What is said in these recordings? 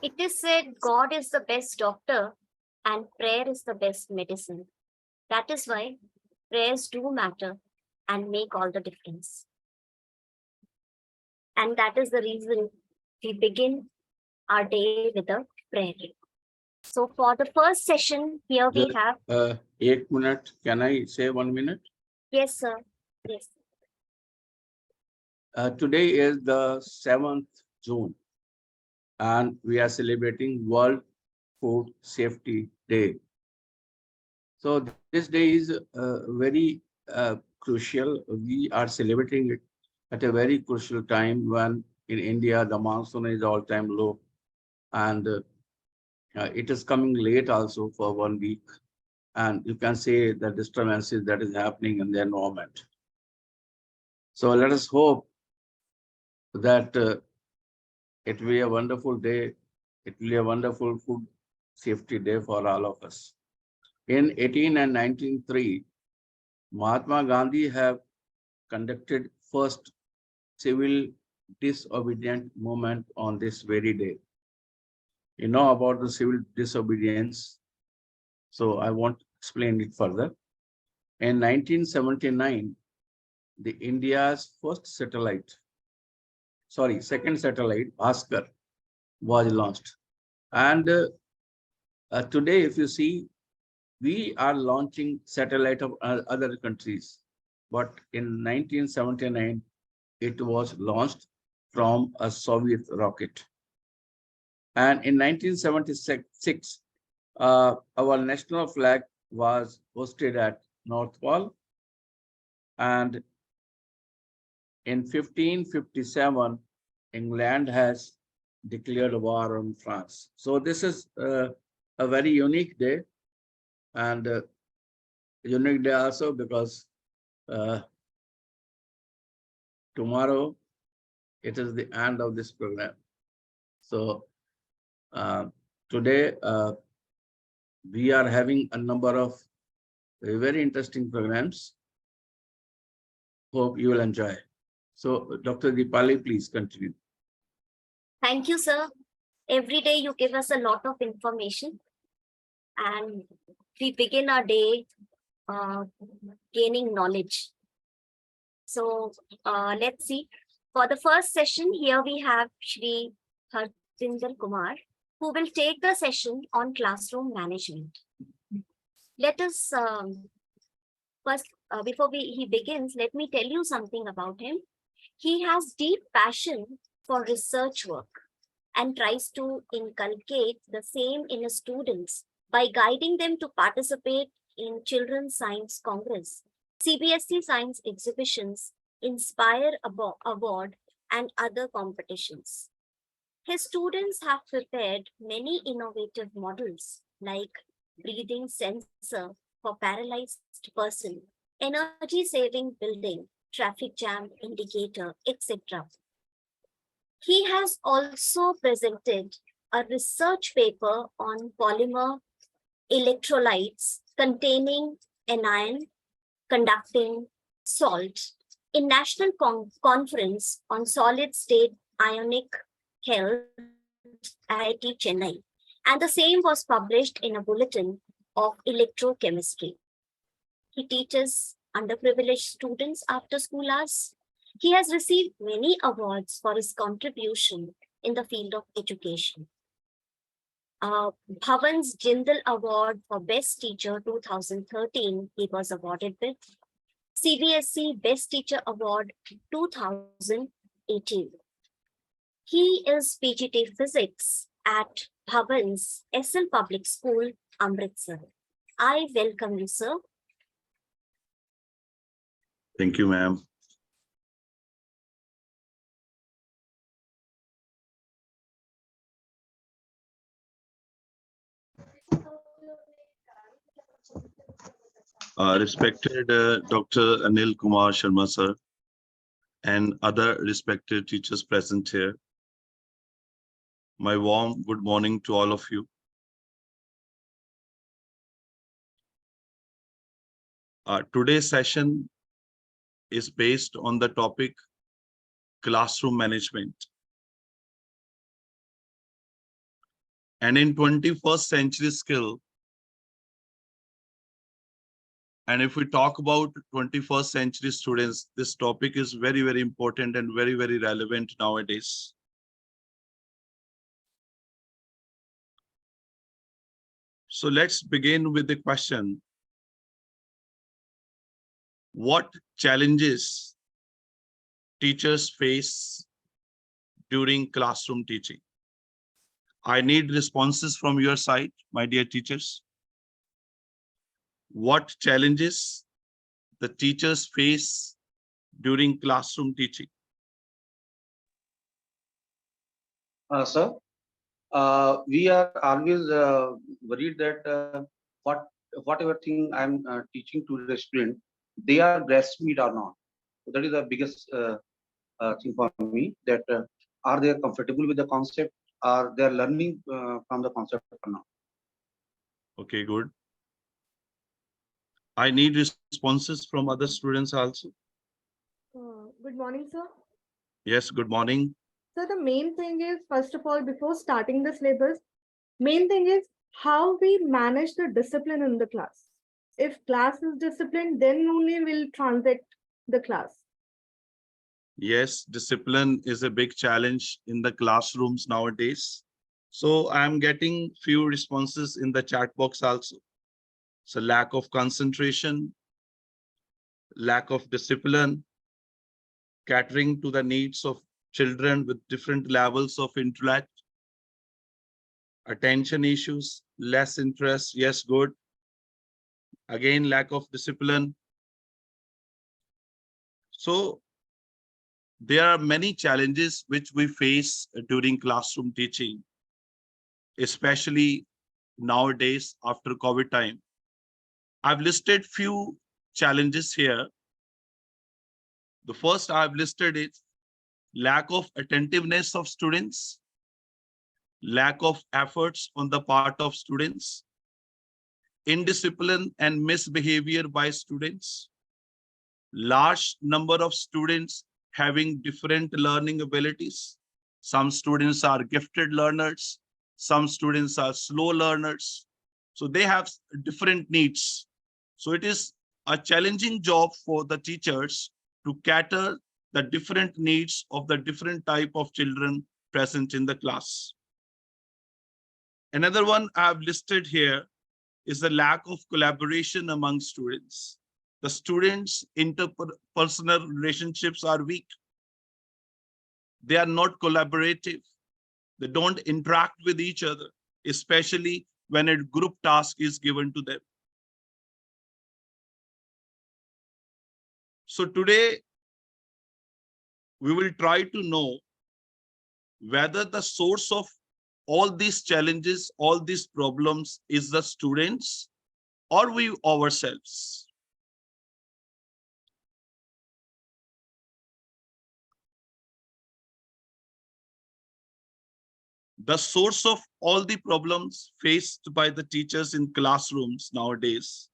It is said God is the best doctor and prayer is the best medicine. That is why prayers do matter and make all the difference. And that is the reason we begin our day with a prayer. So for the first session, here we have... 1 minute. Can I say 1 minute? Yes, sir. Yes. Today is the 7th June, and we are celebrating World Food Safety Day. So this day is very crucial. We are celebrating it at a very crucial time when in India the monsoon is all-time low, and it is coming late also for 1 week. And you can say the disturbances that is happening in the environment. So let us hope that it will be a wonderful day. It will be a wonderful food safety day for all of us. In 18 and 1903, Mahatma Gandhi have conducted first civil disobedient movement on this very day. You know about the civil disobedience, so I won't explain it further. In 1979, the India's second satellite, Bhaskar, was launched. And today, if you see, we are launching satellite of other countries. But in 1979, it was launched from a Soviet rocket. And in 1976, our national flag was hosted at North Pole. And in 1557, England has declared war on France. So this is a very unique day, and unique day also because tomorrow it is the end of this program. So today we are having a number of very interesting programs. Hope you will enjoy. So Dr. Deepali, please continue. Thank you, sir. Every day you give us a lot of information and we begin our day gaining knowledge. So let's see. For the first session, here we have Shri Harjinder Kumar, who will take the session on classroom management. Let us first, before he begins, let me tell you something about him. He has deep passion for research work and tries to inculcate the same in his students by guiding them to participate in Children's Science Congress, CBSE Science Exhibitions, Inspire Award, and other competitions. His students have prepared many innovative models like breathing sensor for paralyzed person, energy-saving building, traffic jam indicator, etc. He has also presented a research paper on polymer electrolytes containing anion conducting salt in National Conference on Solid State Ionic Health, IIT Chennai, and the same was published in a bulletin of electrochemistry. He teaches underprivileged students after school hours. He has received many awards for his contribution in the field of education. Bhavan's Jindal Award for Best Teacher 2013, he was awarded with. CBSE Best Teacher Award 2018. He is PGT Physics at Bhavan's SL Public School, Amritsar. I welcome you, sir. Thank you, ma'am. Respected Dr. Anil Kumar Sharma, sir, and other respected teachers present here, my warm good morning to all of you. Today's session is based on the topic classroom management. And in 21st century skill, and if we talk about 21st century students, this topic is very, very important and very, very relevant nowadays. So let's begin with the question. What challenges teachers face during classroom teaching? I need responses from your side, my dear teachers. What challenges the teachers face during classroom teaching? Sir, we are always worried that whatever thing I'm teaching to the student, they are breastfeed or not. So that is the biggest thing for me. That are they comfortable with the concept? Are they learning from the concept or not? Okay, good. I need responses from other students also. Good morning, sir. Yes, good morning. So the main thing is, first of all, before starting the syllabus, main thing is how we manage the discipline in the class. If class is disciplined, then only we'll transact the class. Yes, discipline is a big challenge in the classrooms nowadays. So I'm getting few responses in the chat box also. So lack of concentration, lack of discipline, catering to the needs of children with different levels of intellect, attention issues, less interest, yes, good. Again, lack of discipline. So there are many challenges which we face during classroom teaching, especially nowadays after COVID time. I've listed few challenges here. The first I've listed is lack of attentiveness of students, lack of efforts on the part of students, indiscipline and misbehavior by students, large number of students having different learning abilities. Some students are gifted learners, some students are slow learners. So they have different needs. So it is a challenging job for the teachers to cater the different needs of the different type of children present in the class. Another one I've listed here is the lack of collaboration among students. The students' interpersonal relationships are weak. They are not collaborative. They don't interact with each other, especially when a group task is given to them. So today, we will try to know whether the source of all these challenges, all these problems is the students or we ourselves. The source of all the problems faced by the teachers in classrooms nowadays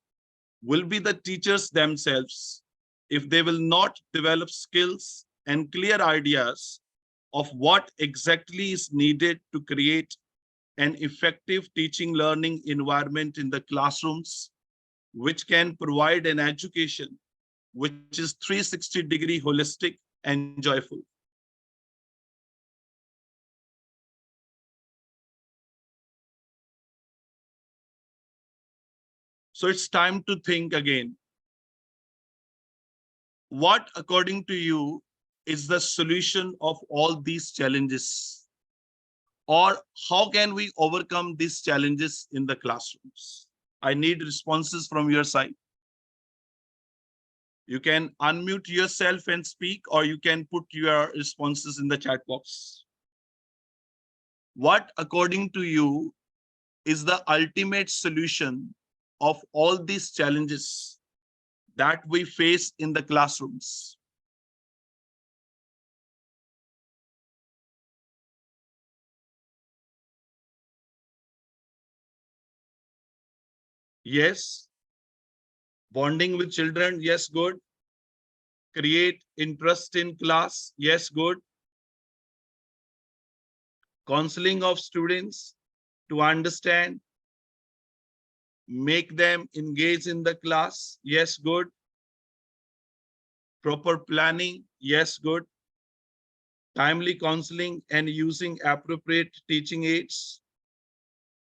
will be the teachers themselves if they will not develop skills and clear ideas of what exactly is needed to create an effective teaching learning environment in the classrooms, which can provide an education which is 360-degree holistic and joyful. So it's time to think again. What, according to you, is the solution of all these challenges? Or how can we overcome these challenges in the classrooms? I need responses from your side. You can unmute yourself and speak, or you can put your responses in the chat box. What, according to you, is the ultimate solution of all these challenges that we face in the classrooms? Yes. Bonding with children, yes, good. Create interest in class, yes, good. Counseling of students, to understand, make them engage in the class. Yes, good. Proper planning. Yes, good. Timely counseling and using appropriate teaching aids.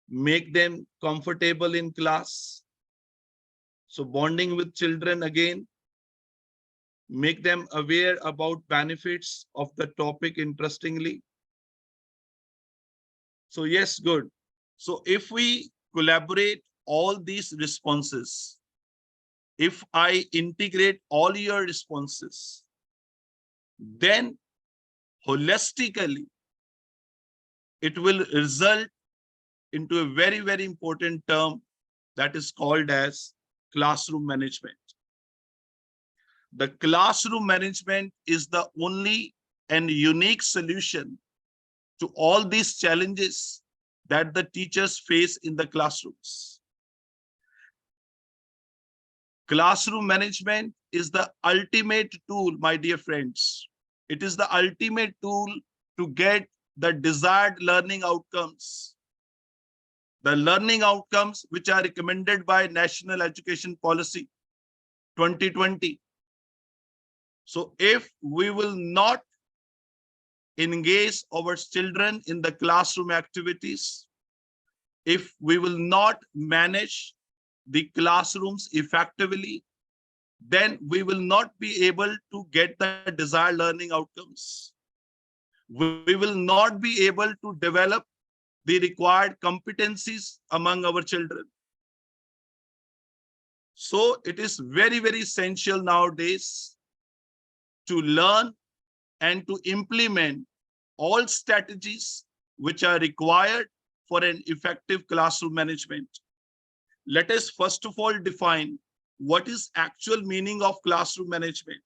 Make them comfortable in class. So bonding with children again. Make them aware about benefits of the topic interestingly. So yes, good. So if we collaborate all these responses, if I integrate all your responses, then holistically, it will result into a very, very important term that is called as classroom management. The classroom management is the only and unique solution to all these challenges that the teachers face in the classrooms. Classroom management is the ultimate tool, my dear friends. It is the ultimate tool to get the desired learning outcomes. The learning outcomes which are recommended by National Education Policy 2020. So if we will not engage our children in the classroom activities, if we will not manage the classrooms effectively, then we will not be able to get the desired learning outcomes. We will not be able to develop the required competencies among our children. So it is very, very essential nowadays to learn and to implement all strategies which are required for an effective classroom management. Let us first of all define what is actual meaning of classroom management.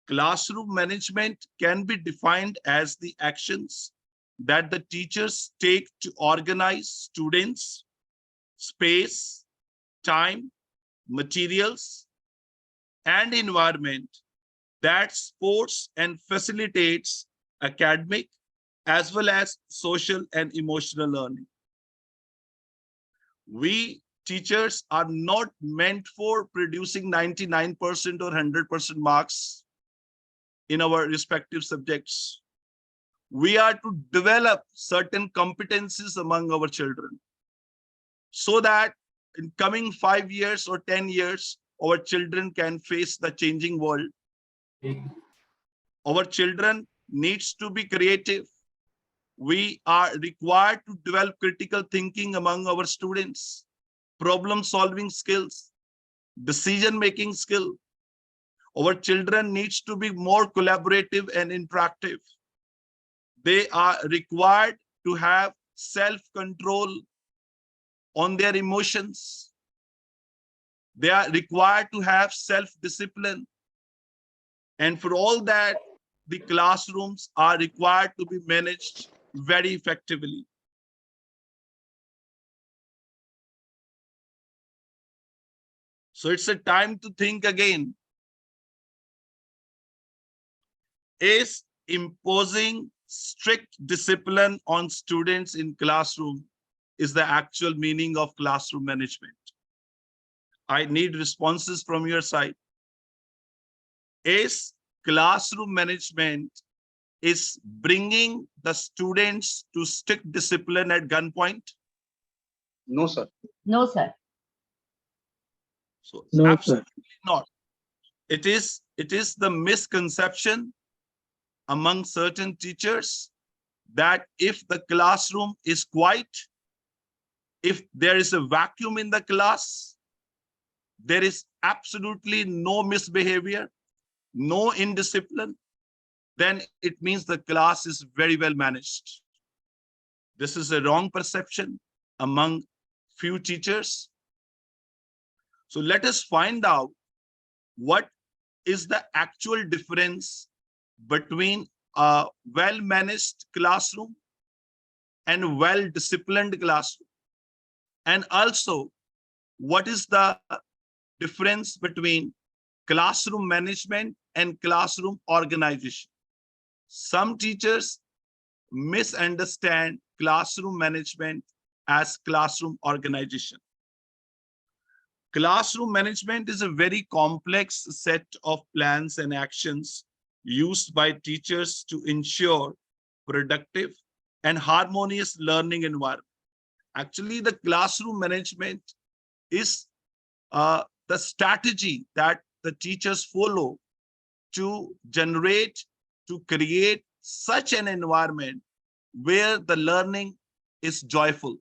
Classroom management can be defined as the actions that the teachers take to organize students, space, time, materials, and environment that supports and facilitates academic as well as social and emotional learning. We teachers are not meant for producing 99% or 100% marks in our respective subjects. We are to develop certain competencies among our children so that in coming 5 years or 10 years, our children can face the changing world. Our children needs to be creative. We are required to develop critical thinking among our students, problem solving skills, decision making skill. Our children needs to be more collaborative and interactive. They are required to have self-control on their emotions. They are required to have self-discipline. And for all that, the classrooms are required to be managed very effectively. So it's a time to think again. Is imposing strict discipline on students in classroom is the actual meaning of classroom management? I need responses from your side. Is classroom management is bringing the students to strict discipline at gunpoint? No, sir. No, sir. So No, sir. absolutely not. It is the misconception among certain teachers that if the classroom is quiet, if there is a vacuum in the class, there is absolutely no misbehavior, no indiscipline, then it means the class is very well managed. This is a wrong perception among few teachers. So let us find out what is the actual difference between a well-managed classroom and well-disciplined classroom. And also, what is the difference between classroom management and classroom organization? Some teachers misunderstand classroom management as classroom organization. Classroom management is a very complex set of plans and actions used by teachers to ensure productive and harmonious learning environment. Actually, the classroom management is the strategy that the teachers follow to generate, to create such an environment where the learning is joyful.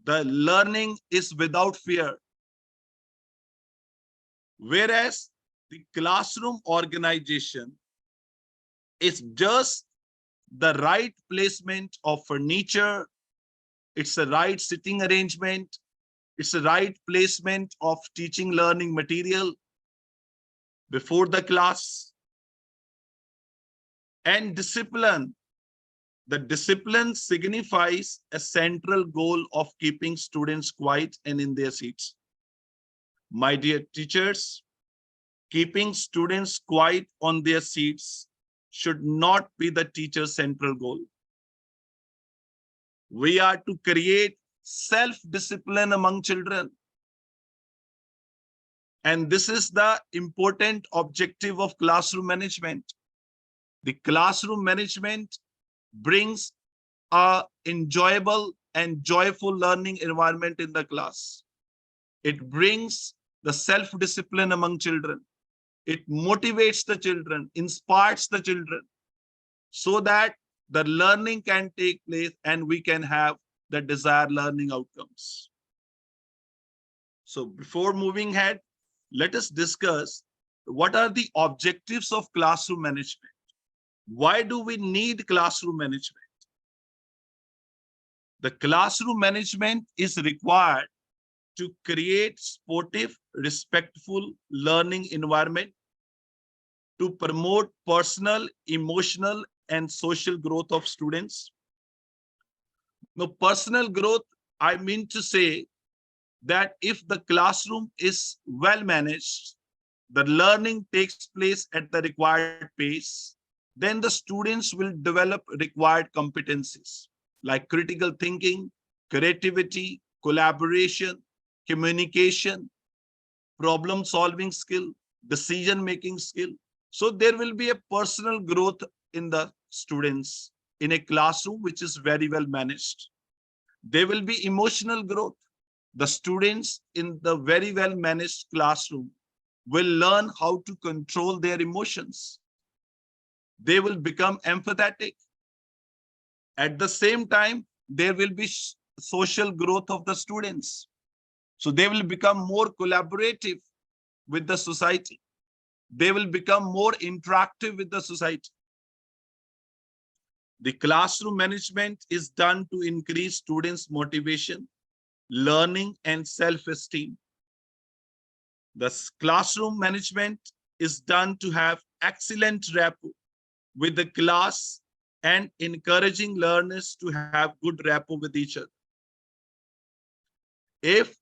The learning is without fear. Whereas the classroom organization is just the right placement of furniture, it's the right sitting arrangement, it's the right placement of teaching learning material before the class. And discipline. The discipline signifies a central goal of keeping students quiet and in their seats. My dear teachers, keeping students quiet on their seats should not be the teacher's central goal. We are to create self-discipline among children. And this is the important objective of classroom management. The classroom management brings an enjoyable and joyful learning environment in the class. It brings the self-discipline among children. It motivates the children, inspires the children, so that the learning can take place and we can have the desired learning outcomes. So before moving ahead, let us discuss what are the objectives of classroom management. Why do we need classroom management? The classroom management is required to create supportive, respectful learning environment, to promote personal, emotional, and social growth of students. Now, personal growth, I mean to say that if the classroom is well managed, the learning takes place at the required pace, then the students will develop required competencies like critical thinking, creativity, collaboration, communication, problem solving skill, decision making skill. So there will be a personal growth in the students in a classroom which is very well managed. There will be emotional growth. The students in the very well managed classroom will learn how to control their emotions. They will become empathetic. At the same time, there will be social growth of the students. So they will become more collaborative with the society. They will become more interactive with the society. The classroom management is done to increase students' motivation, learning, and self-esteem. The classroom management is done to have excellent rapport with the class and encouraging learners to have good rapport with each other. If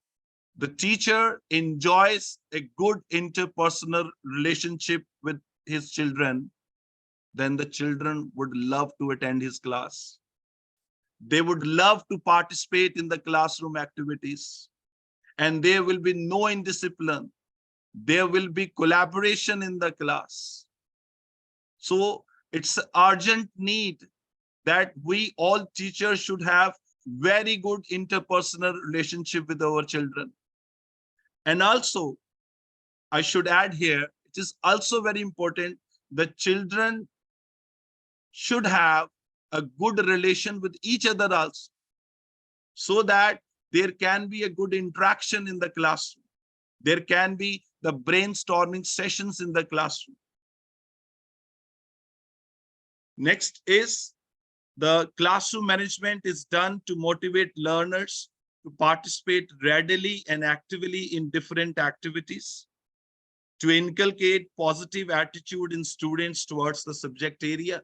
the teacher enjoys a good interpersonal relationship with his children, then the children would love to attend his class. They would love to participate in the classroom activities, and there will be no indiscipline. There will be collaboration in the class. So it's an urgent need that we all teachers should have very good interpersonal relationship with our children. And also, I should add here, it is also very important that children should have a good relation with each other also, so that there can be a good interaction in the classroom. There can be the brainstorming sessions in the classroom. Next is the classroom management is done to motivate learners to participate readily and actively in different activities, to inculcate positive attitude in students towards the subject area.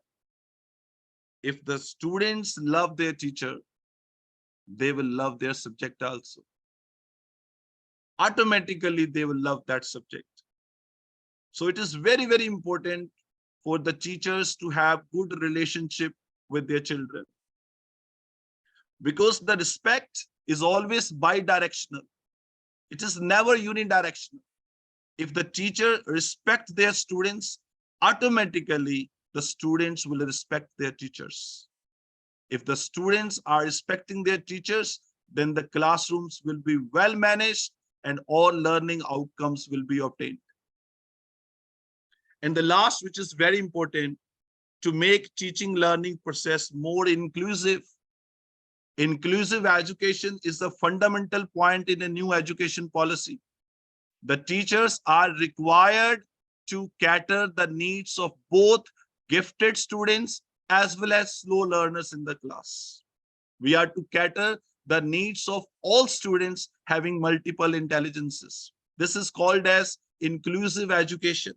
If the students love their teacher, they will love their subject also. Automatically, they will love that subject. So it is very, very important for the teachers to have good relationship with their children. because the respect is always bidirectional. It is never unidirectional. If the teacher respects their students, automatically the students will respect their teachers. If the students are respecting their teachers, then the classrooms will be well managed and all learning outcomes will be obtained. And the last, which is very important, to make teaching learning process more inclusive. Inclusive education is the fundamental point in a new education policy. The teachers are required to cater the needs of both gifted students as well as slow learners in the class. We are to cater the needs of all students having multiple intelligences. This is called as inclusive education.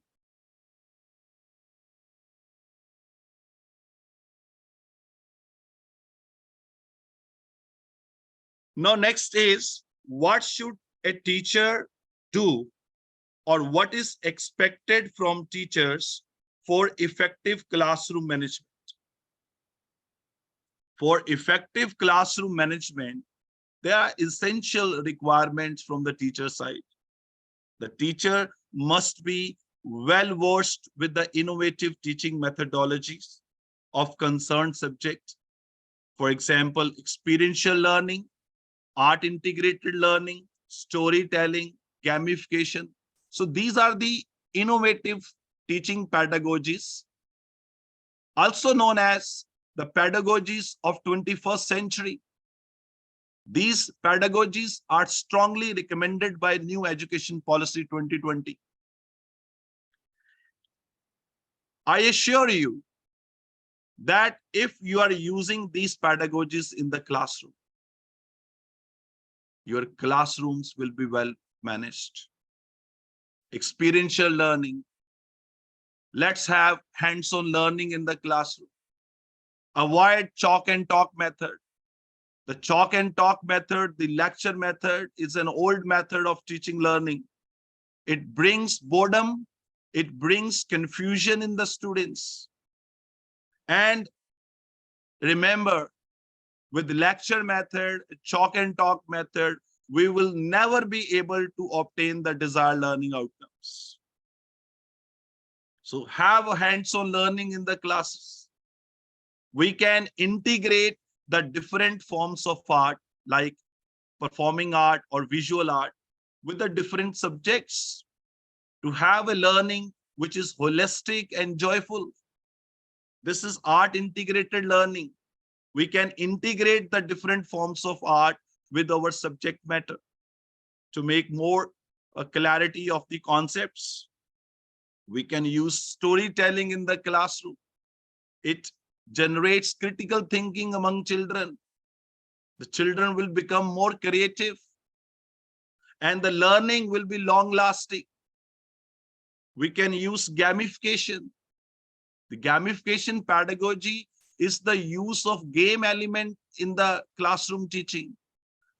Now, next is, what should a teacher do, or what is expected from teachers for effective classroom management? For effective classroom management, there are essential requirements from the teacher side. The teacher must be well versed with the innovative teaching methodologies of concerned subject. For example, experiential learning, art integrated learning, storytelling, gamification. So these are the innovative teaching pedagogies, also known as the pedagogies of 21st century. These pedagogies are strongly recommended by New Education Policy 2020. I assure you that if you are using these pedagogies in the classroom, your classrooms will be well managed. Experiential learning. Let's have hands-on learning in the classroom. Avoid chalk and talk method. The chalk and talk method, the lecture method, is an old method of teaching learning. It brings boredom. It brings confusion in the students. And remember, with the lecture method, chalk and talk method, we will never be able to obtain the desired learning outcomes. So have a hands-on learning in the classes. We can integrate the different forms of art, like performing art or visual art, with the different subjects to have a learning which is holistic and joyful. This is art integrated learning. We can integrate the different forms of art with our subject matter to make more clarity of the concepts. We can use storytelling in the classroom. It generates critical thinking among children. The children will become more creative and the learning will be long lasting. We can use gamification. The gamification pedagogy is the use of game element in the classroom teaching.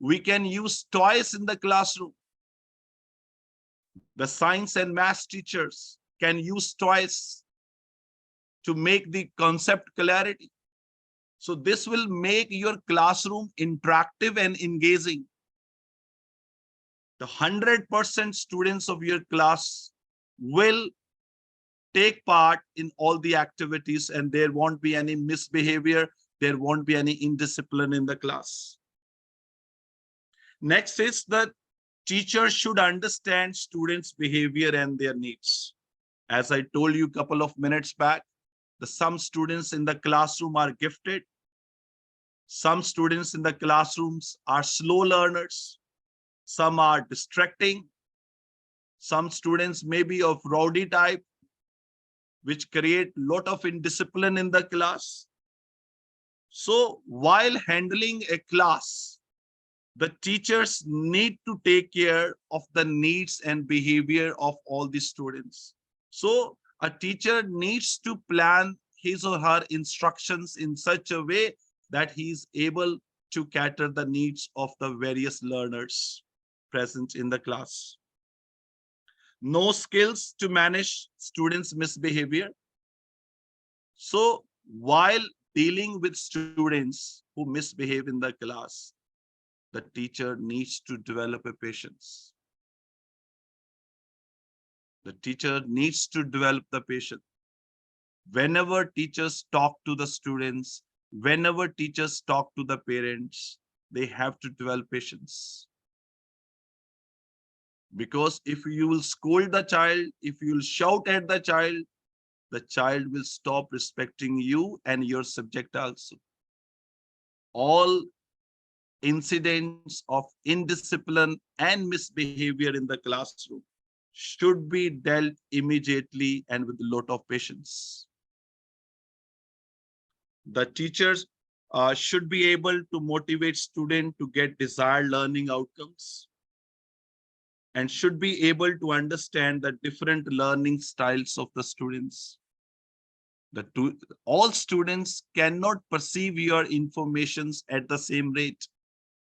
We can use toys in the classroom. The science and math teachers can use toys to make the concept clarity. So this will make your classroom interactive and engaging. The 100% students of your class will take part in all the activities and there won't be any misbehavior. There won't be any indiscipline in the class. Next is that teachers should understand students' behavior and their needs. As I told you a couple of minutes back, some students in the classroom are gifted. Some students in the classrooms are slow learners. Some are distracting. Some students may be of rowdy type, which create a lot of indiscipline in the class. So while handling a class, the teachers need to take care of the needs and behavior of all the students. So a teacher needs to plan his or her instructions in such a way that he is able to cater the needs of the various learners present in the class. No skills to manage students' misbehavior. So while dealing with students who misbehave in the class, the teacher needs to develop a patience. The teacher needs to develop the patience. Whenever teachers talk to the students, whenever teachers talk to the parents, they have to develop patience. Because if you will scold the child, if you will shout at the child will stop respecting you and your subject also. All incidents of indiscipline and misbehavior in the classroom should be dealt immediately and with a lot of patience. The teachers should be able to motivate students to get desired learning outcomes and should be able to understand the different learning styles of the students. All students cannot perceive your informations at the same rate.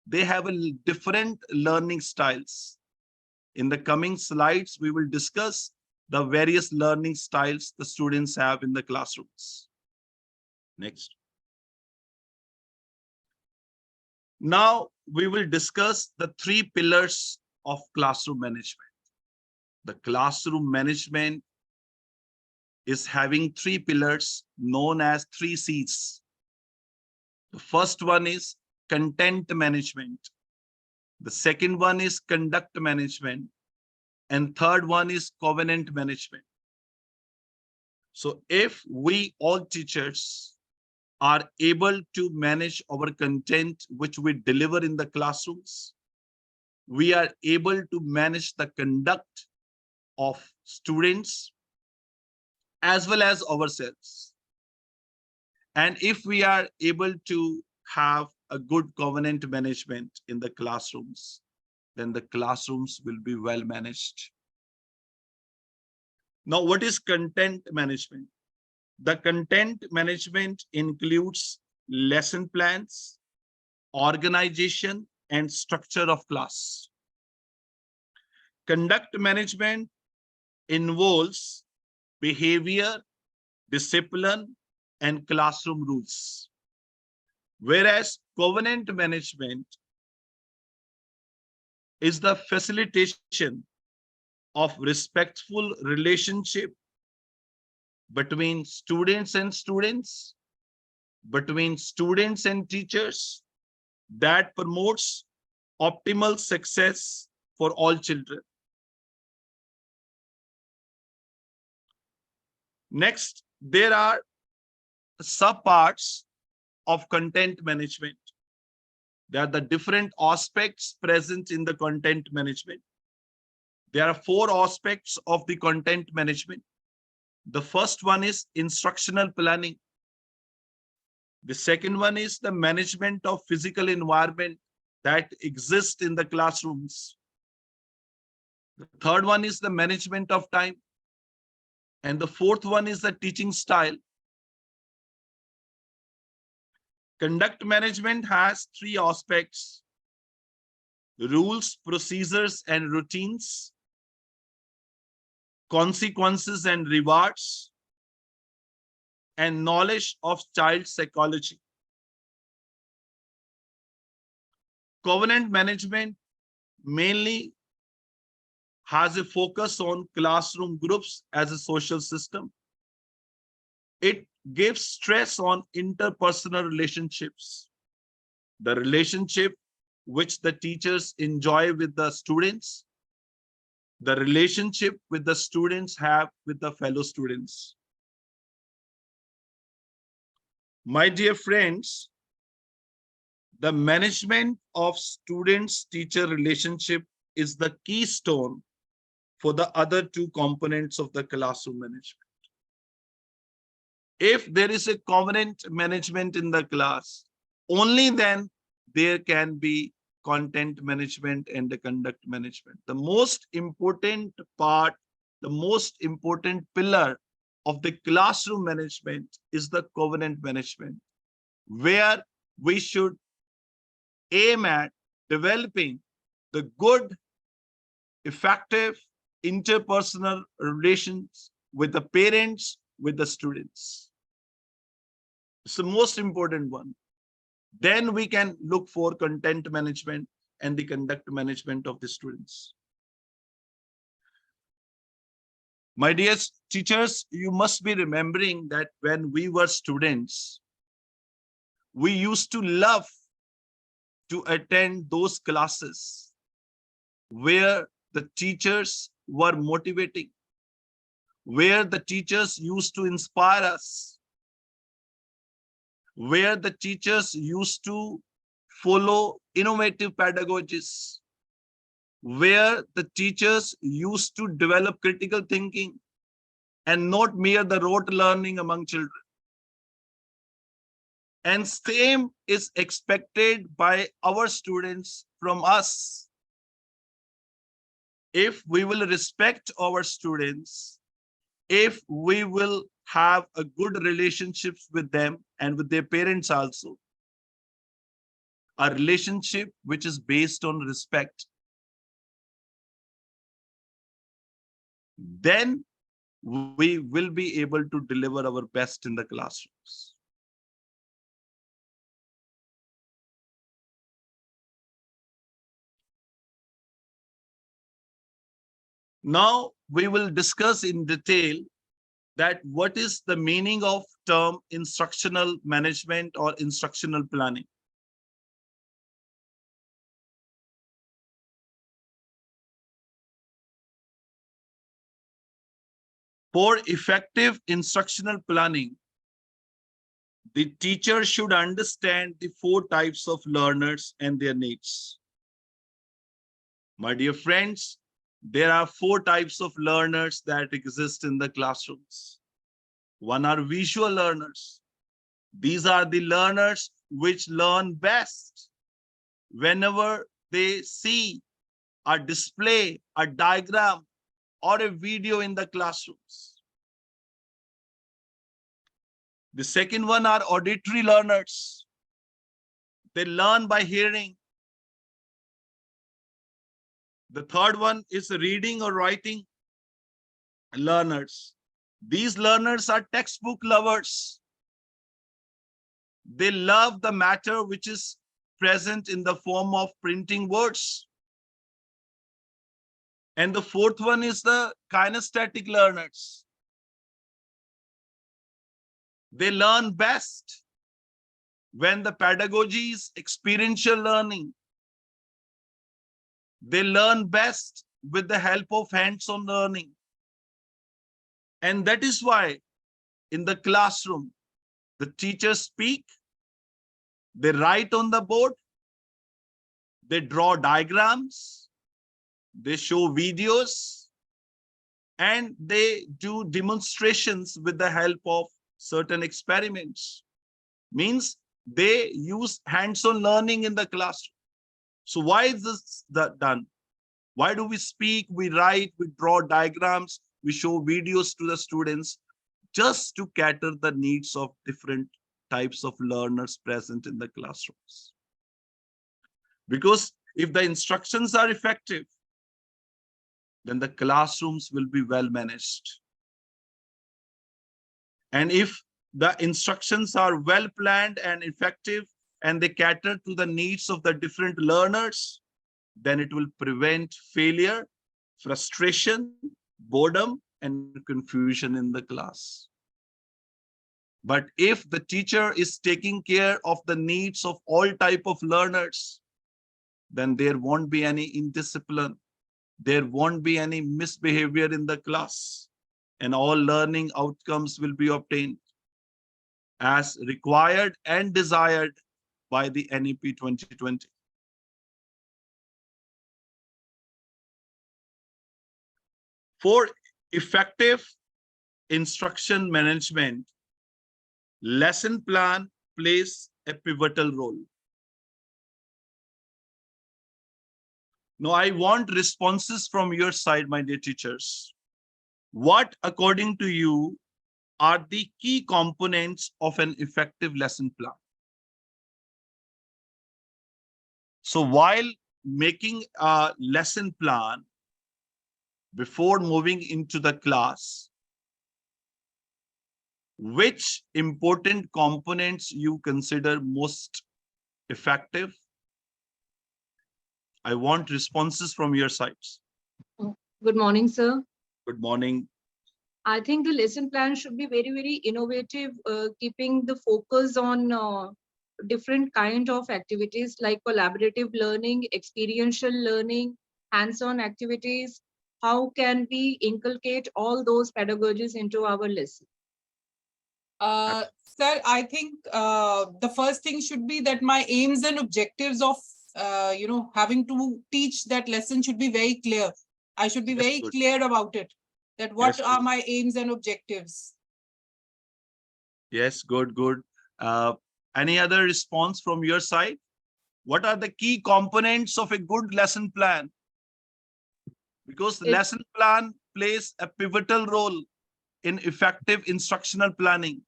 They have different learning styles. In the coming slides, we will discuss the various learning styles the students have in the classrooms. Next. Now we will discuss the 3 pillars of classroom management. The classroom management is having 3 pillars known as 3 C's. The first one is content management. The second one is conduct management. And third one is covenant management. So if we all teachers are able to manage our content, which we deliver in the classrooms, we are able to manage the conduct of students as well as ourselves. And if we are able to have a good covenant management in the classrooms, then the classrooms will be well managed. Now, what is content management? The content management includes lesson plans, organization, and structure of class. Conduct management involves behavior, discipline, and classroom rules. Whereas covenant management is the facilitation of respectful relationship between students and students, between students and teachers, that promotes optimal success for all children. Next, there are subparts of content management. There are the different aspects present in the content management. There are 4 aspects of the content management. The first one is instructional planning. The second one is the management of physical environment that exists in the classrooms. The third one is the management of time. And the fourth one is the teaching style. Conduct management has 3 aspects: rules, procedures, and routines, consequences and rewards, and knowledge of child psychology. Covenant management mainly has a focus on classroom groups as a social system. It gives stress on interpersonal relationships, the relationship which the teachers enjoy with the students, the relationship with the students have with the fellow students. My dear friends, the management of students-teacher relationship is the keystone for the other 2 components of the classroom management. If there is a covenant management in the class, only then there can be content management and the conduct management. The most important part, the most important pillar of the classroom management is the covenant management, where we should aim at developing the good, effective interpersonal relations with the parents, with the students. It's the most important one. Then we can look for content management and the conduct management of the students. My dear teachers, you must be remembering that when we were students, we used to love to attend those classes where the teachers were motivating, where the teachers used to inspire us, where the teachers used to follow innovative pedagogies, where the teachers used to develop critical thinking and not mere the rote learning among children. And same is expected by our students from us. If we will respect our students, if we will have a good relationships with them and with their parents also, a relationship which is based on respect, then we will be able to deliver our best in the classrooms. Now we will discuss in detail that what is the meaning of term instructional management or instructional planning. For effective instructional planning, the teacher should understand the 4 types of learners and their needs. My dear friends, there are 4 types of learners that exist in the classrooms. One are visual learners. These are the learners which learn best whenever they see a display, a diagram, or a video in the classrooms. The second one are auditory learners. They learn by hearing. The third one is reading or writing learners. These learners are textbook lovers. They love the matter which is present in the form of printing words. And the fourth one is the kinesthetic learners. They learn best when the pedagogy is experiential learning. They learn best with the help of hands-on learning. And that is why in the classroom, the teachers speak, they write on the board, they draw diagrams, they show videos, and they do demonstrations with the help of certain experiments. Means they use hands-on learning in the classroom. So why is this done? Why do we speak, we write, we draw diagrams, we show videos to the students? Just to cater the needs of different types of learners present in the classrooms. Because if the instructions are effective, then the classrooms will be well managed. And if the instructions are well planned and effective, and they cater to the needs of the different learners, then it will prevent failure, frustration, boredom, and confusion in the class. But if the teacher is taking care of the needs of all type of learners, then there won't be any indiscipline, there won't be any misbehavior in the class, and all learning outcomes will be obtained as required and desired by the NEP 2020. For effective instruction management, lesson plan plays a pivotal role. Now, I want responses from your side, my dear teachers. What, according to you, are the key components of an effective lesson plan? So while making a lesson plan, before moving into the class, Which important components you consider most effective? I want responses from your sides. Good morning, sir. Good morning. I think the lesson plan should be very, very innovative, keeping the focus on different kind of activities like collaborative learning, experiential learning, hands-on activities. How can we inculcate all those pedagogies into our lesson? Sir, I think the first thing should be that my aims and objectives of having to teach that lesson should be very clear. I should be Yes, very good. clear about it. That what Yes, are good. my aims and objectives? Yes, good, good. Any other response from your side? What are the key components of a good lesson plan? Because It- lesson plan plays a pivotal role in effective instructional planning.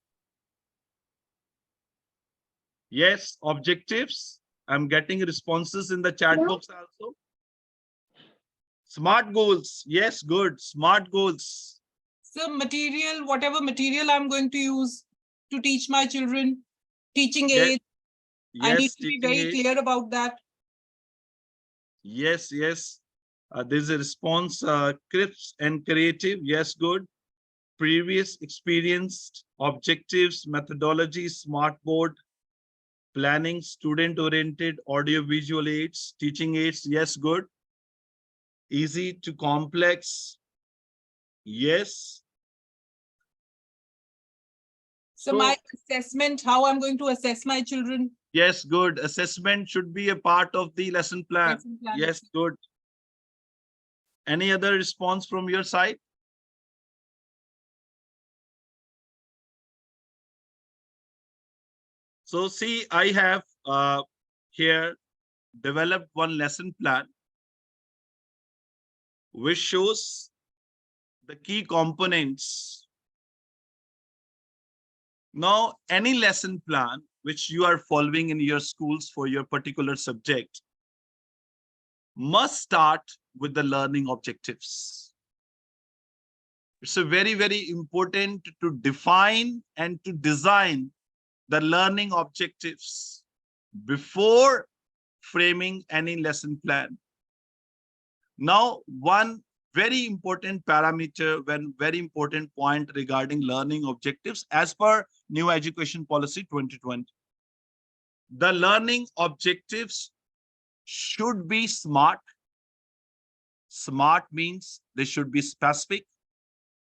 Yes, objectives. I'm getting responses in the chat box also. Smart goals. Yes, good. Smart goals. So material, whatever material I'm going to use to teach my children, teaching Yes, aid, I need yes, to be teaching very aid. clear about that. Yes, yes. There's a response, crisp and creative. Yes, good. Previous experienced objectives, methodology, smart board, planning, student-oriented, audio-visual aids, teaching aids. Yes, good. Easy to complex. Yes. So my assessment, how I'm going to assess my children. Yes, good. Assessment should be a part of the lesson plan. Lesson plan Yes, itself. good. Any other response from your side? So see, I have here developed one lesson plan which shows the key components. Now, any lesson plan which you are following in your schools for your particular subject must start with the learning objectives. It's a very, very important to define and to design the learning objectives before framing any lesson plan. Now, one very important parameter, one very important point regarding learning objectives as per New Education Policy 2020. The learning objectives should be SMART. SMART means they should be specific,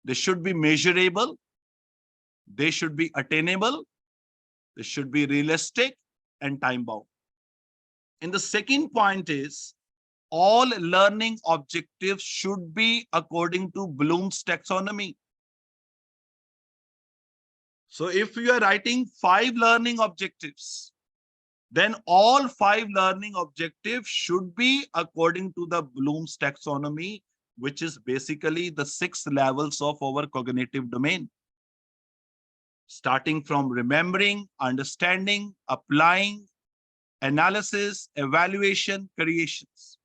they should be measurable, they should be attainable, they should be realistic and time bound. And the second point is all learning objectives should be according to Bloom's taxonomy. So if you are writing 5 learning objectives, then all 5 learning objectives should be according to the Bloom's taxonomy, which is basically the 6 levels of our cognitive domain. Starting from remembering, understanding, applying, analysis, evaluation, creations.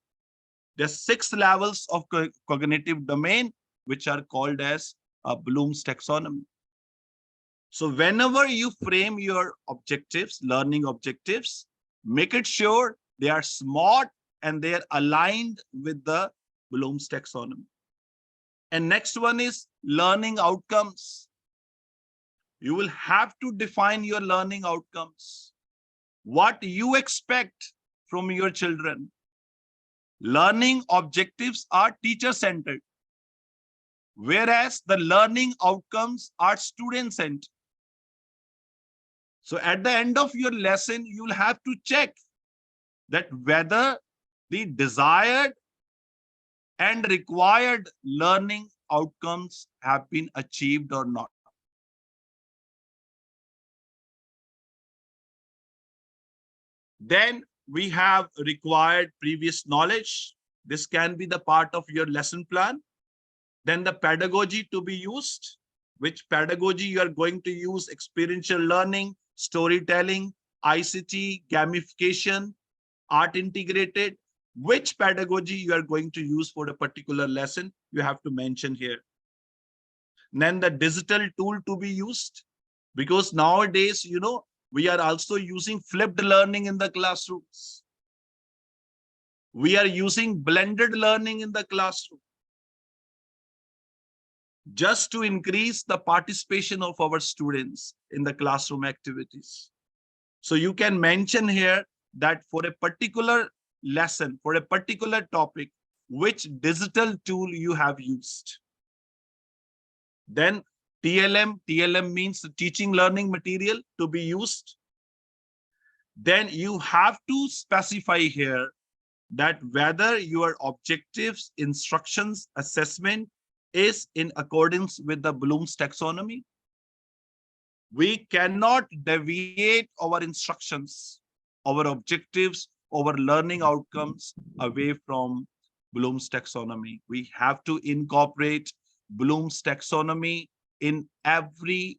There's 6 levels of cognitive domain, which are called as Bloom's taxonomy. So whenever you frame your objectives, learning objectives, make it sure they are smart and they are aligned with the Bloom's taxonomy. And next one is learning outcomes. You will have to define your learning outcomes. What you expect from your children. Learning objectives are teacher-centered, whereas the learning outcomes are student-centered. So at the end of your lesson, you'll have to check that whether the desired and required learning outcomes have been achieved or not. Then we have required previous knowledge. This can be the part of your lesson plan. Then the pedagogy to be used. Which pedagogy you are going to use? Experiential learning, storytelling, ICT, gamification, art integrated. Which pedagogy you are going to use for a particular lesson, you have to mention here. Then the digital tool to be used. Because nowadays, we are also using flipped learning in the classrooms. We are using blended learning in the classroom just to increase the participation of our students in the classroom activities. So you can mention here that for a particular lesson, for a particular topic, which digital tool you have used. Then TLM means teaching learning material to be used. Then you have to specify here that whether your objectives, instructions, assessment is in accordance with the Bloom's taxonomy. We cannot deviate our instructions, our objectives, our learning outcomes away from Bloom's taxonomy. We have to incorporate Bloom's taxonomy in every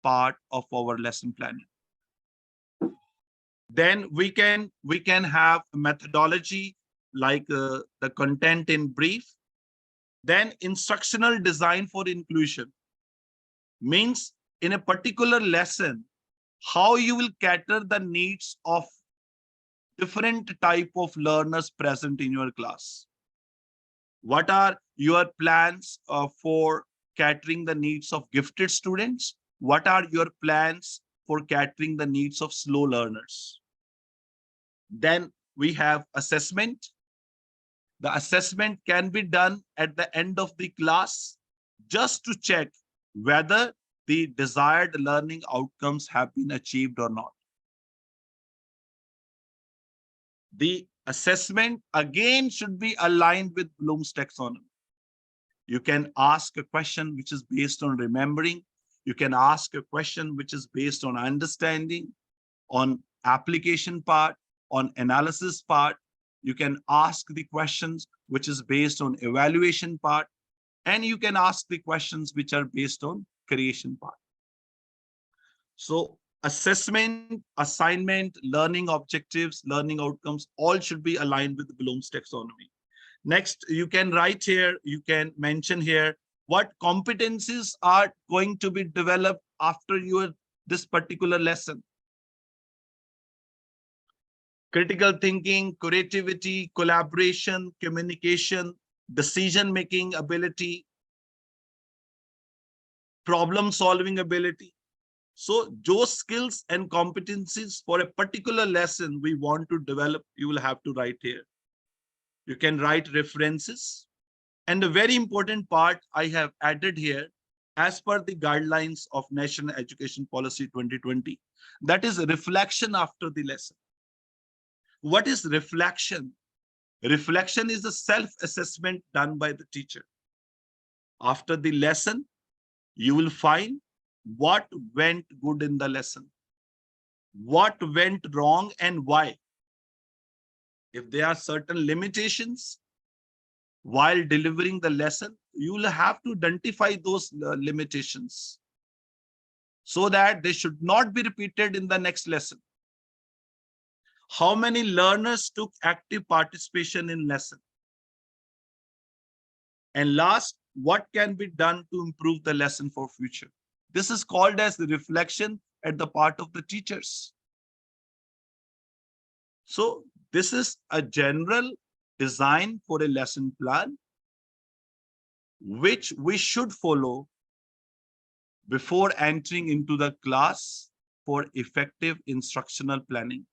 part of our lesson planning. Then we can have methodology like the content in brief. Then instructional design for inclusion means in a particular lesson, how you will cater the needs of different type of learners present in your class. What are your plans for catering the needs of gifted students? What are your plans for catering the needs of slow learners? Then we have assessment. The assessment can be done at the end of the class just to check whether the desired learning outcomes have been achieved or not. The assessment again should be aligned with Bloom's taxonomy. You can ask a question which is based on remembering. You can ask a question which is based on understanding, on application part, on analysis part. You can ask the questions which is based on evaluation part, and you can ask the questions which are based on creation part. So assessment, assignment, learning objectives, learning outcomes, all should be aligned with Bloom's taxonomy. Next, you can write here, you can mention here what competencies are going to be developed after this particular lesson. Critical thinking, creativity, collaboration, communication, decision-making ability, problem-solving ability. So those skills and competencies for a particular lesson we want to develop, you will have to write here. You can write references. And a very important part I have added here, as per the guidelines of National Education Policy 2020, that is reflection after the lesson. What is reflection? Reflection is a self-assessment done by the teacher. After the lesson, you will find what went good in the lesson, what went wrong and why. If there are certain limitations while delivering the lesson, you will have to identify those limitations so that they should not be repeated in the next lesson. How many learners took active participation in lesson? And last, what can be done to improve the lesson for future? This is called as the reflection at the part of the teachers. So this is a general design for a lesson plan, which we should follow before entering into the class for effective instructional planning.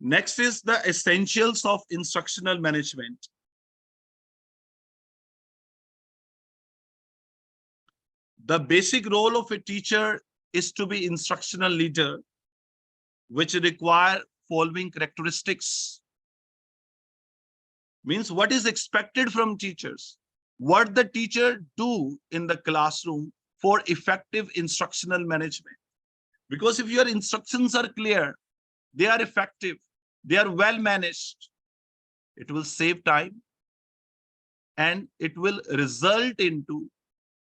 Next is the essentials of instructional management. The basic role of a teacher is to be instructional leader, which require following characteristics. Means what is expected from teachers, what the teacher do in the classroom for effective instructional management. Because if your instructions are clear, they are effective, they are well managed, it will save time and it will result into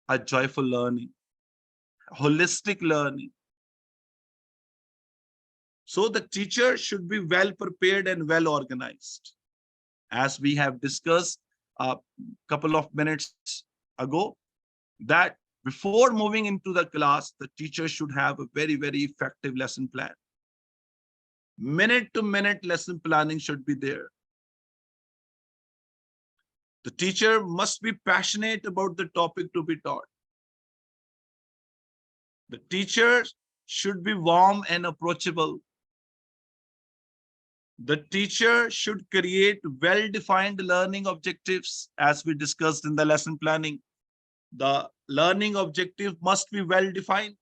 a joyful learning, holistic learning. So the teacher should be well prepared and well organized. As we have discussed, a couple of minutes ago, that before moving into the class, the teacher should have a very, very effective lesson plan. Minute to minute lesson planning should be there. The teacher must be passionate about the topic to be taught. The teacher should be warm and approachable. The teacher should create well-defined learning objectives, as we discussed in the lesson planning. The learning objective must be well-defined.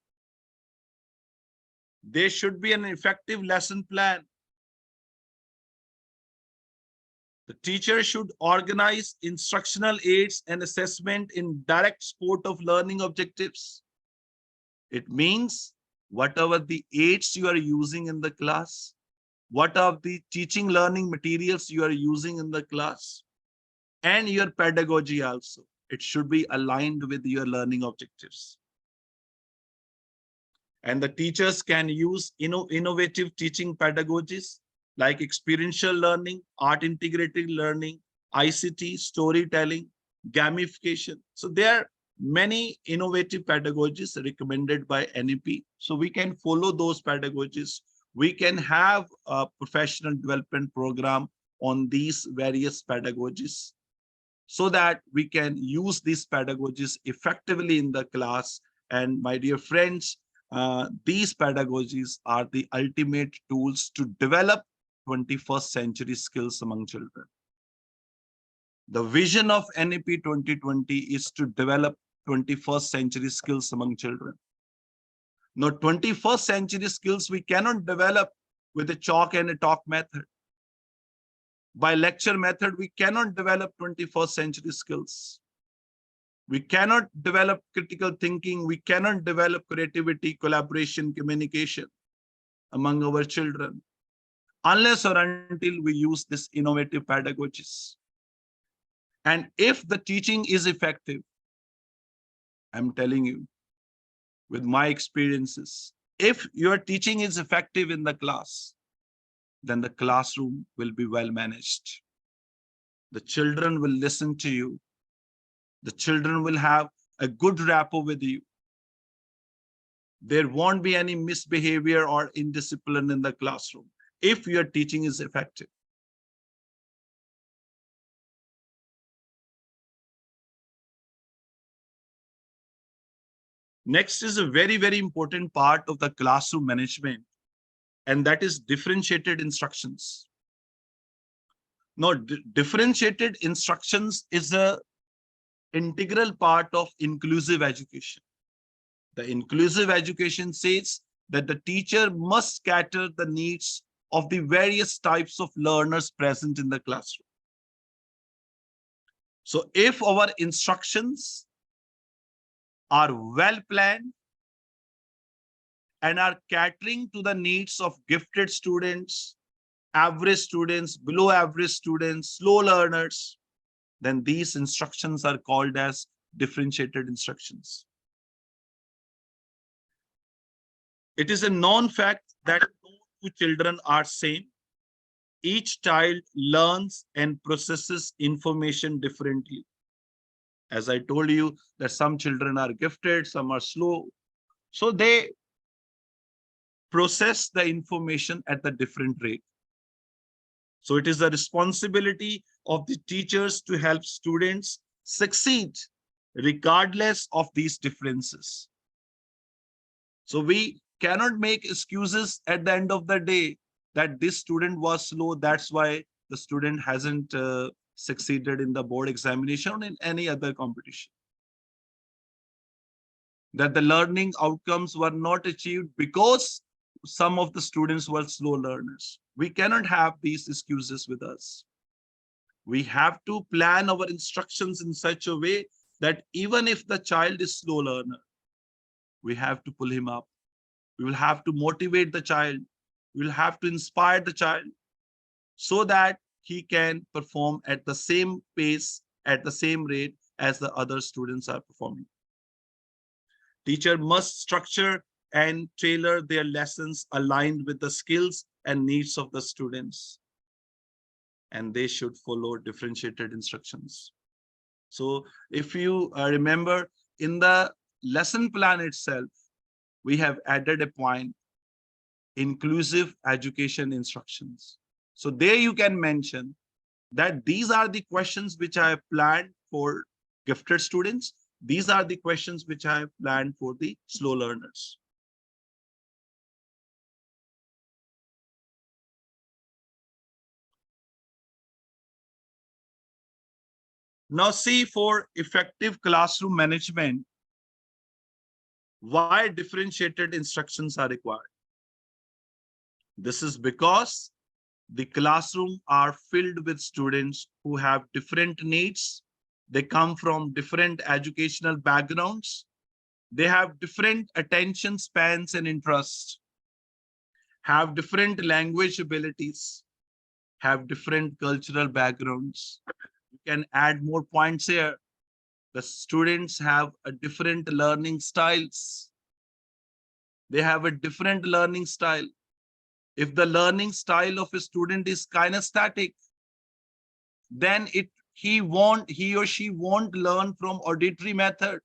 There should be an effective lesson plan. The teacher should organize instructional aids and assessment in direct support of learning objectives. It means whatever the aids you are using in the class, what are the teaching learning materials you are using in the class, and your pedagogy also. It should be aligned with your learning objectives. And the teachers can use innovative teaching pedagogies like experiential learning, art integrated learning, ICT, storytelling, gamification. So there are many innovative pedagogies recommended by NEP. So we can follow those pedagogies. We can have a professional development program on these various pedagogies so that we can use these pedagogies effectively in the class. And my dear friends, these pedagogies are the ultimate tools to develop 21st century skills among children. The vision of NEP 2020 is to develop 21st century skills among children. Now, 21st century skills we cannot develop with a chalk and a talk method. By lecture method, we cannot develop 21st century skills. We cannot develop critical thinking. We cannot develop creativity, collaboration, communication among our children unless or until we use this innovative pedagogies. And if the teaching is effective, I'm telling you, with my experiences, if your teaching is effective in the class, then the classroom will be well managed. The children will listen to you. The children will have a good rapport with you. There won't be any misbehavior or indiscipline in the classroom if your teaching is effective. Next is a very, very important part of the classroom management, and that is differentiated instructions. Now, differentiated instructions is a integral part of inclusive education. The inclusive education says that the teacher must cater the needs of the various types of learners present in the classroom. So if our instructions are well planned and are catering to the needs of gifted students, average students, below average students, slow learners, then these instructions are called as differentiated instructions. It is a known fact that no two children are same. Each child learns and processes information differently. As I told you, that some children are gifted, some are slow. So they process the information at a different rate. So it is the responsibility of the teachers to help students succeed regardless of these differences. So we cannot make excuses at the end of the day that this student was slow, that's why the student hasn't succeeded in the board examination or in any other competition. That the learning outcomes were not achieved because some of the students were slow learners. We cannot have these excuses with us. We have to plan our instructions in such a way that even if the child is slow learner, we have to pull him up. We will have to motivate the child. We will have to inspire the child so that he can perform at the same pace, at the same rate as the other students are performing. Teacher must structure and tailor their lessons aligned with the skills and needs of the students. And they should follow differentiated instructions. So if you remember, in the lesson plan itself, we have added a point, inclusive education instructions. So there you can mention that these are the questions which I have planned for gifted students. These are the questions which I have planned for the slow learners. Now see, for effective classroom management, why differentiated instructions are required. This is because the classroom are filled with students who have different needs. They come from different educational backgrounds. They have different attention spans and interests, have different language abilities, have different cultural backgrounds. You can add more points here. The students have a different learning styles. They have a different learning style. If the learning style of a student is kinesthetic, then he or she won't learn from auditory method.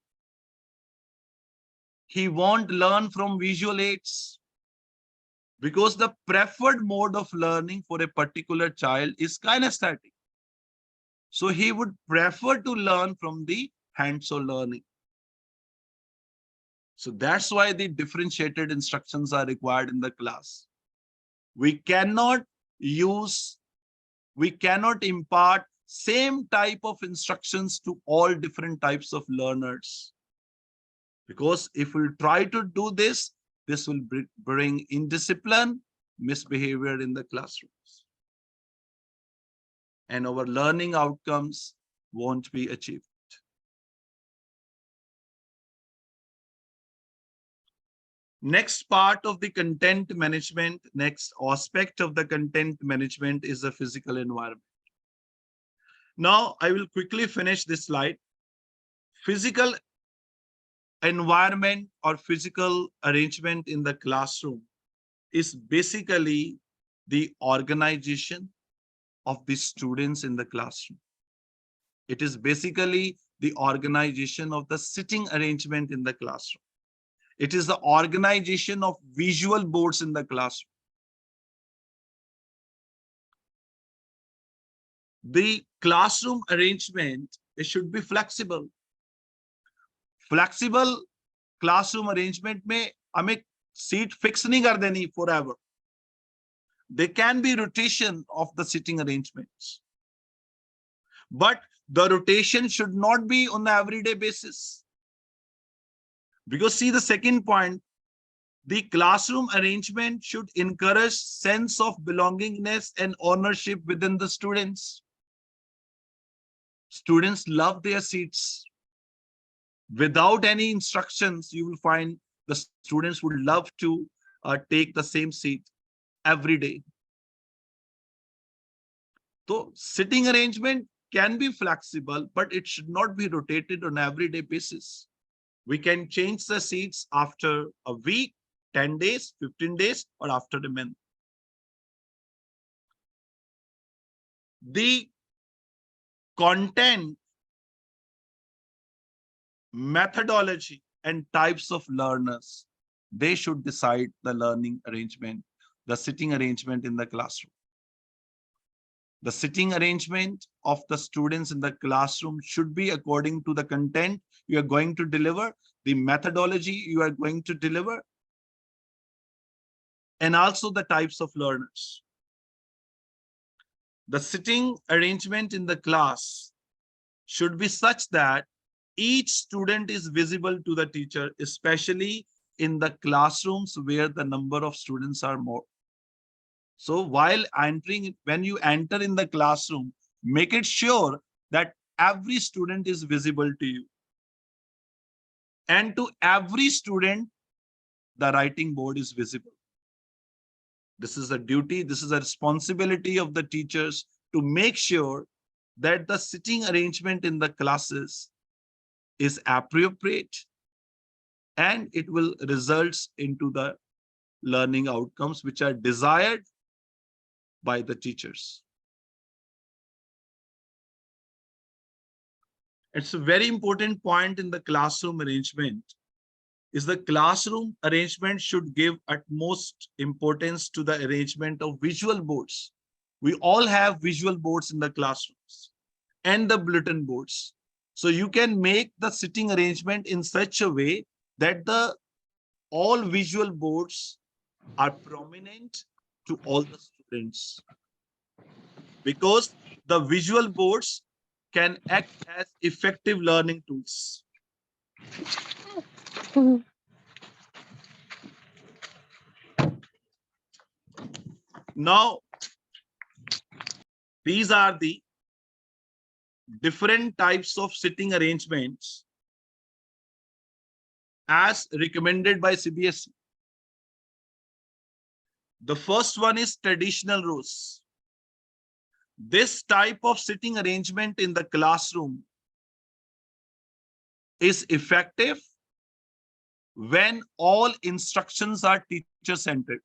He won't learn from visual aids, because the preferred mode of learning for a particular child is kinesthetic. So he would prefer to learn from the hands-on learning. So that's why the differentiated instructions are required in the class. We cannot impart same type of instructions to all different types of learners. Because if we try to do this, this will bring indiscipline, misbehavior in the classrooms. And our learning outcomes won't be achieved. Next part of the content management, next aspect of the content management is the physical environment. Now, I will quickly finish this slide. Physical environment or physical arrangement in the classroom is basically the organization of the students in the classroom. It is basically the organization of the sitting arrangement in the classroom. It is the organization of visual boards in the classroom. The classroom arrangement, it should be flexible. Flexible classroom arrangement में हमें seat fix नहीं कर देनी forever. There can be rotation of the sitting arrangements, but the rotation should not be on an everyday basis. Because see the second point, the classroom arrangement should encourage sense of belongingness and ownership within the students. Students love their seats. Without any instructions, you will find the students would love to take the same seat every day. So sitting arrangement can be flexible, but it should not be rotated on an everyday basis. We can change the seats after a week, 10 days, 15 days, or after a month. The content, methodology, and types of learners, they should decide the learning arrangement, the sitting arrangement in the classroom. The sitting arrangement of the students in the classroom should be according to the content you are going to deliver, the methodology you are going to deliver, and also the types of learners. The sitting arrangement in the class should be such that each student is visible to the teacher, especially in the classrooms where the number of students are more. So while entering, when you enter in the classroom, make it sure that every student is visible to you. And to every student, the writing board is visible. This is a duty, this is a responsibility of the teachers to make sure that the sitting arrangement in the classes is appropriate and it will result into the learning outcomes which are desired by the teachers. It's a very important point in the classroom arrangement. Is the classroom arrangement should give utmost importance to the arrangement of visual boards. We all have visual boards in the classrooms and the bulletin boards. So you can make the sitting arrangement in such a way that the all visual boards are prominent to all the students, because the visual boards can act as effective learning tools. Now, these are the different types of sitting arrangements as recommended by CBSE. The first one is traditional rows. This type of sitting arrangement in the classroom is effective when all instructions are teacher-centered.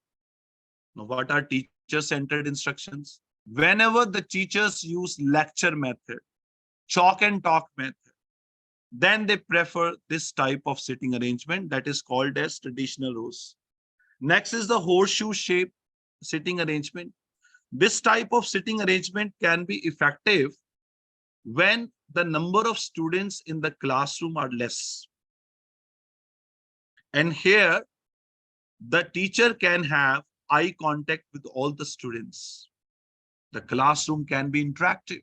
Now, what are teacher-centered instructions? Whenever the teachers use lecture method, chalk and talk method, then they prefer this type of sitting arrangement that is called as traditional rows. Next is the horseshoe shape sitting arrangement. This type of sitting arrangement can be effective when the number of students in the classroom are less. And here, the teacher can have eye contact with all the students. The classroom can be interactive,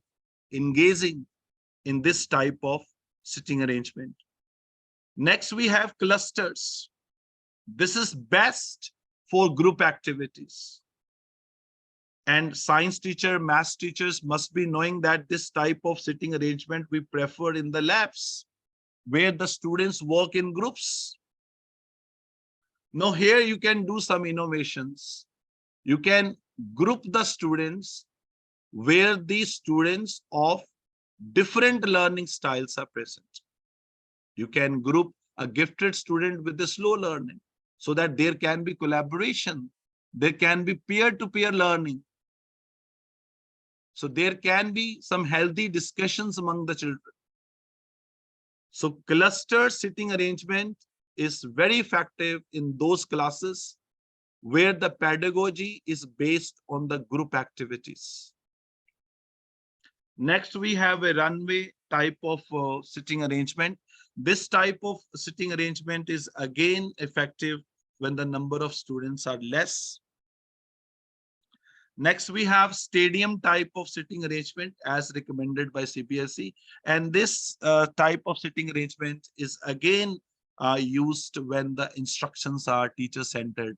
engaging in this type of sitting arrangement. Next, we have clusters. This is best for group activities. And science teacher, math teachers must be knowing that this type of sitting arrangement we prefer in the labs, where the students work in groups. Now here you can do some innovations. You can group the students where the students of different learning styles are present. You can group a gifted student with the slow learning so that there can be collaboration. There can be peer-to-peer learning. So there can be some healthy discussions among the children. So cluster sitting arrangement is very effective in those classes where the pedagogy is based on the group activities. Next, we have a runway type of sitting arrangement. This type of sitting arrangement is again effective when the number of students are less. Next, we have stadium type of sitting arrangement as recommended by CBSE. And this type of sitting arrangement is again used when the instructions are teacher-centered.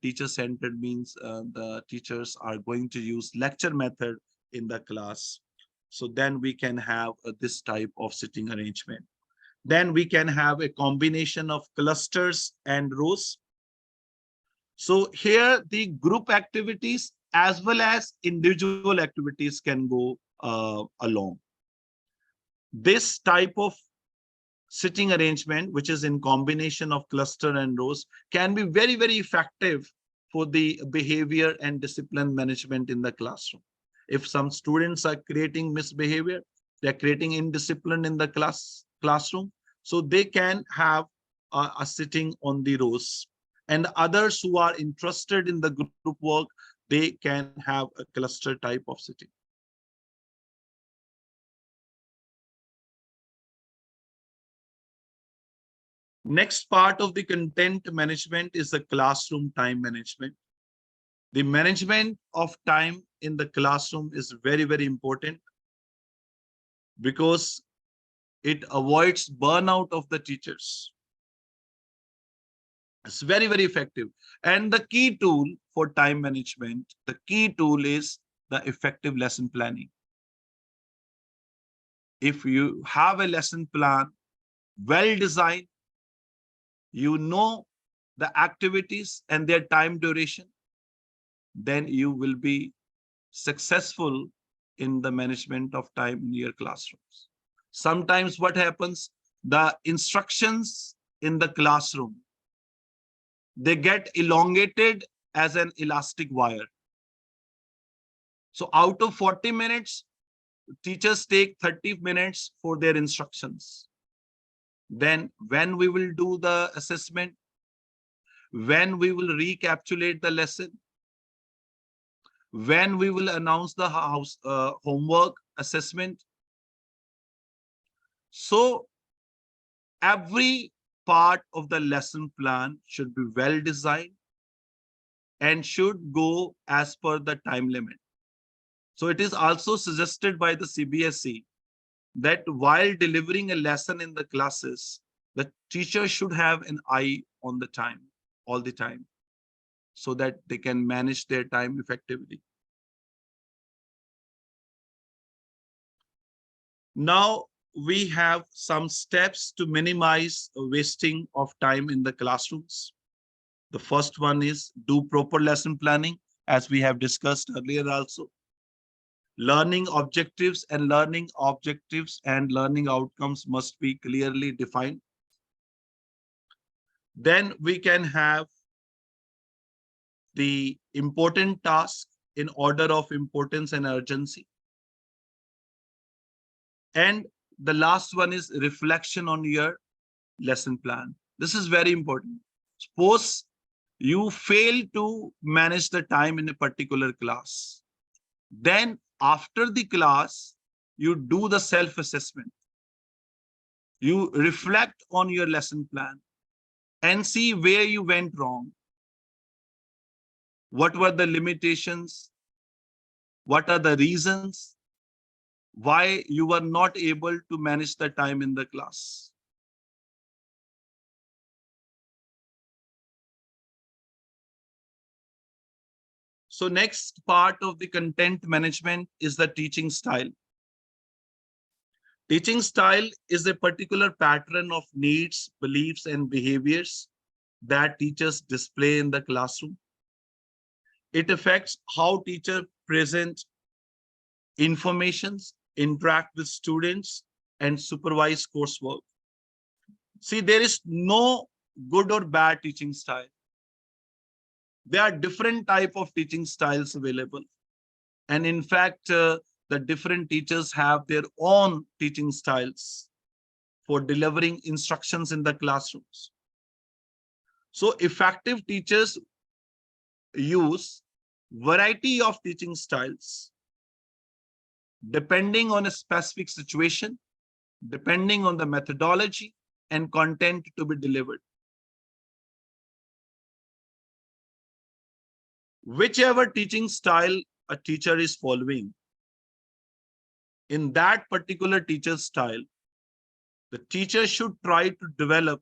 Teacher-centered means the teachers are going to use lecture method in the class. So then we can have this type of sitting arrangement. Then we can have a combination of clusters and rows. So here the group activities as well as individual activities can go along. This type of sitting arrangement, which is in combination of cluster and rows, can be very, very effective for the behavior and discipline management in the classroom. If some students are creating misbehavior, they're creating indiscipline in the classroom, so they can have a sitting on the rows. And others who are interested in the group work, they can have a cluster type of sitting. Next part of the content management is the classroom time management. The management of time in the classroom is very, very important because it avoids burnout of the teachers. It's very, very effective. And the key tool for time management, the key tool is the effective lesson planning. If you have a lesson plan well designed, you know the activities and their time duration, then you will be successful in the management of time in your classrooms. Sometimes what happens, the instructions in the classroom, they get elongated as an elastic wire. So out of 40 minutes, teachers take 30 minutes for their instructions. Then when we will do the assessment, when we will recapitulate the lesson, when we will announce the homework assessment. So every part of the lesson plan should be well designed and should go as per the time limit. So it is also suggested by the CBSE that while delivering a lesson in the classes, the teacher should have an eye on the time all the time so that they can manage their time effectively. Now we have some steps to minimize wasting of time in the classrooms. The first one is do proper lesson planning, as we have discussed earlier also. Learning objectives and learning outcomes must be clearly defined. Then we can have the important task in order of importance and urgency. And the last one is reflection on your lesson plan. This is very important. Suppose you fail to manage the time in a particular class. Then after the class, you do the self-assessment. You reflect on your lesson plan and see where you went wrong. What were the limitations? What are the reasons why you were not able to manage the time in the class? So next part of the content management is the teaching style. Teaching style is a particular pattern of needs, beliefs, and behaviors that teachers display in the classroom. It affects how teachers present informations, interact with students, and supervise coursework. See, there is no good or bad teaching style. There are different types of teaching styles available. And in fact, the different teachers have their own teaching styles for delivering instructions in the classrooms. So effective teachers use variety of teaching styles depending on a specific situation, depending on the methodology and content to be delivered. Whichever teaching style a teacher is following, in that particular teacher's style, the teacher should try to develop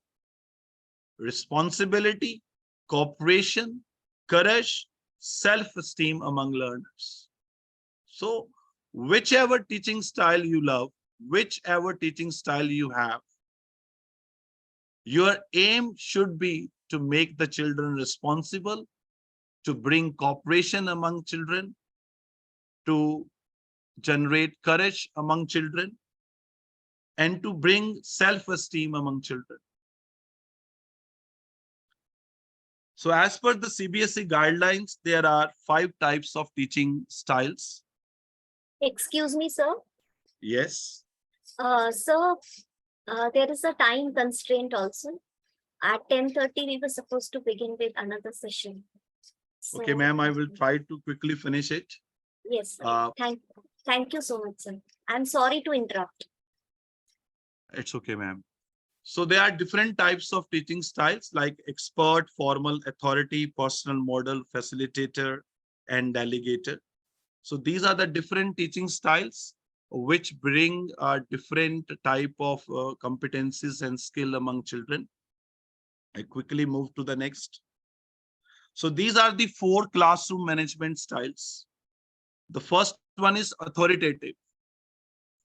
responsibility, cooperation, courage, self-esteem among learners. So whichever teaching style you love, whichever teaching style you have, your aim should be to make the children responsible, to bring cooperation among children, to generate courage among children, and to bring self-esteem among children. So as per the CBSE guidelines, there are 5 types of teaching styles. Excuse me, sir. Yes. So there is a time constraint also. At 10:30, we were supposed to begin with another session. Okay, So, ma'am, I will try to quickly finish it. Yes, sir. Uh, Thank you so much, sir. I'm sorry to interrupt. It's okay, ma'am. So there are different types of teaching styles like expert, formal, authority, personal model, facilitator, and delegator. So these are the different teaching styles which bring a different type of competencies and skill among children. I quickly move to the next. So these are the 4 classroom management styles. The first one is authoritative.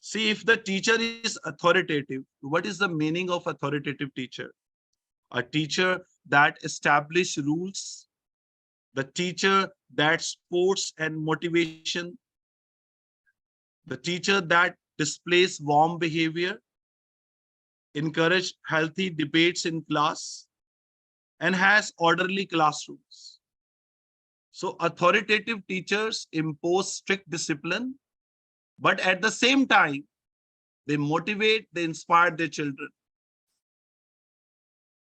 See, if the teacher is authoritative, what is the meaning of authoritative teacher? A teacher that establishes rules, the teacher that supports and motivation, the teacher that displays warm behavior, encourage healthy debates in class, and has orderly classrooms. So authoritative teachers impose strict discipline But at the same time, they motivate, they inspire their children.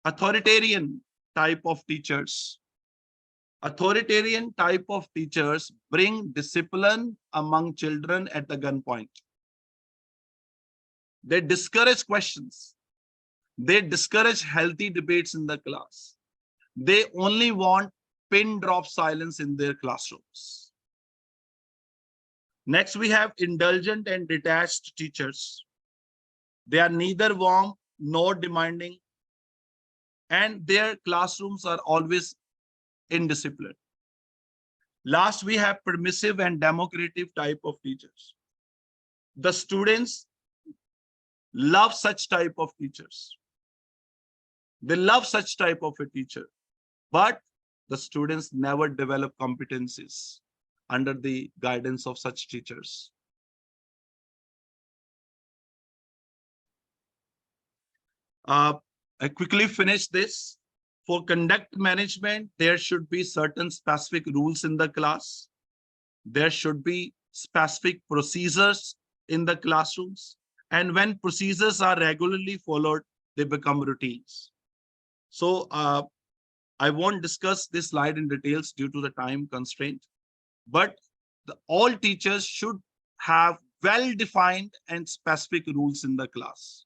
Authoritarian type of teachers. Authoritarian type of teachers bring discipline among children at the gunpoint. They discourage questions. They discourage healthy debates in the class. They only want pin drop silence in their classrooms. Next, we have indulgent and detached teachers. They are neither warm nor demanding, and their classrooms are always indisciplined. Last, we have permissive and democratic type of teachers. The students love such type of teachers. They love such type of a teacher, but the students never develop competencies under the guidance of such teachers. I quickly finish this. For conduct management, there should be certain specific rules in the class. There should be specific procedures in the classrooms. And when procedures are regularly followed, they become routines. So I won't discuss this slide in details due to the time constraint, but all teachers should have well-defined and specific rules in the class.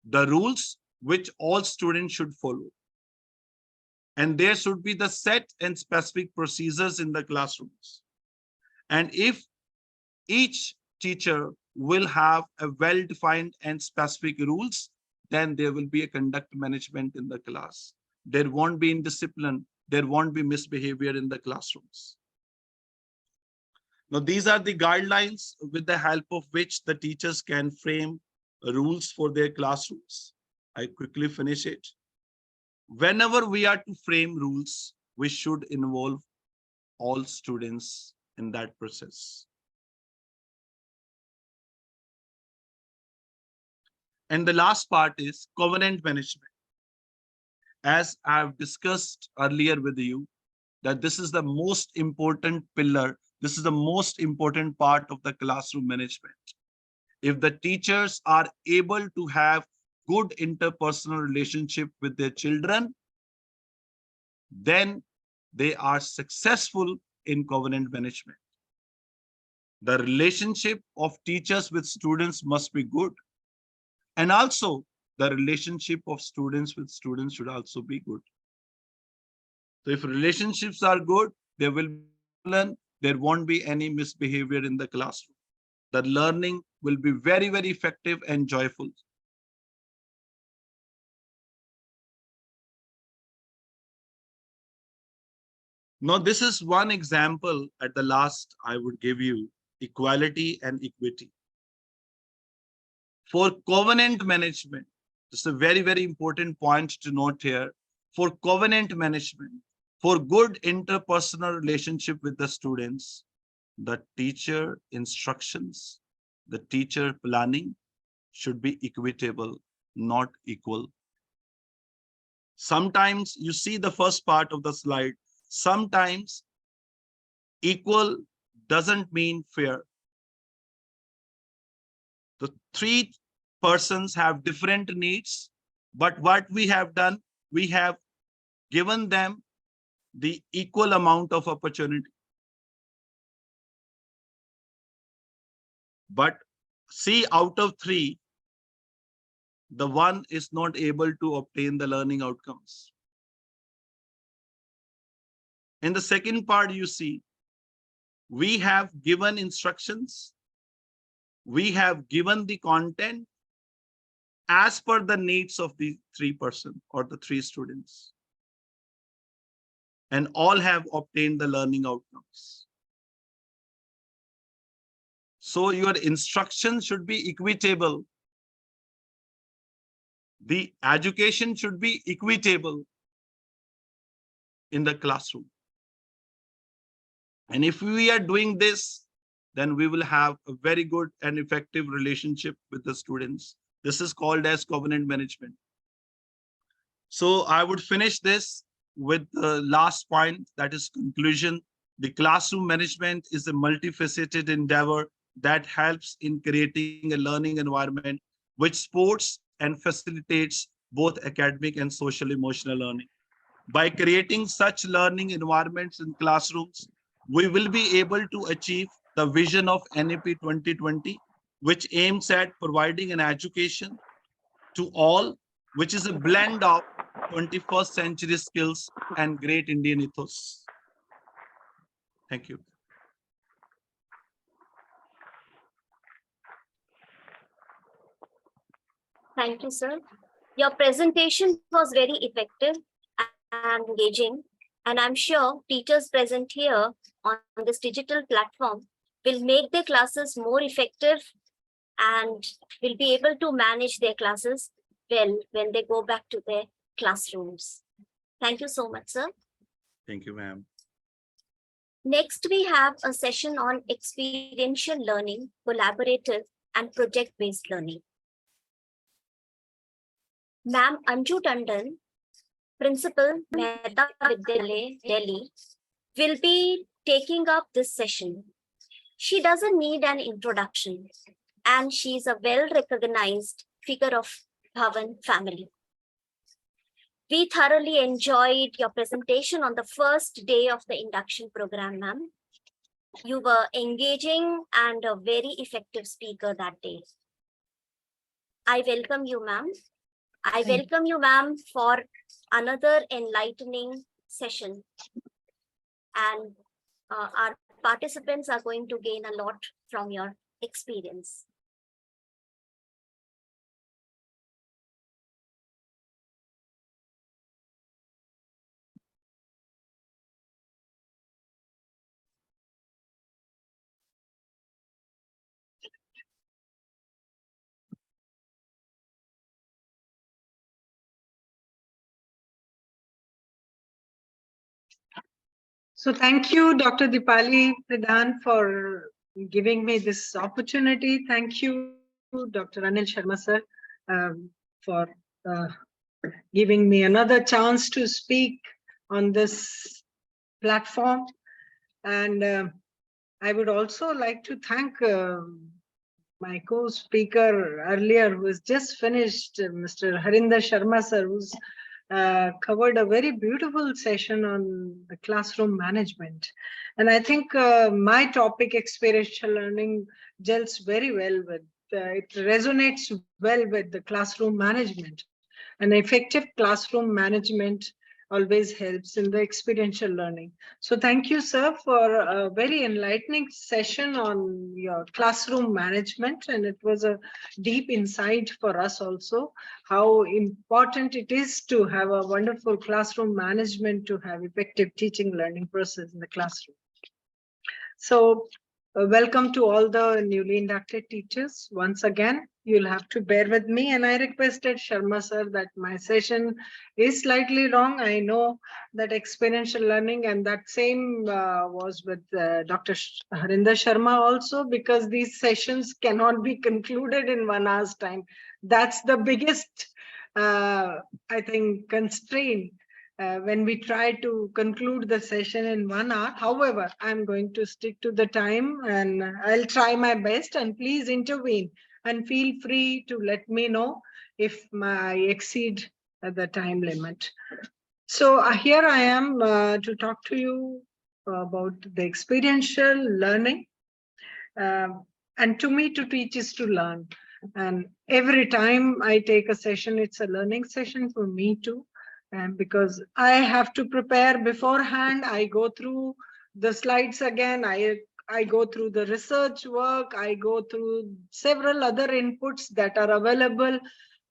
The rules which all students should follow. And there should be the set and specific procedures in the classrooms. And if each teacher will have a well-defined and specific rules, then there will be a conduct management in the class. There won't be indiscipline. There won't be misbehavior in the classrooms. Now, these are the guidelines with the help of which the teachers can frame rules for their classrooms. I quickly finish it. Whenever we are to frame rules, we should involve all students in that process. And the last part is covenant management. As I've discussed earlier with you, that this is the most important pillar. This is the most important part of the classroom management. If the teachers are able to have good interpersonal relationship with their children, then they are successful in covenant management. The relationship of teachers with students must be good. And also the relationship of students with students should also be good. So if relationships are good, there will learn, there won't be any misbehavior in the classroom. The learning will be very, very effective and joyful. Now, this is one example at the last I would give you, equality and equity. For covenant management, this is a very, very important point to note here. For covenant management, for good interpersonal relationship with the students, the teacher instructions, the teacher planning should be equitable, not equal. Sometimes you see the first part of the slide. Sometimes equal doesn't mean fair. The three persons have different needs, but what we have done, we have given them the equal amount of opportunity. But see, out of three, the one is not able to obtain the learning outcomes. In the second part, you see, we have given instructions, we have given the content as per the needs of the three person or the three students, and all have obtained the learning outcomes. So your instruction should be equitable. The education should be equitable in the classroom. And if we are doing this, then we will have a very good and effective relationship with the students. This is called as covenant management. So I would finish this with the last point, that is conclusion. The classroom management is a multifaceted endeavor that helps in creating a learning environment which supports and facilitates both academic and social emotional learning. By creating such learning environments in classrooms, we will be able to achieve the vision of NEP 2020, which aims at providing an education to all, which is a blend of 21st century skills and great Indian ethos. Thank you. Thank you, sir. Your presentation was very effective and engaging, and I'm sure teachers present here on this digital platform will make their classes more effective and will be able to manage their classes well when they go back to their classrooms. Thank you so much, sir. Thank you, ma'am. Next, we have a session on experiential learning, collaborative and project-based learning. Ma'am Anju Tandon, Principal, Mehta Vidyalaya, Delhi, will be taking up this session. She doesn't need an introduction, and she's a well-recognized figure of Bhavan family. We thoroughly enjoyed your presentation on the first day of the induction program, ma'am. You were engaging and a very effective speaker that day. I welcome you, ma'am. I welcome you, ma'am, for another enlightening session. And our participants are going to gain a lot from your experience. So thank you, Dr. Dipali Pradhan, for giving me this opportunity. Thank you, Dr. Anil Sharma sir, for giving me another chance to speak on this platform. And I would also like to thank my co-speaker earlier, who has just finished, Mr. Harinder Sharma sir, who's covered a very beautiful session on the classroom management. And I think my topic, experiential learning, gels very well with, it resonates well with the classroom management. And effective classroom management always helps in the experiential learning. So thank you, sir, for a very enlightening session on your classroom management. And it was a deep insight for us also, how important it is to have a wonderful classroom management to have effective teaching learning process in the classroom. So welcome to all the newly inducted teachers. Once again, you'll have to bear with me. And I requested Sharma sir that my session is slightly long. I know that experiential learning, and that same was with Dr. Harinder Sharma also, because these sessions cannot be concluded in 1 hour's time. That's the biggest, I think, constraint. When we try to conclude the session in 1 hour. However, I'm going to stick to the time and I'll try my best, and please intervene and feel free to let me know if I exceed the time limit. So here I am to talk to you about the experiential learning. And to me, to teach is to learn. And every time I take a session, it's a learning session for me too. And because I have to prepare beforehand, I go through the slides again, I go through the research work, I go through several other inputs that are available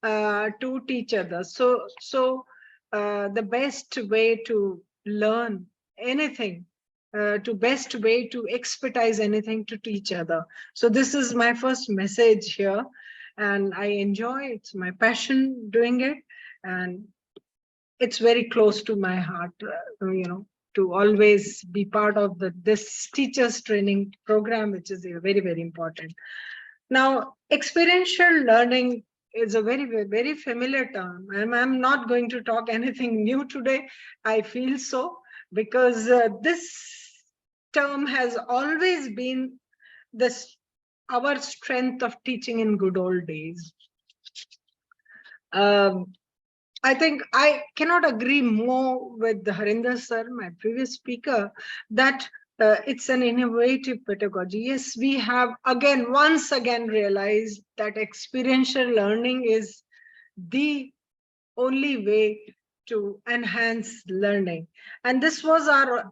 to teach others. So the best way to learn anything, to best way to expertise anything, to teach other. So this is my first message here, and I enjoy, it's my passion doing it. And it's very close to my heart, to always be part of this teachers training program, which is very, very important. Now, experiential learning is a very, very familiar term. I'm not going to talk anything new today. I feel so, because this term has always been this our strength of teaching in good old days. I think I cannot agree more with Harinder sir, my previous speaker, that it's an innovative pedagogy. Yes, we have once again realized that experiential learning is the only way to enhance learning. And this was a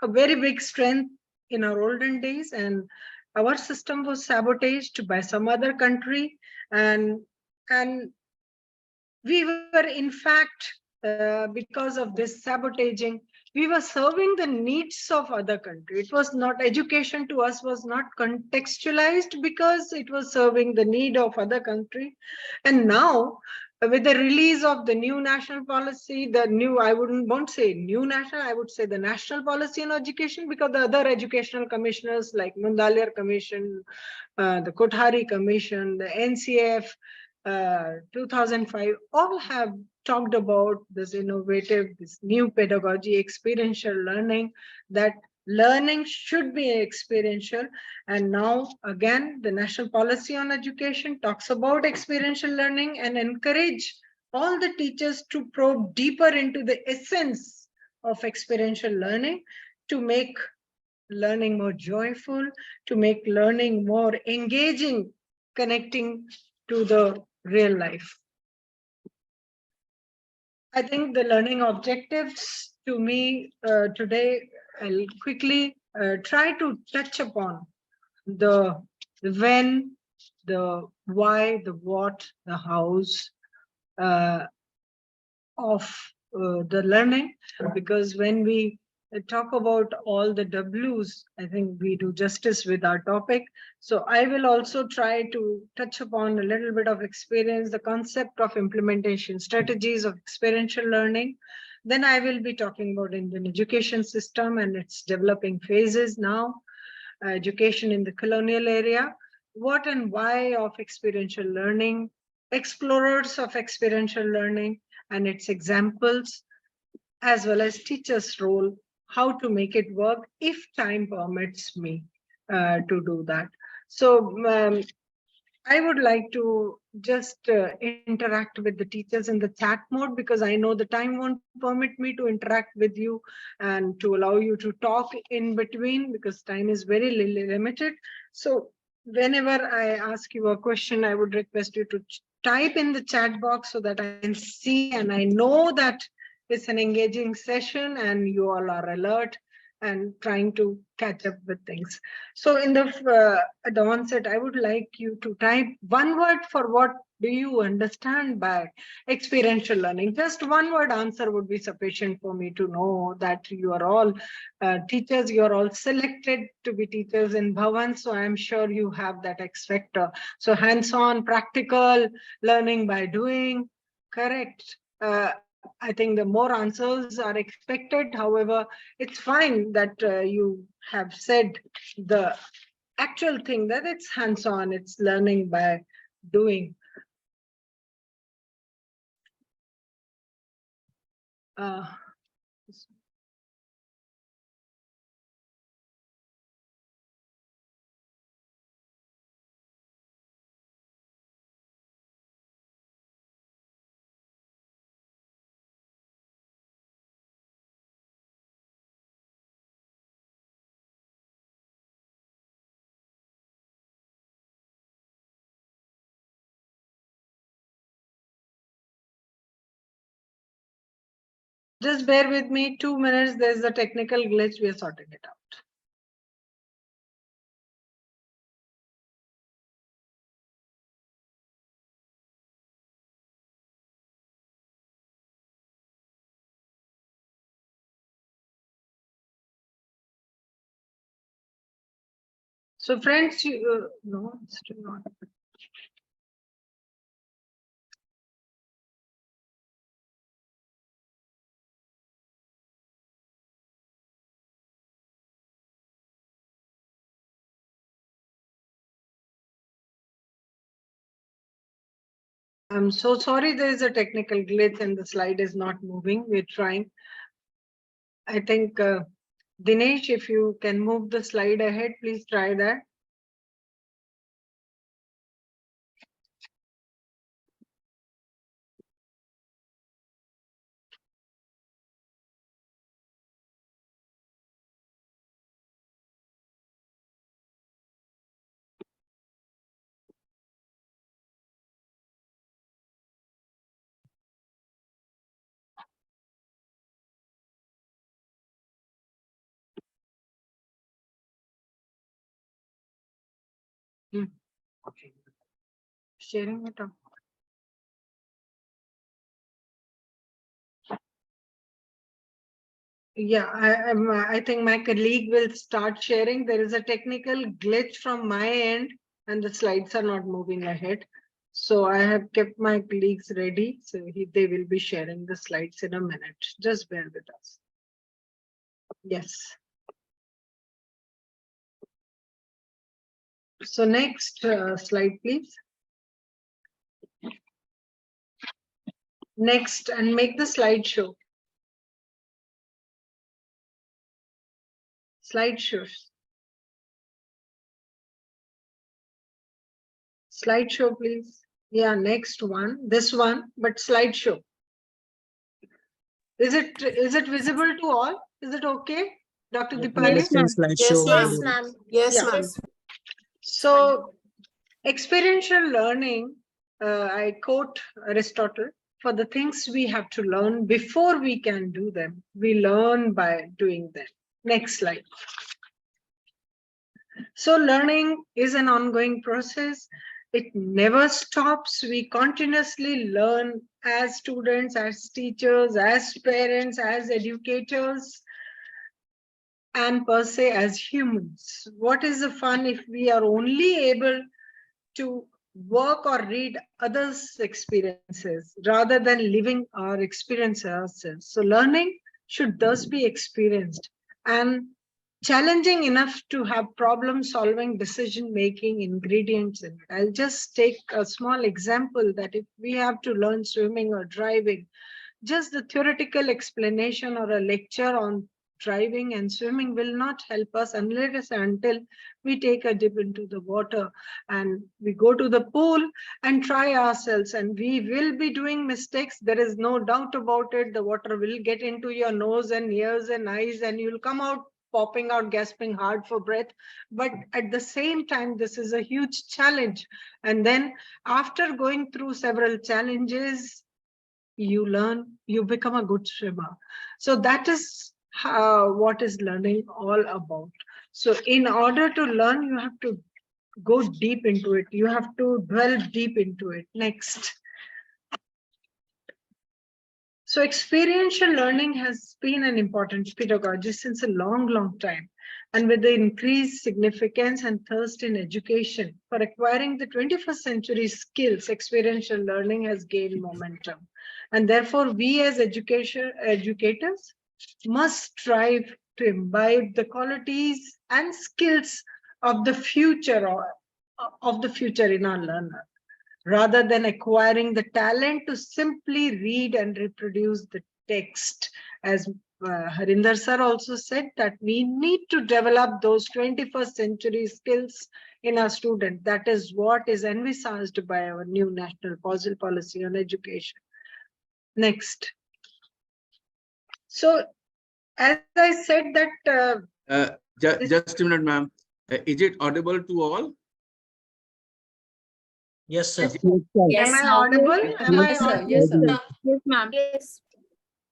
very big strength in our olden days, and our system was sabotaged by some other country, and we were in fact, because of this sabotaging, we were serving the needs of other country. It was not, education to us was not contextualized because it was serving the need of other country. And now, with the release of the new national policy, the new, I won't say new national, I would say the national policy on education, because the other educational commissioners like Mundaliar Commission, the Kothari Commission, the NCF, 2005, all have talked about this innovative, this new pedagogy, experiential learning, that learning should be experiential. And now again, the national policy on education talks about experiential learning and encourage all the teachers to probe deeper into the essence of experiential learning, to make learning more joyful, to make learning more engaging, connecting to the real life. I think the learning objectives to me today, I'll quickly try to touch upon the when, the why, the what, the hows of the learning, because when we talk about all the W's, I think we do justice with our topic. So I will also try to touch upon a little bit of experience, the concept of implementation strategies of experiential learning. Then I will be talking about Indian education system and its developing phases now, education in the colonial area, what and why of experiential learning, explorers of experiential learning and its examples, as well as teachers' role, how to make it work if time permits me to do that. So I would like to just interact with the teachers in the chat mode, because I know the time won't permit me to interact with you and to allow you to talk in between, because time is very limited. So whenever I ask you a question, I would request you to type in the chat box so that I can see and I know that it's an engaging session and you all are alert and trying to catch up with things. So in the at the onset, I would like you to type one word for what do you understand by experiential learning. Just one word answer would be sufficient for me to know that you are all teachers, you are all selected to be teachers in Bhavan. So I'm sure you have that X factor. So hands-on, practical, learning by doing, correct. I think the more answers are expected. However, it's fine that you have said the actual thing, that it's hands-on, it's learning by doing. Just bear with me 2 minutes. There's a technical glitch. We are sorting it out. So friends, you, no, it's still not. I'm so sorry, there is a technical glitch and the slide is not moving. We're trying. I think, Dinesh, if you can move the slide ahead, please try that. Okay. Sharing it up. Yeah, I think my colleague will start sharing. There is a technical glitch from my end and the slides are not moving ahead. So I have kept my colleagues ready. So they will be sharing the slides in a minute. Just bear with us. Yes. So next slide, please. Next, and make the slideshow. Slideshows. Slideshow, please. Yeah, next one. This one, but slideshow. Is it visible to all? Is it okay, Dr. Dipali? Yes, ma'am. Yes, ma'am. Yes, Yeah. ma'am. So, experiential learning, I quote Aristotle, for the things we have to learn before we can do them, we learn by doing them. Next slide. So learning is an ongoing process. It never stops. We continuously learn as students, as teachers, as parents, as educators, and per se as humans. What is the fun if we are only able to work or read others' experiences rather than living our experience ourselves? So learning should thus be experienced and challenging enough to have problem solving, decision making ingredients in it. I'll just take a small example that if we have to learn swimming or driving, just the theoretical explanation or a lecture on driving and swimming will not help us unless and until we take a dip into the water and we go to the pool and try ourselves, and we will be doing mistakes. There is no doubt about it. The water will get into your nose and ears and eyes and you'll come out popping out, gasping hard for breath. But at the same time, this is a huge challenge. And then after going through several challenges, you learn, you become a good swimmer. So that is what is learning all about. So in order to learn, you have to go deep into it. You have to delve deep into it. Next. So experiential learning has been an important pedagogy since a long, long time. And with the increased significance and thirst in education for acquiring the 21st century skills, experiential learning has gained momentum. And therefore, we as educators must strive to imbibe the qualities and skills of the future in our learner, rather than acquiring the talent to simply read and reproduce the text. As Harinder sir also said, that we need to develop those 21st century skills in our student. That is what is envisaged by our new national policy on education. Next. So, as I said that... Just a minute, ma'am. Is it audible to all? Yes, sir. Yes, am I sir. audible? Am I audible? Yes, sir. Yes, ma'am. Yes.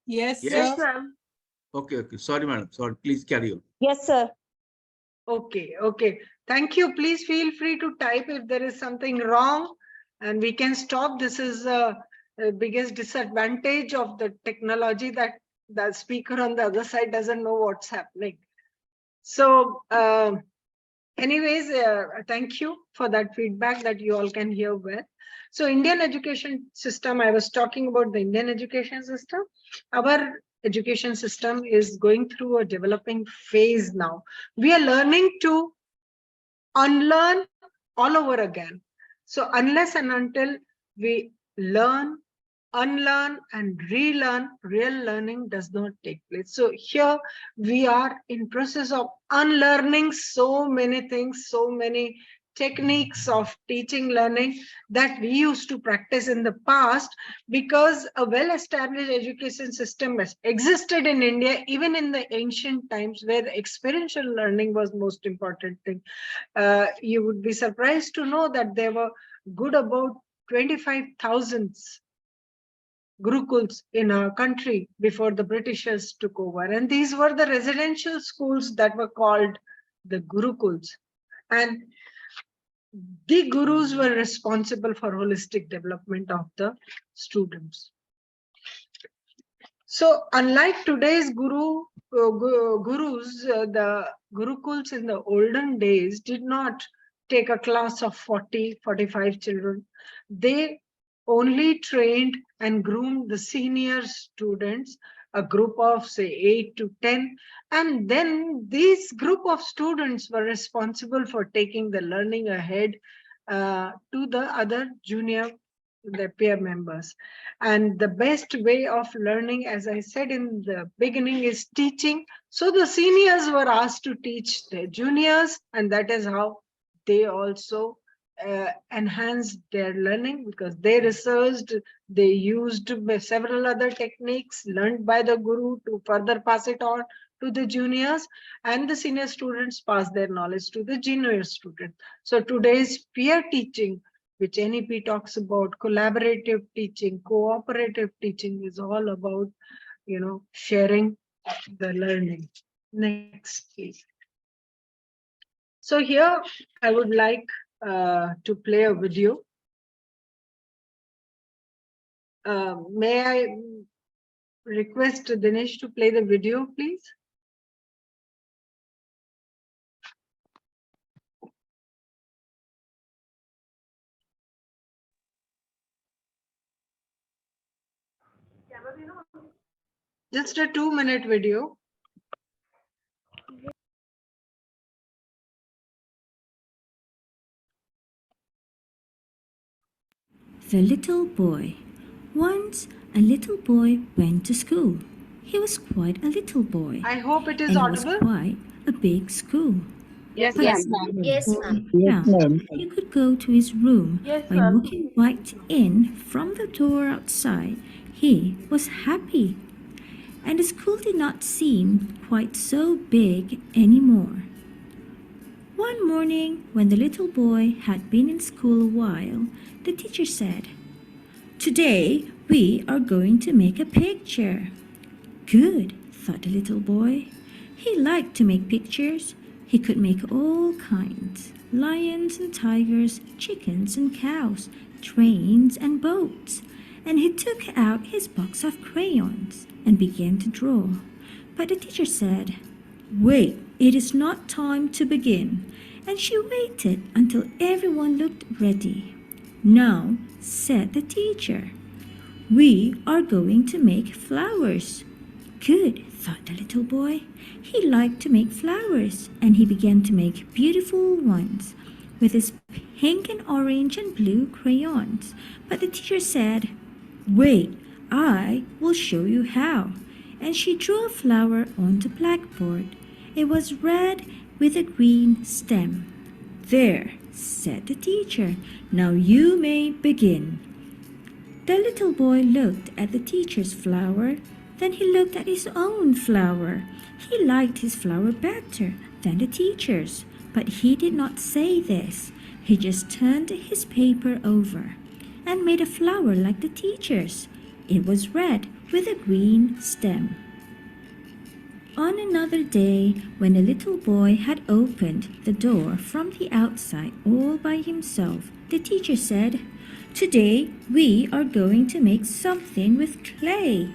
Yes, Yes. sir. ma'am. Okay. Sorry, madam. Sorry. Please carry on. Yes, sir. Okay. Thank you. Please feel free to type if there is something wrong and we can stop. This is the biggest disadvantage of the technology, that the speaker on the other side doesn't know what's happening. So anyways, thank you for that feedback that you all can hear well. So Indian education system, I was talking about the Indian education system. Our education system is going through a developing phase now. We are learning to unlearn all over again. So unless and until we learn, unlearn and relearn, real learning does not take place. So here we are in process of unlearning so many things, so many techniques of teaching, learning that we used to practice in the past, because a well-established education system has existed in India even in the ancient times, where the experiential learning was most important thing. You would be surprised to know that there were good about 25,000 Gurukuls in our country before the Britishers took over. And these were the residential schools that were called the Gurukuls. And the gurus were responsible for holistic development of the students. So unlike today's gurus, the gurukuls in the olden days did not take a class of 40, 45 children. They only trained and groomed the senior students, a group of say 8 to 10. And then this group of students were responsible for taking the learning ahead to the other junior, the peer members. And the best way of learning, as I said in the beginning, is teaching. So the seniors were asked to teach the juniors, and that is how they also enhanced their learning, because they researched, they used several other techniques learned by the guru to further pass it on to the juniors, and the senior students pass their knowledge to the junior students. So today's peer teaching, which NEP talks about, collaborative teaching, cooperative teaching, is all about, sharing the learning. Next, please. So here I would like to play a video. May I request Dinesh to play the video, please? Just a 2-minute video. The little boy. Once a little boy went to school. He was quite a little boy. I hope it is And it was audible. quite a big school. Yes, Yes, ma'am. Yes, ma'am. Now, he could go to his room Yes, by ma'am. walking right in from the door outside. He was happy. And the school did not seem quite so big anymore. One morning, when the little boy had been in school a while, the teacher said, "Today we are going to make a picture." Good, thought the little boy. He liked to make pictures. He could make all kinds: lions and tigers, chickens and cows, trains and boats. And he took out his box of crayons and began to draw. But the teacher said, "Wait, it is not time to begin." And she waited until everyone looked ready. "Now," said the teacher, "we are going to make flowers." Good, thought the little boy. He liked to make flowers, and he began to make beautiful ones with his pink and orange and blue crayons. But the teacher said, "Wait, I will show you how." And she drew a flower on the blackboard. It was red with a green stem. "There," said the teacher. "Now you may begin." The little boy looked at the teacher's flower. Then he looked at his own flower. He liked his flower better than the teacher's, but he did not say this. He just turned his paper over and made a flower like the teacher's. It was red with a green stem. On another day, when the little boy had opened the door from the outside all by himself, the teacher said, "Today we are going to make something with clay."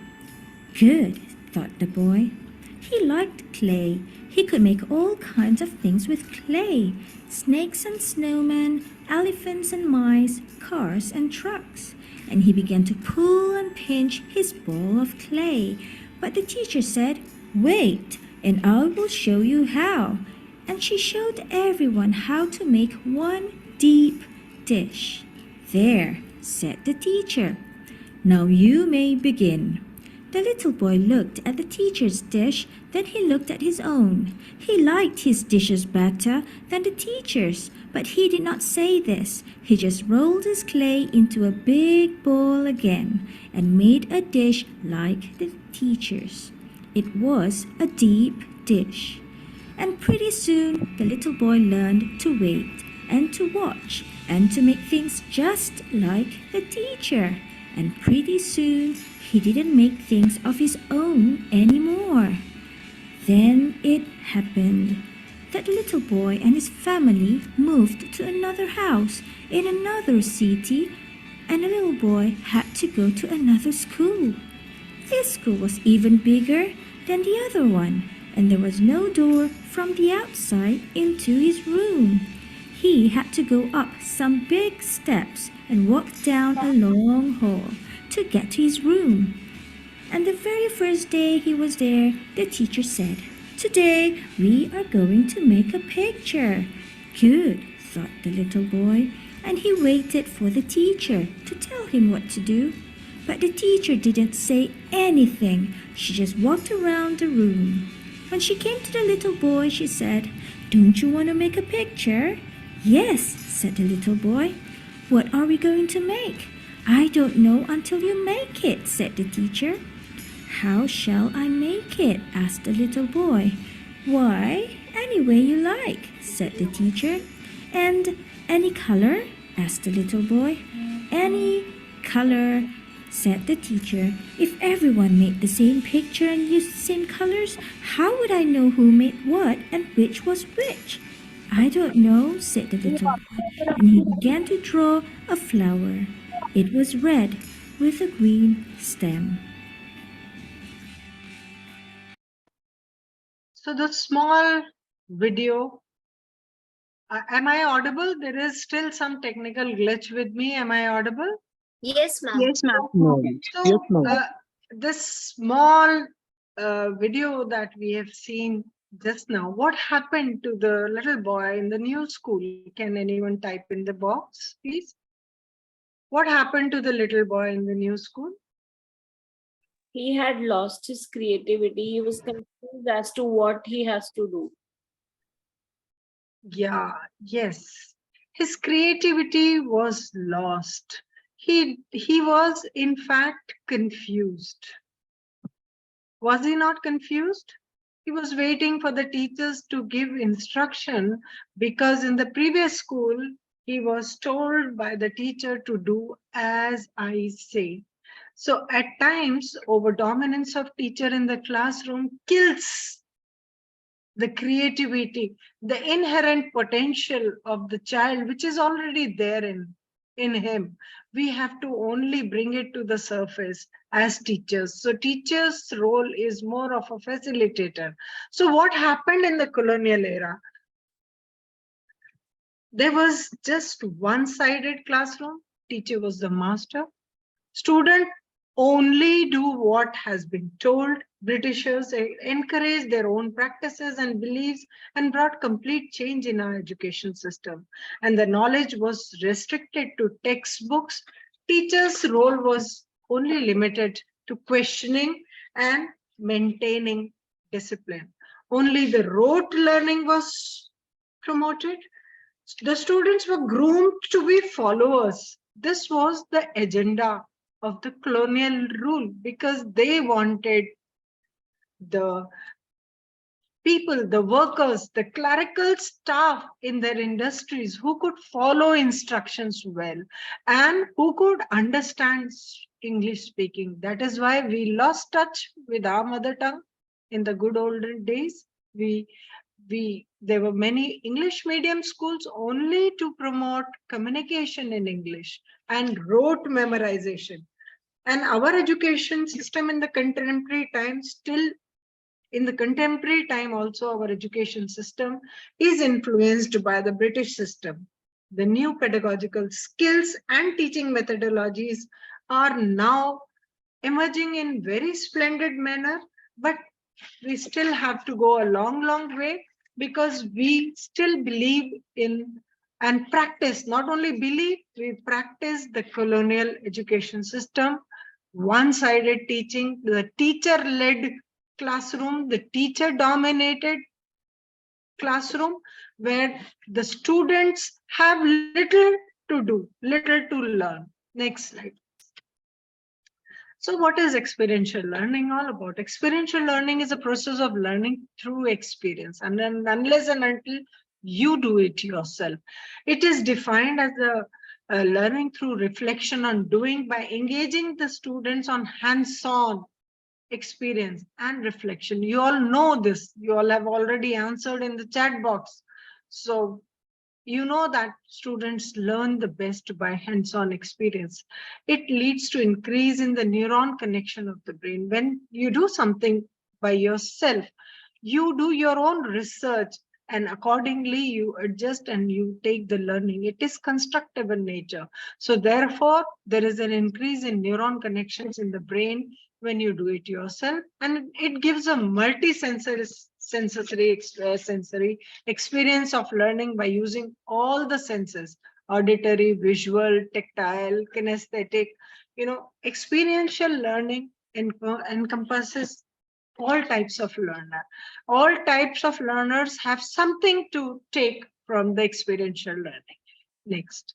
Good, thought the boy. He liked clay. He could make all kinds of things with clay: snakes and snowmen, elephants and mice, cars and trucks. And he began to pull and pinch his ball of clay. But the teacher said, "Wait, and I will show you how." And she showed everyone how to make one deep dish. "There," said the teacher. "Now you may begin." The little boy looked at the teacher's dish, then he looked at his own. He liked his dishes better than the teacher's, but he did not say this. He just rolled his clay into a big ball again and made a dish like the teacher's. It was a deep dish. And pretty soon the little boy learned to wait and to watch and to make things just like the teacher. And pretty soon he didn't make things of his own anymore. Then it happened. that the little boy and his family moved to another house in another city, and the little boy had to go to another school. This school was even bigger than the other one, and there was no door from the outside into his room. He had to go up some big steps and walk down a long hall to get to his room. And the very first day he was there, the teacher said, "Today we are going to make a picture." Good, thought the little boy, and he waited for the teacher to tell him what to do. But the teacher didn't say anything. She just walked around the room. When she came to the little boy, she said, "Don't you want to make a picture?" "Yes," said the little boy. "What are we going to make?" "I don't know until you make it," said the teacher. "How shall I make it?" asked the little boy. "Why, any way you like," said the teacher. "And any color?" asked the little boy. "Any color," said the teacher. "If everyone made the same picture and used the same colors, how would I know who made what and which was which?" "I don't know," said the little boy, and he began to draw a flower. It was red with a green stem. So the small video, am I audible? There is still some technical glitch with me. Am I audible? Yes, ma'am. Yes, ma'am. So this small video that we have seen just now, what happened to the little boy in the new school? Can anyone type in the box, please? What happened to the little boy in the new school? He had lost his creativity. He was confused as to what he has to do. Yeah, yes. His creativity was lost. He was in fact confused. Was he not confused? He was waiting for the teachers to give instruction, because in the previous school, he was told by the teacher to do as I say. So at times, over dominance of teacher in the classroom kills the creativity, the inherent potential of the child, which is already there in him. We have to only bring it to the surface as teachers. So teachers' role is more of a facilitator. So what happened in the colonial era? There was just one-sided classroom. Teacher was the master. Student only do what has been told. Britishers encouraged their own practices and beliefs and brought complete change in our education system. And the knowledge was restricted to textbooks. Teachers' role was only limited to questioning and maintaining discipline. Only the rote learning was promoted. The students were groomed to be followers. This was the agenda of the colonial rule, because they wanted the people, the workers, the clerical staff in their industries who could follow instructions well and who could understand English speaking. That is why we lost touch with our mother tongue in the good olden days. There were many English medium schools only to promote communication in English and rote memorization. And our education system in the contemporary time, still in the contemporary time also, our education system is influenced by the British system. The new pedagogical skills and teaching methodologies are now emerging in very splendid manner, but we still have to go a long way, because we still believe in and practice, not only believe, we practice the colonial education system, one-sided teaching, the teacher-led classroom, the teacher-dominated classroom, where the students have little to do, little to learn. Next slide. So what is experiential learning all about? Experiential learning is a process of learning through experience, and then unless and until you do it yourself. It is defined as a learning through reflection on doing, by engaging the students on hands-on experience and reflection. You all know this. You all have already answered in the chat box. So you know that students learn the best by hands-on experience. It leads to increase in the neuron connection of the brain. When you do something by yourself, you do your own research, and accordingly you adjust and you take the learning. It is constructive in nature. So therefore, there is an increase in neuron connections in the brain when you do it yourself, and it gives a multi-sensory sensory experience of learning by using all the senses: auditory, visual, tactile, kinesthetic. Experiential learning encompasses all types of learner. All types of learners have something to take from the experiential learning. Next.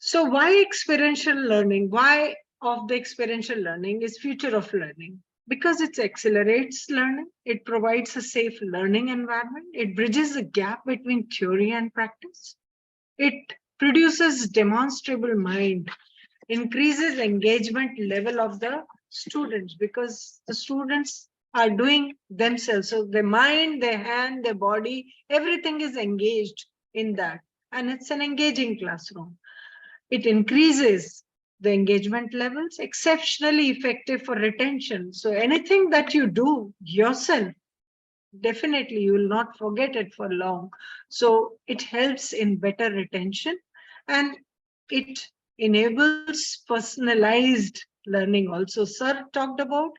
So why experiential learning? Why of the experiential learning is future of learning? Because it accelerates learning, it provides a safe learning environment, it bridges the gap between theory and practice, it produces demonstrable mind, increases engagement level of the students, because the students are doing themselves. So their mind, their hand, their body, everything is engaged in that. And it's an engaging classroom. It increases the engagement levels, exceptionally effective for retention. So anything that you do yourself, definitely you will not forget it for long. So it helps in better retention, and it enables personalized learning also. Sir talked about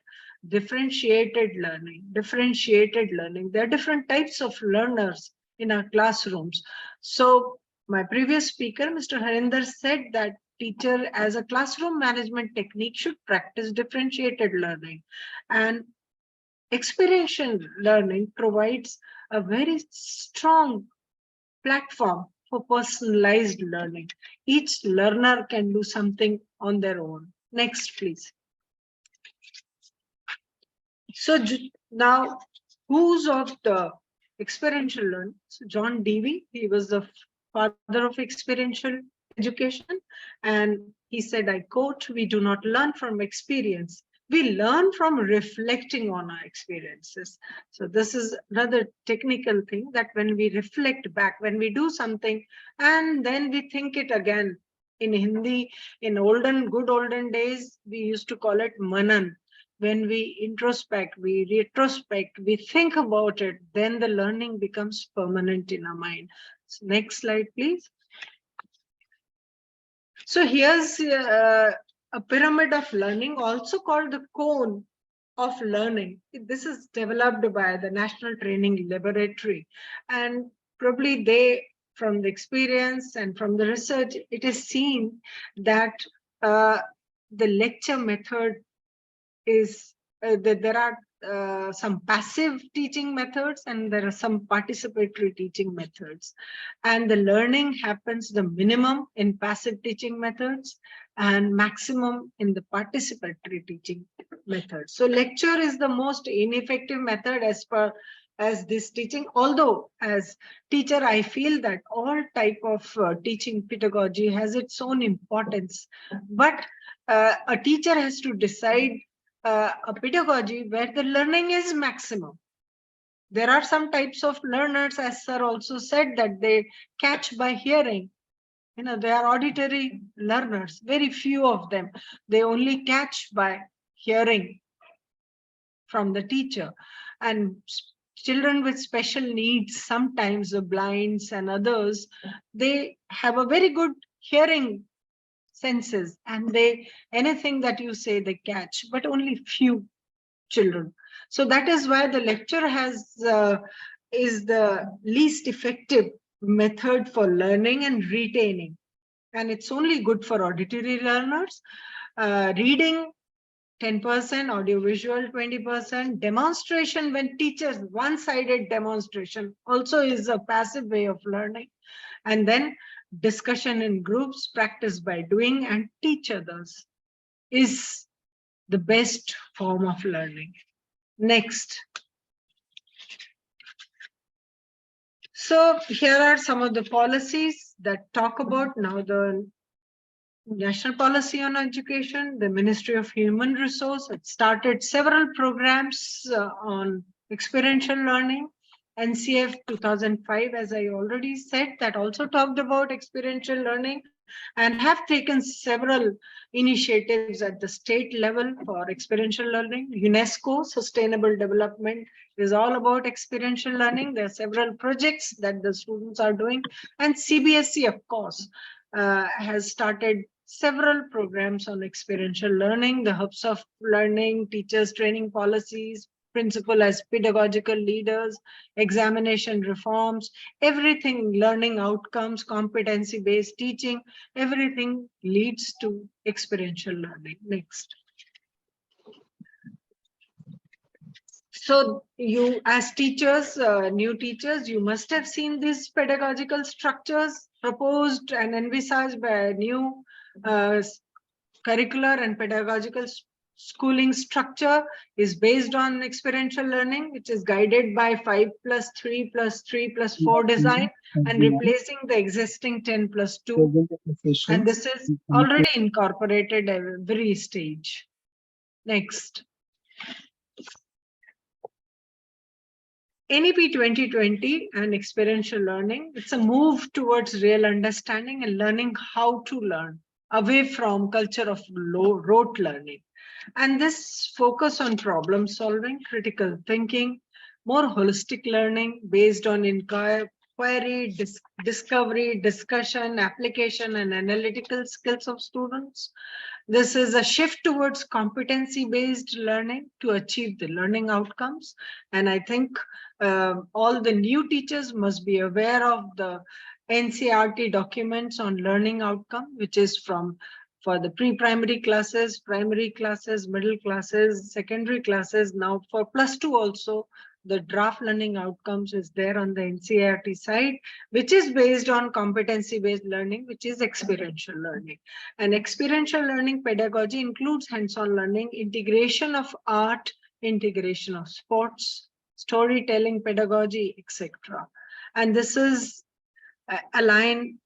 differentiated learning. Differentiated learning. There are different types of learners in our classrooms. So my previous speaker, Mr. Harinder, said that teacher as a classroom management technique should practice differentiated learning. And experiential learning provides a very strong platform for personalized learning. Each learner can do something on their own. Next, please. So now, who's of the experiential learning? So John Dewey, he was the father of experiential education. And he said, I quote, "We do not learn from experience. We learn from reflecting on our experiences." So this is another technical thing, that when we reflect back, when we do something and then we think it again. In Hindi, in good olden days, we used to call it manan. When we introspect, we retrospect, we think about it, then the learning becomes permanent in our mind. So next slide, please. So here's a pyramid of learning, also called the cone of learning. This is developed by the National Training Laboratory, and probably from the experience and from the research, it is seen that the lecture method is that there are some passive teaching methods and there are some participatory teaching methods. And the learning happens the minimum in passive teaching methods and maximum in the participatory teaching methods. So lecture is the most ineffective method as this teaching. Although as teacher, I feel that all type of teaching pedagogy has its own importance. But a teacher has to decide a pedagogy where the learning is maximum. There are some types of learners, as sir also said, that they catch by hearing. They are auditory learners, very few of them. They only catch by hearing from the teacher. And children with special needs, sometimes the blinds and others, they have a very good hearing senses, and anything that you say they catch, but only few children. So that is why the lecture is the least effective method for learning and retaining, and it's only good for auditory learners. Reading 10%, audiovisual 20%, demonstration, when teachers one-sided demonstration also is a passive way of learning, and then discussion in groups, practice by doing, and teach others is the best form of learning. Next. So here are some of the policies that talk about now the national policy on education, the Ministry of Human Resource had started several programs on experiential learning. NCF 2005, as I already said, that also talked about experiential learning and have taken several initiatives at the state level for experiential learning. UNESCO Sustainable Development is all about experiential learning. There are several projects that the students are doing, and CBSE, of course, has started several programs on experiential learning, the hubs of learning, teachers training policies, principal as pedagogical leaders, examination reforms, everything, learning outcomes, competency-based teaching, everything leads to experiential learning. Next. So you, as teachers, new teachers, you must have seen these pedagogical structures proposed and envisaged by a new curricular and pedagogical schooling structure is based on experiential learning, which is guided by 5+3+3+4 design and replacing the existing 10+2. And this is already incorporated at every stage. Next. NEP 2020 and experiential learning, it's a move towards real understanding and learning how to learn, away from culture of rote learning. And this focus on problem solving, critical thinking, more holistic learning based on inquiry, discovery, discussion, application, and analytical skills of students. This is a shift towards competency-based learning to achieve the learning outcomes. And I think all the new teachers must be aware of the NCERT documents on learning outcome, which is for the pre-primary classes, primary classes, middle classes, secondary classes. Now for +2 also, the draft learning outcomes is there on the NCERT side, which is based on competency-based learning, which is experiential learning. And experiential learning pedagogy includes hands-on learning, integration of art, integration of sports, storytelling pedagogy, etc. And this is aligned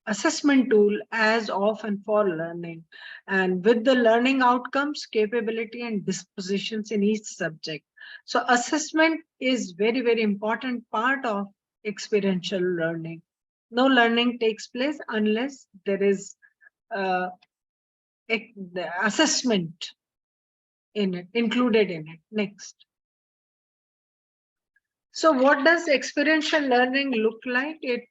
assessment tool as of and for learning, and with the learning outcomes, capability, and dispositions in each subject. So assessment is very, very important part of experiential learning. No learning takes place unless there is the assessment in it, included in it. Next. So what does experiential learning look like? It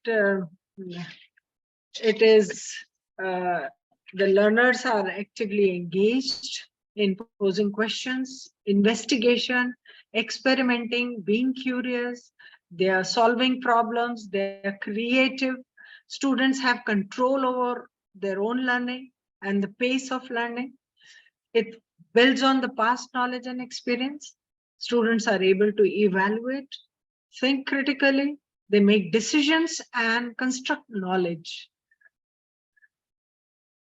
is the learners are actively engaged in posing questions, investigation, experimenting, being curious. They are solving problems. They are creative. Students have control over their own learning and the pace of learning. It builds on the past knowledge and experience. Students are able to evaluate, think critically. They make decisions and construct knowledge.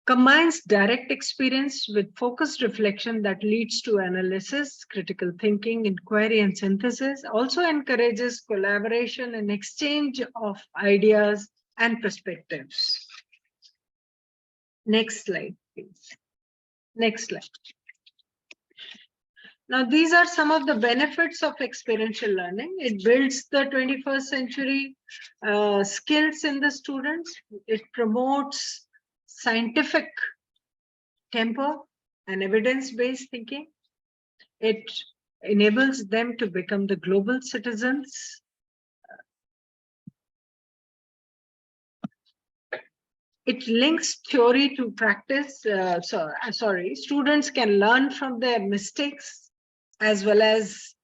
Combines direct experience with focused reflection that leads to analysis, critical thinking, inquiry, and synthesis. Also encourages collaboration and exchange of ideas and perspectives. Next slide, please. Next slide. Now, these are some of the benefits of experiential learning. It builds the 21st century skills in the students. It promotes scientific temper and evidence-based thinking. It enables them to become the global citizens. It links theory to practice. Students can learn from their mistakes as well as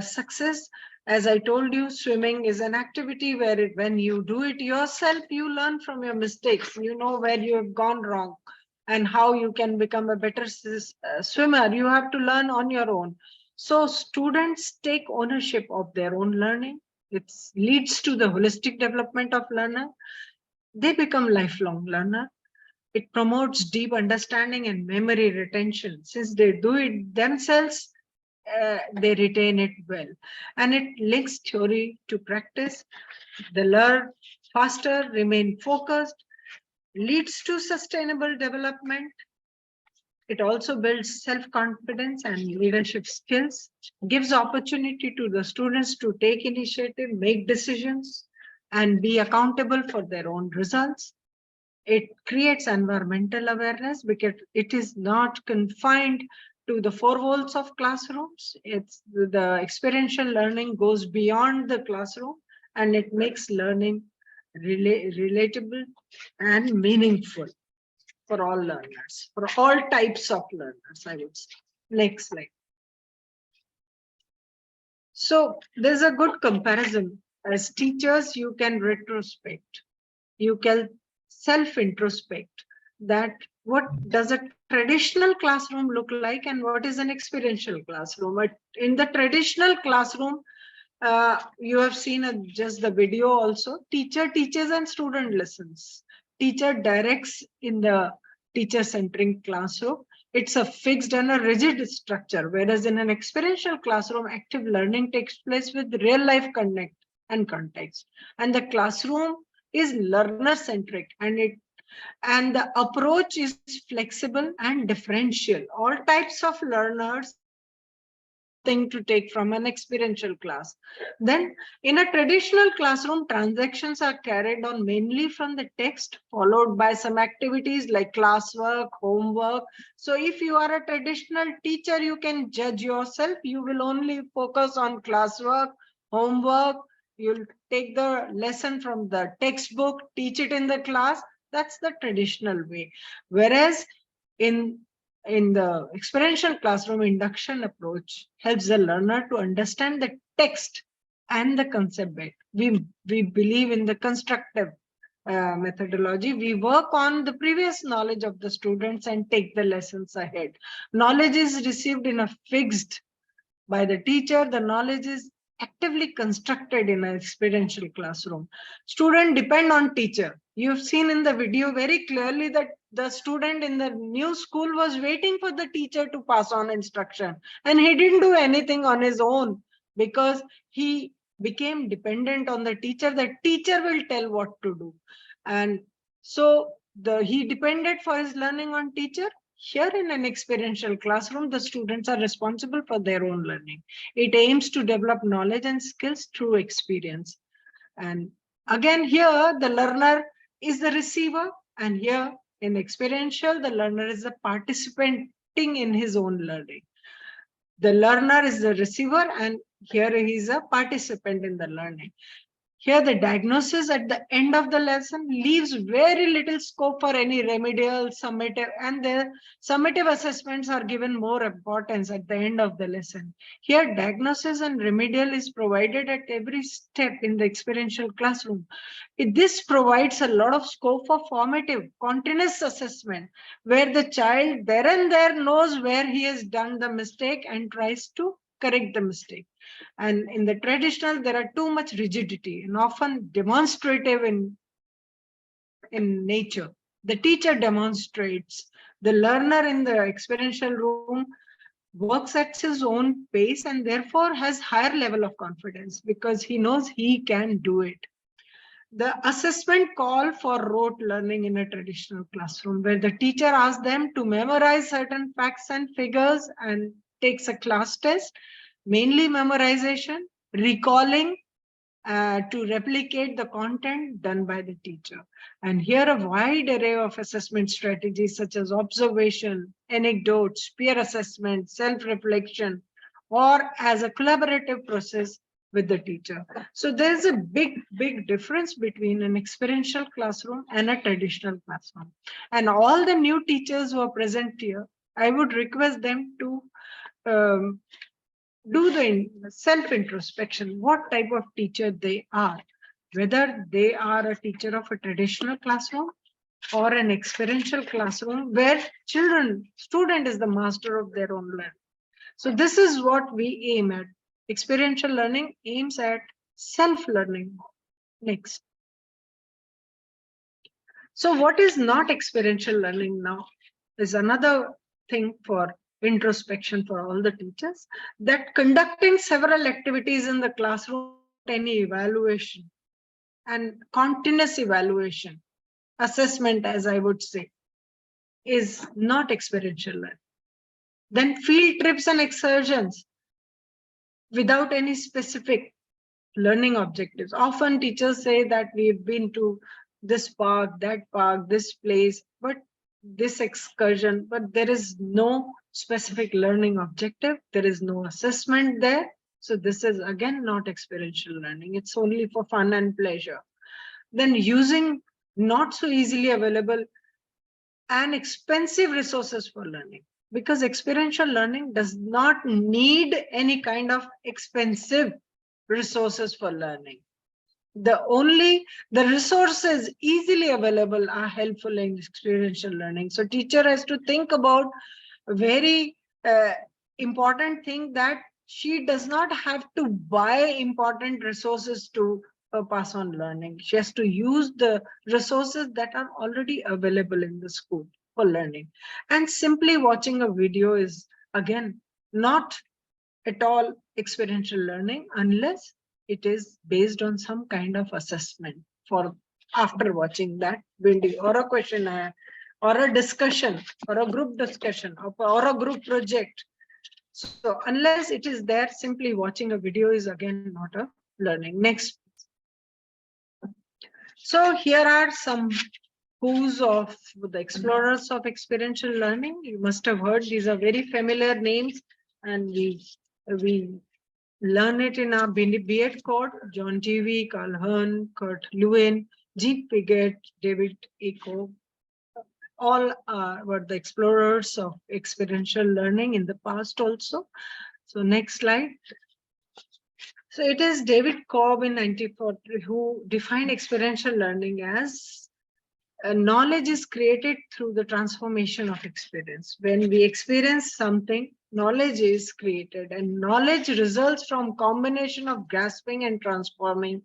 success. As I told you, swimming is an activity where when you do it yourself, you learn from your mistakes. You know where you have gone wrong and how you can become a better swimmer. You have to learn on your own. So students take ownership of their own learning. It leads to the holistic development of learner. They become lifelong learner. It promotes deep understanding and memory retention. Since they do it themselves, they retain it well. And it links theory to practice. They learn faster, remain focused, leads to sustainable development. It also builds self-confidence and leadership skills, gives opportunity to the students to take initiative, make decisions, and be accountable for their own results. It creates environmental awareness because it is not confined to the four walls of classrooms. It's the experiential learning goes beyond the classroom, and it makes learning relatable and meaningful for all learners, for all types of learners, I would say. Next slide. So there's a good comparison. As teachers, you can retrospect, you can self-introspect that what does a traditional classroom look like and what is an experiential classroom. But in the traditional classroom, you have seen just the video also. Teacher teaches and student listens. Teacher directs in the teacher-centric classroom. It's a fixed and a rigid structure, whereas in an experiential classroom, active learning takes place with real-life connect and context. And the classroom is learner-centric, and the approach is flexible and differential. All types of learners something to take from an experiential class. Then in a traditional classroom, transactions are carried on mainly from the text, followed by some activities like classwork, homework. So if you are a traditional teacher, you can judge yourself. You will only focus on classwork, homework. You'll take the lesson from the textbook, teach it in the class. That's the traditional way. Whereas in the experiential classroom, induction approach helps the learner to understand the text and the concept better. We believe in the constructive methodology. We work on the previous knowledge of the students and take the lessons ahead. Knowledge is received in a fixed by the teacher. The knowledge is actively constructed in an experiential classroom. Students depend on teacher. You've seen in the video very clearly that the student in the new school was waiting for the teacher to pass on instruction, and he didn't do anything on his own because he became dependent on the teacher. The teacher will tell what to do, and so he depended for his learning on teacher. Here in an experiential classroom, the students are responsible for their own learning. It aims to develop knowledge and skills through experience. And again, here the learner is the receiver, and here in experiential, the learner is the participating in his own learning. The learner is the receiver, and here he is a participant in the learning. Here, the diagnosis at the end of the lesson leaves very little scope for any remedial, summative, and the summative assessments are given more importance at the end of the lesson. Here, diagnosis and remedial is provided at every step in the experiential classroom. This provides a lot of scope for formative, continuous assessment, where the child there and there knows where he has done the mistake and tries to correct the mistake. And in the traditional, there are too much rigidity and often demonstrative in nature. The teacher demonstrates. The learner in the experiential room works at his own pace and therefore has higher level of confidence because he knows he can do it. The assessment call for rote learning in a traditional classroom, where the teacher asks them to memorize certain facts and figures and takes a class test, mainly memorization, recalling to replicate the content done by the teacher. And here a wide array of assessment strategies such as observation, anecdotes, peer assessment, self-reflection, or as a collaborative process with the teacher. So there's a big difference between an experiential classroom and a traditional classroom. And all the new teachers who are present here, I would request them to do the self-introspection, what type of teacher they are, whether they are a teacher of a traditional classroom or an experiential classroom where student is the master of their own learning. So this is what we aim at. Experiential learning aims at self-learning. Next. So what is not experiential learning now is another thing for introspection for all the teachers, that conducting several activities in the classroom, any evaluation and continuous evaluation assessment, as I would say, is not experiential learning. Then field trips and excursions without any specific learning objectives. Often teachers say that we've been to this park, this place, but this excursion, but there is no specific learning objective. There is no assessment there. So this is again not experiential learning. It's only for fun and pleasure. Then using not so easily available and expensive resources for learning, because experiential learning does not need any kind of expensive resources for learning. The resources easily available are helpful in experiential learning. So teacher has to think about a very important thing, that she does not have to buy important resources to pass on learning. She has to use the resources that are already available in the school for learning. And simply watching a video is again not at all experiential learning unless it is based on some kind of assessment for after watching that video, or a questionnaire, or a discussion, or a group discussion, or a group project. So unless it is there, simply watching a video is again not a learning. Next. So here are some who's of the explorers of experiential learning. You must have heard these are very familiar names, and we learn it in our B.Ed code. John Dewey, Carl Hearn, Kurt Lewin, G. Piggott, David Eco, all were the explorers of experiential learning in the past also. So next slide. So it is David Cobb in 1940 who defined experiential learning as knowledge is created through the transformation of experience. When we experience something, knowledge is created, and knowledge results from combination of grasping and transforming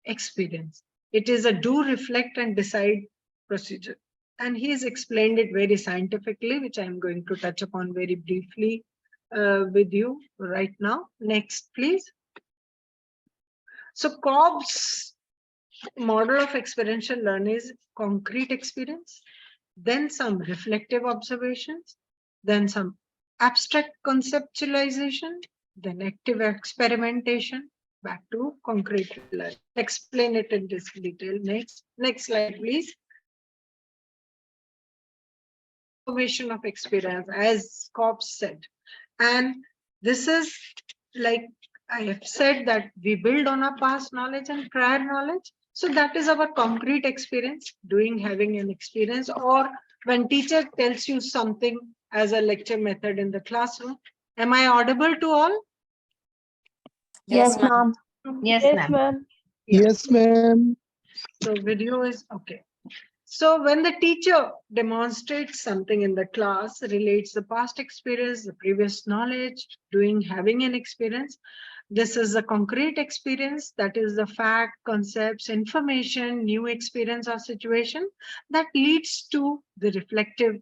experience. It is a do, reflect, and decide procedure. And he has explained it very scientifically, which I'm going to touch upon very briefly with you right now. Next, please. So Cobb's model of experiential learning is concrete experience, then some reflective observations, then some abstract conceptualization, then active experimentation, back to concrete learning. Explain it in this detail. Next slide, please. Transformation of experience, as Cobb said. And this is like I have said, that we build on our past knowledge and prior knowledge. So that is our concrete experience, having an experience, or when teacher tells you something as a lecture method in the classroom. Am I audible to all? Yes, ma'am. Yes, ma'am. Yes, ma'am. So video is okay. So when the teacher demonstrates something in the class, relates the past experience, the previous knowledge, having an experience, this is a concrete experience, that is the fact, concepts, information, new experience or situation that leads to the reflective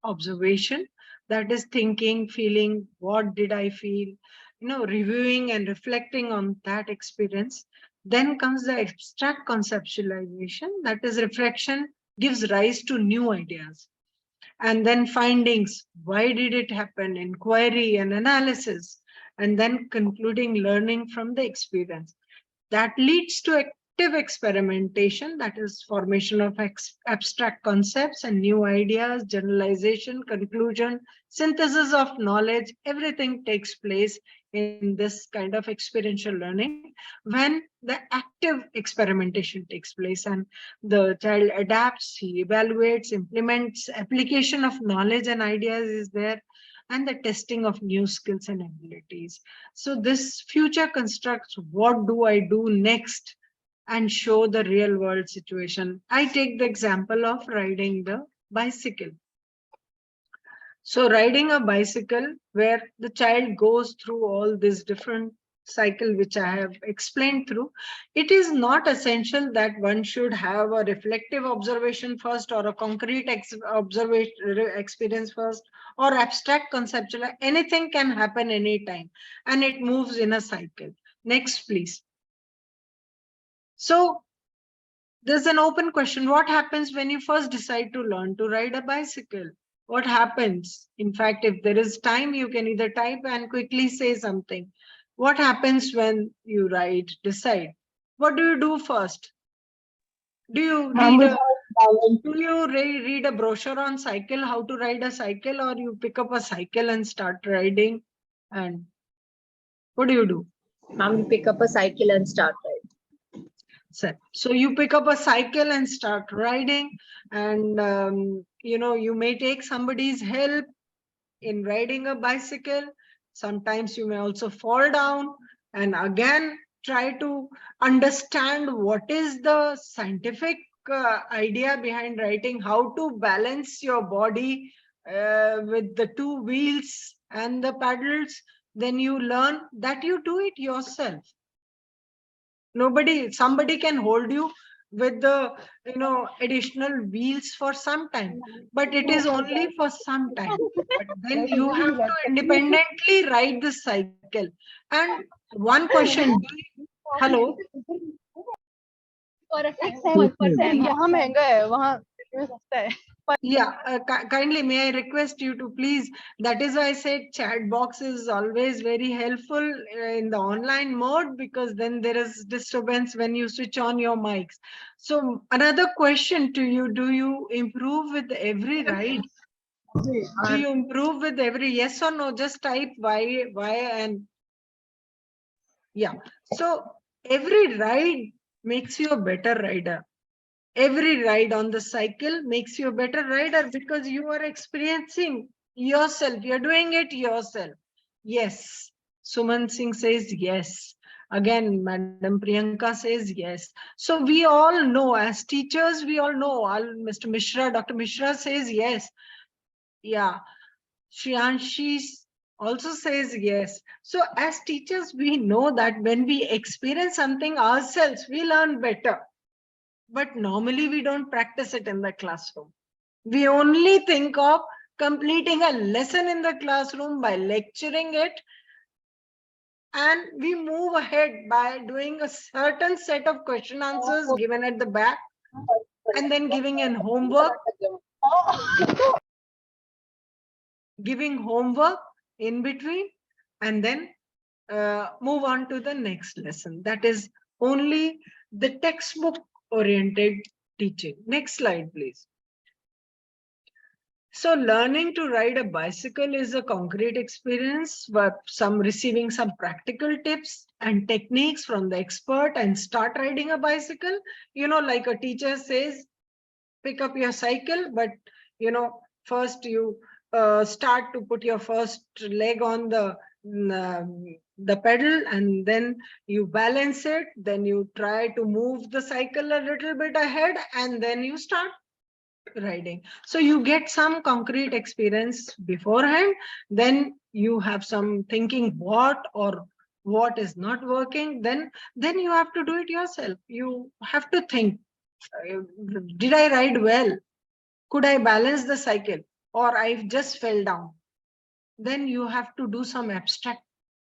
observation, that is thinking, feeling, what did I feel, reviewing and reflecting on that experience. Then comes the abstract conceptualization, that is reflection gives rise to new ideas. And then findings, why did it happen, inquiry and analysis, and then concluding learning from the experience. That leads to active experimentation, that is formation of abstract concepts and new ideas, generalization, conclusion, synthesis of knowledge. Everything takes place in this kind of experiential learning when the active experimentation takes place and the child adapts, he evaluates, implements, application of knowledge and ideas is there, and the testing of new skills and abilities. So this future constructs what do I do next and show the real world situation. I take the example of riding the bicycle. So riding a bicycle where the child goes through all these different cycle which I have explained through, it is not essential that one should have a reflective observation first or a concrete experience first or abstract conceptual. Anything can happen anytime and it moves in a cycle. Next, please. So there's an open question. What happens when you first decide to learn to ride a bicycle? What happens? In fact, if there is time, you can either type and quickly say something. What happens when you decide? What do you do first? Do you read a brochure on cycle, how to ride a cycle, or you pick up a cycle and start riding? And what do you do? Ma'am, we pick up a cycle and start riding. So you pick up a cycle and start riding, and you may take somebody's help in riding a bicycle. Sometimes you may also fall down and again try to understand what is the scientific idea behind riding, how to balance your body with the two wheels and the paddles. Then you learn that you do it yourself. Somebody can hold you with the additional wheels for some time, but it is only for some time. But then you have to independently ride the cycle. And one question, hello, yeah, kindly may I request you to please, that is why I said chat box is always very helpful in the online mode, because then there is disturbance when you switch on your mics. So another question to you, do you improve with every ride? Do you improve with every, yes or no? Just type why and yeah. So every ride makes you a better rider. Every ride on the cycle makes you a better rider, because you are experiencing yourself. You're doing it yourself. Yes. Suman Singh says yes. Again, Madam Priyanka says yes. So we all know, as teachers, we all know. Mr. Mishra, Dr. Mishra says yes. Yeah. Shriyanshi also says yes. So as teachers, we know that when we experience something ourselves, we learn better. But normally we don't practice it in the classroom. We only think of completing a lesson in the classroom by lecturing it, and we move ahead by doing a certain set of question answers given at the back, and then giving an homework, giving homework in between, and then move on to the next lesson. That is only the textbook oriented teaching. Next slide, please. So learning to ride a bicycle is a concrete experience, but receiving some practical tips and techniques from the expert and start riding a bicycle. Like a teacher says, pick up your cycle, but first you start to put your first leg on the pedal, and then you balance it, then you try to move the cycle a little bit ahead, and then you start riding. So you get some concrete experience beforehand, then you have some thinking what is not working, then you have to do it yourself. You have to think, did I ride well? Could I balance the cycle? Or I just fell down? Then you have to do some abstract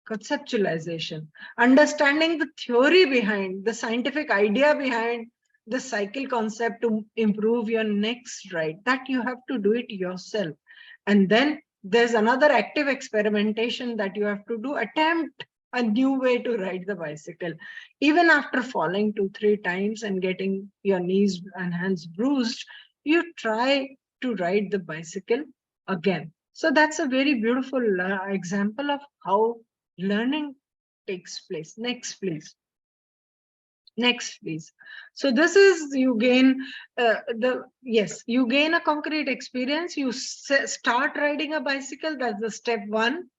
conceptualization, understanding the theory behind, the scientific idea behind the cycle concept to improve your next ride. That you have to do it yourself. And then there's another active experimentation that you have to do, attempt a new way to ride the bicycle. Even after falling 2-3 times and getting your knees and hands bruised, you try to ride the bicycle again. So that's a very beautiful example of how learning takes place. Next, please. Next, please. So this is, you gain you gain a concrete experience. You start riding a bicycle. That's the step 1.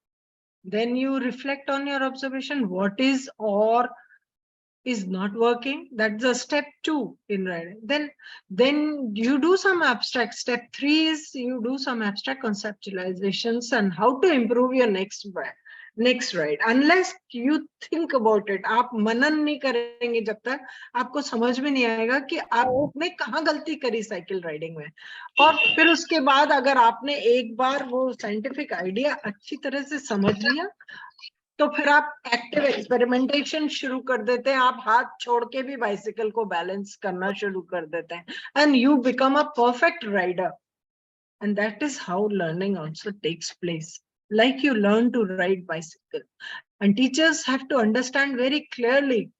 Then you reflect on your observation. What is or is not working? That's the step 2 in riding. Then you do some abstract. Step 3 is you do some abstract conceptualizations and how to improve your next ride. Unless you think about it, आप मनन नहीं करेंगे जब तक आपको समझ में नहीं आएगा कि आपने कहाँ गलती करी साइकिल राइडिंग में. और फिर उसके बाद अगर आपने एक बार वो साइंटिफिक आइडिया अच्छी तरह से समझ लिया, तो फिर आप एक्टिव एक्सपेरिमेंटेशन शुरू कर देते हैं, आप हाथ छोड़ के भी बाइसिकल को बैलेंस करना शुरू कर देते हैं, and you become a perfect rider. And that is how learning also takes place. Like you learn to ride bicycle. And teachers have to understand very clearly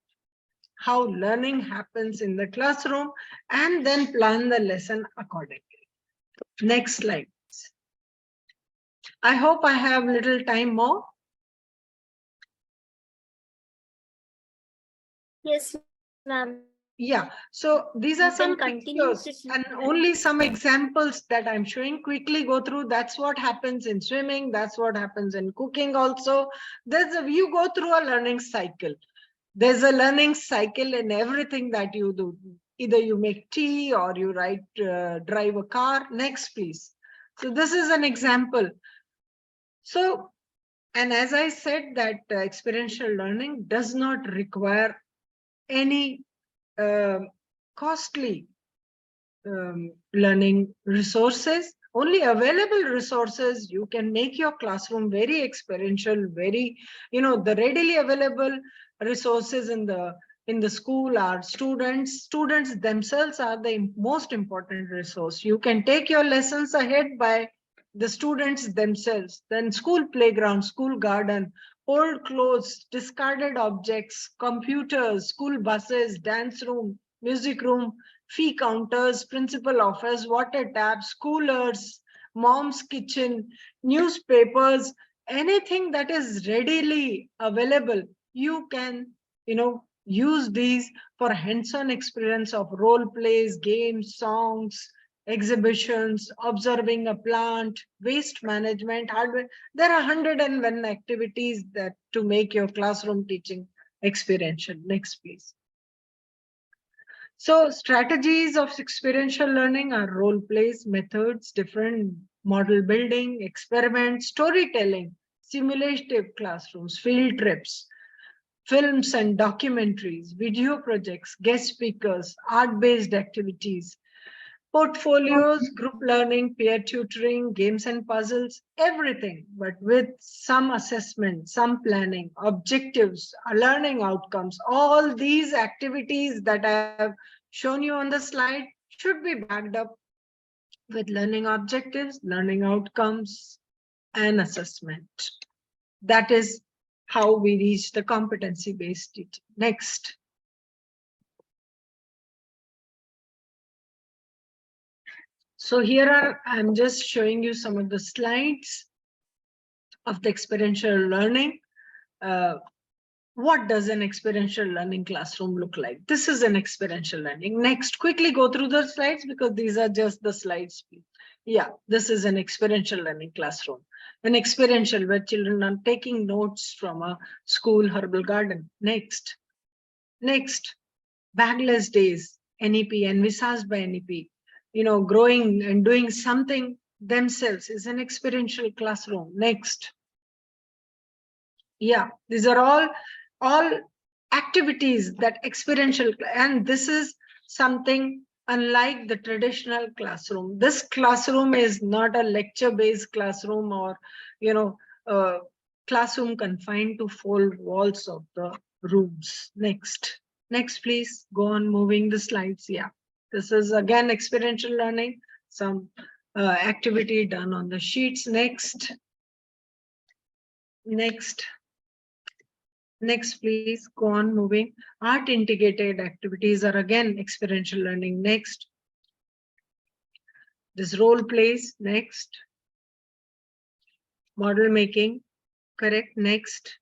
how learning happens in the classroom and then plan the lesson accordingly. Next slide. I hope I have little time more. Yes, ma'am. Yeah, so these are You some can continue pictures and only some examples that I'm showing. Quickly go through. That's what happens in swimming. That's what happens in cooking also. You go through a learning cycle. There's a learning cycle in everything that you do. Either you make tea or you drive a car. Next, please. So this is an example. So, and as I said that experiential learning does not require any costly learning resources. Only available resources. You can make your classroom very experiential, very, the readily available resources in the school are students. Students themselves are the most important resource. You can take your lessons ahead by the students themselves. Then school playground, school garden, old clothes, discarded objects, computers, school buses, dance room, music room, fee counters, principal office, water taps, coolers, mom's kitchen, newspapers, anything that is readily available, you can, use these for hands-on experience of role plays, games, songs, exhibitions, observing a plant, waste management, hardware. There are 101 activities that to make your classroom teaching experiential. Next, please. So strategies of experiential learning are role plays, methods, different model building, experiments, storytelling, simulative classrooms, field trips, films and documentaries, video projects, guest speakers, art-based activities, portfolios, group learning, peer tutoring, games and puzzles, everything, but with some assessment, some planning, objectives, learning outcomes. All these activities that I have shown you on the slide should be backed up with learning objectives, learning outcomes, and assessment. That is how we reach the competency-based teaching. Next. So here I'm just showing you some of the slides of the experiential learning. What does an experiential learning classroom look like? This is an experiential learning. Next, quickly go through the slides because these are just the slides. Yeah, this is an experiential learning classroom. An experiential where children are taking notes from a school herbal garden. Next, bagless days, NEP, envisaged by NEP. Growing and doing something themselves is an experiential classroom. Next. Yeah, these are all activities that experiential, and this is something unlike the traditional classroom. This classroom is not a lecture-based classroom or, classroom confined to 4 walls of the rooms. Next, please go on moving the slides. Yeah. This is again experiential learning, some activity done on the sheets. Next, please go on moving. Art integrated activities are again experiential learning. Next, this role plays. Next, model making. Correct. Next,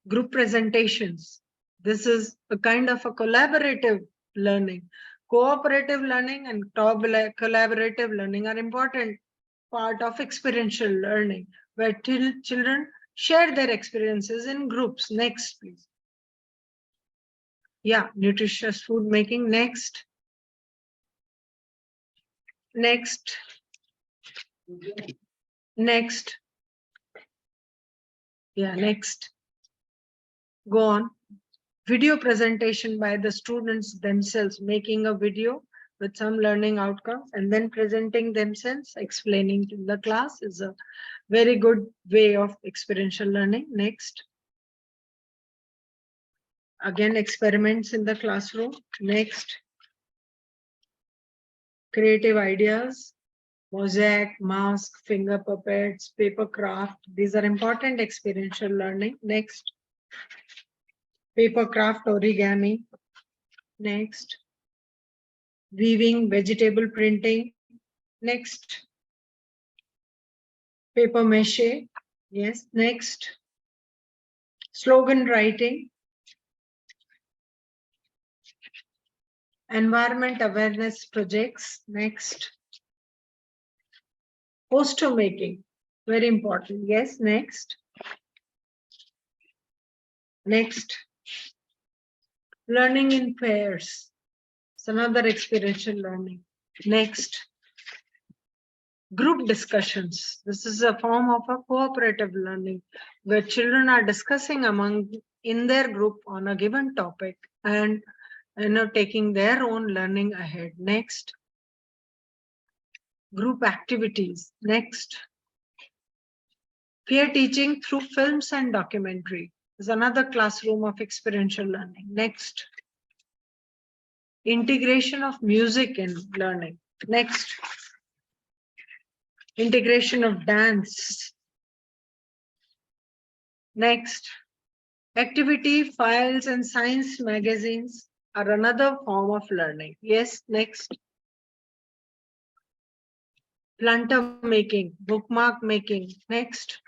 group presentations. This is a kind of a collaborative learning. Cooperative learning and collaborative learning are important part of experiential learning, where children share their experiences in groups. Next, please. Yeah, nutritious food making. Next. Yeah, next. Go on. Video presentation by the students themselves, making a video with some learning outcomes and then presenting themselves, explaining to the class is a very good way of experiential learning. Next. Again, experiments in the classroom. Next. Creative ideas, mosaic, mask, finger puppets, paper craft. These are important experiential learning. Next. Paper craft, origami. Next. Weaving, vegetable printing. Next. Paper mache. Yes. Next. Slogan writing. Environment awareness projects. Next. Poster making. Very important. Yes. Next. Next. Learning in pairs. It's another experiential learning. Next. Group discussions. This is a form of a cooperative learning where children are discussing in their group on a given topic and taking their own learning ahead. Next. Group activities. Next. Peer teaching through films and documentary is another classroom of experiential learning. Next. Integration of music in learning. Next. Integration of dance. Next. Activity files and science magazines are another form of learning. Yes, next. Planter making, bookmark making. Next.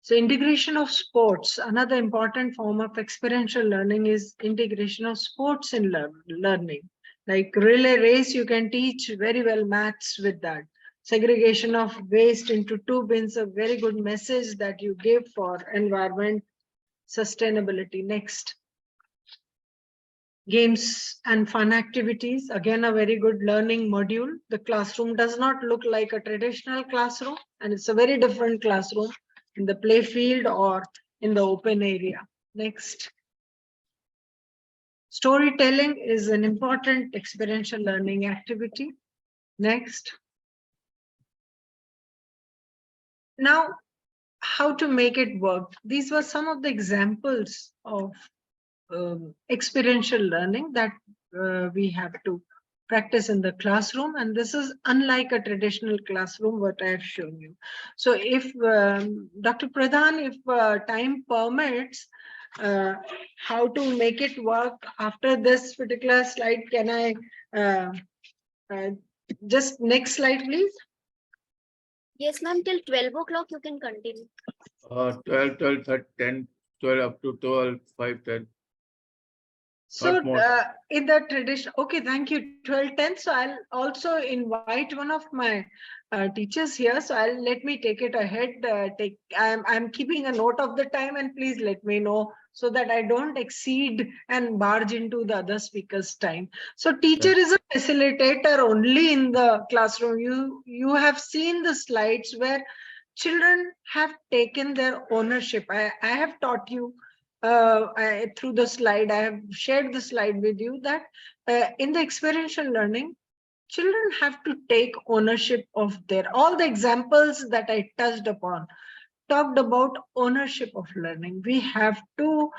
So integration of sports, another important form of experiential learning is integration of sports in learning. Like relay race, you can teach very well maths with that. Segregation of waste into 2 bins, a very good message that you give for environment sustainability. Next. Games and fun activities, again a very good learning module. The classroom does not look like a traditional classroom, and it's a very different classroom in the play field or in the open area. Next. Storytelling is an important experiential learning activity. Next. Now, how to make it work. These were some of the examples of experiential learning that we have to practice in the classroom, and this is unlike a traditional classroom what I have shown you. So if Dr. Pradhan, if time permits, how to make it work after this particular slide, can I just next slide please? Yes, ma'am, till 12 o'clock you can continue. 12, 12, 13, 10, 12 up to 12, 5, 10. So Not more. in the tradition, okay, thank you, 12, 10. So I'll also invite one of my teachers here. So let me take it ahead. I'm keeping a note of the time, and please let me know so that I don't exceed and barge into the other speaker's time. So teacher is a facilitator only in the classroom. You have seen the slides where children have taken their ownership. I have taught you through the slide, I have shared the slide with you that in the experiential learning, children have to take ownership of all the examples that I touched upon, talked about ownership of learning. We have to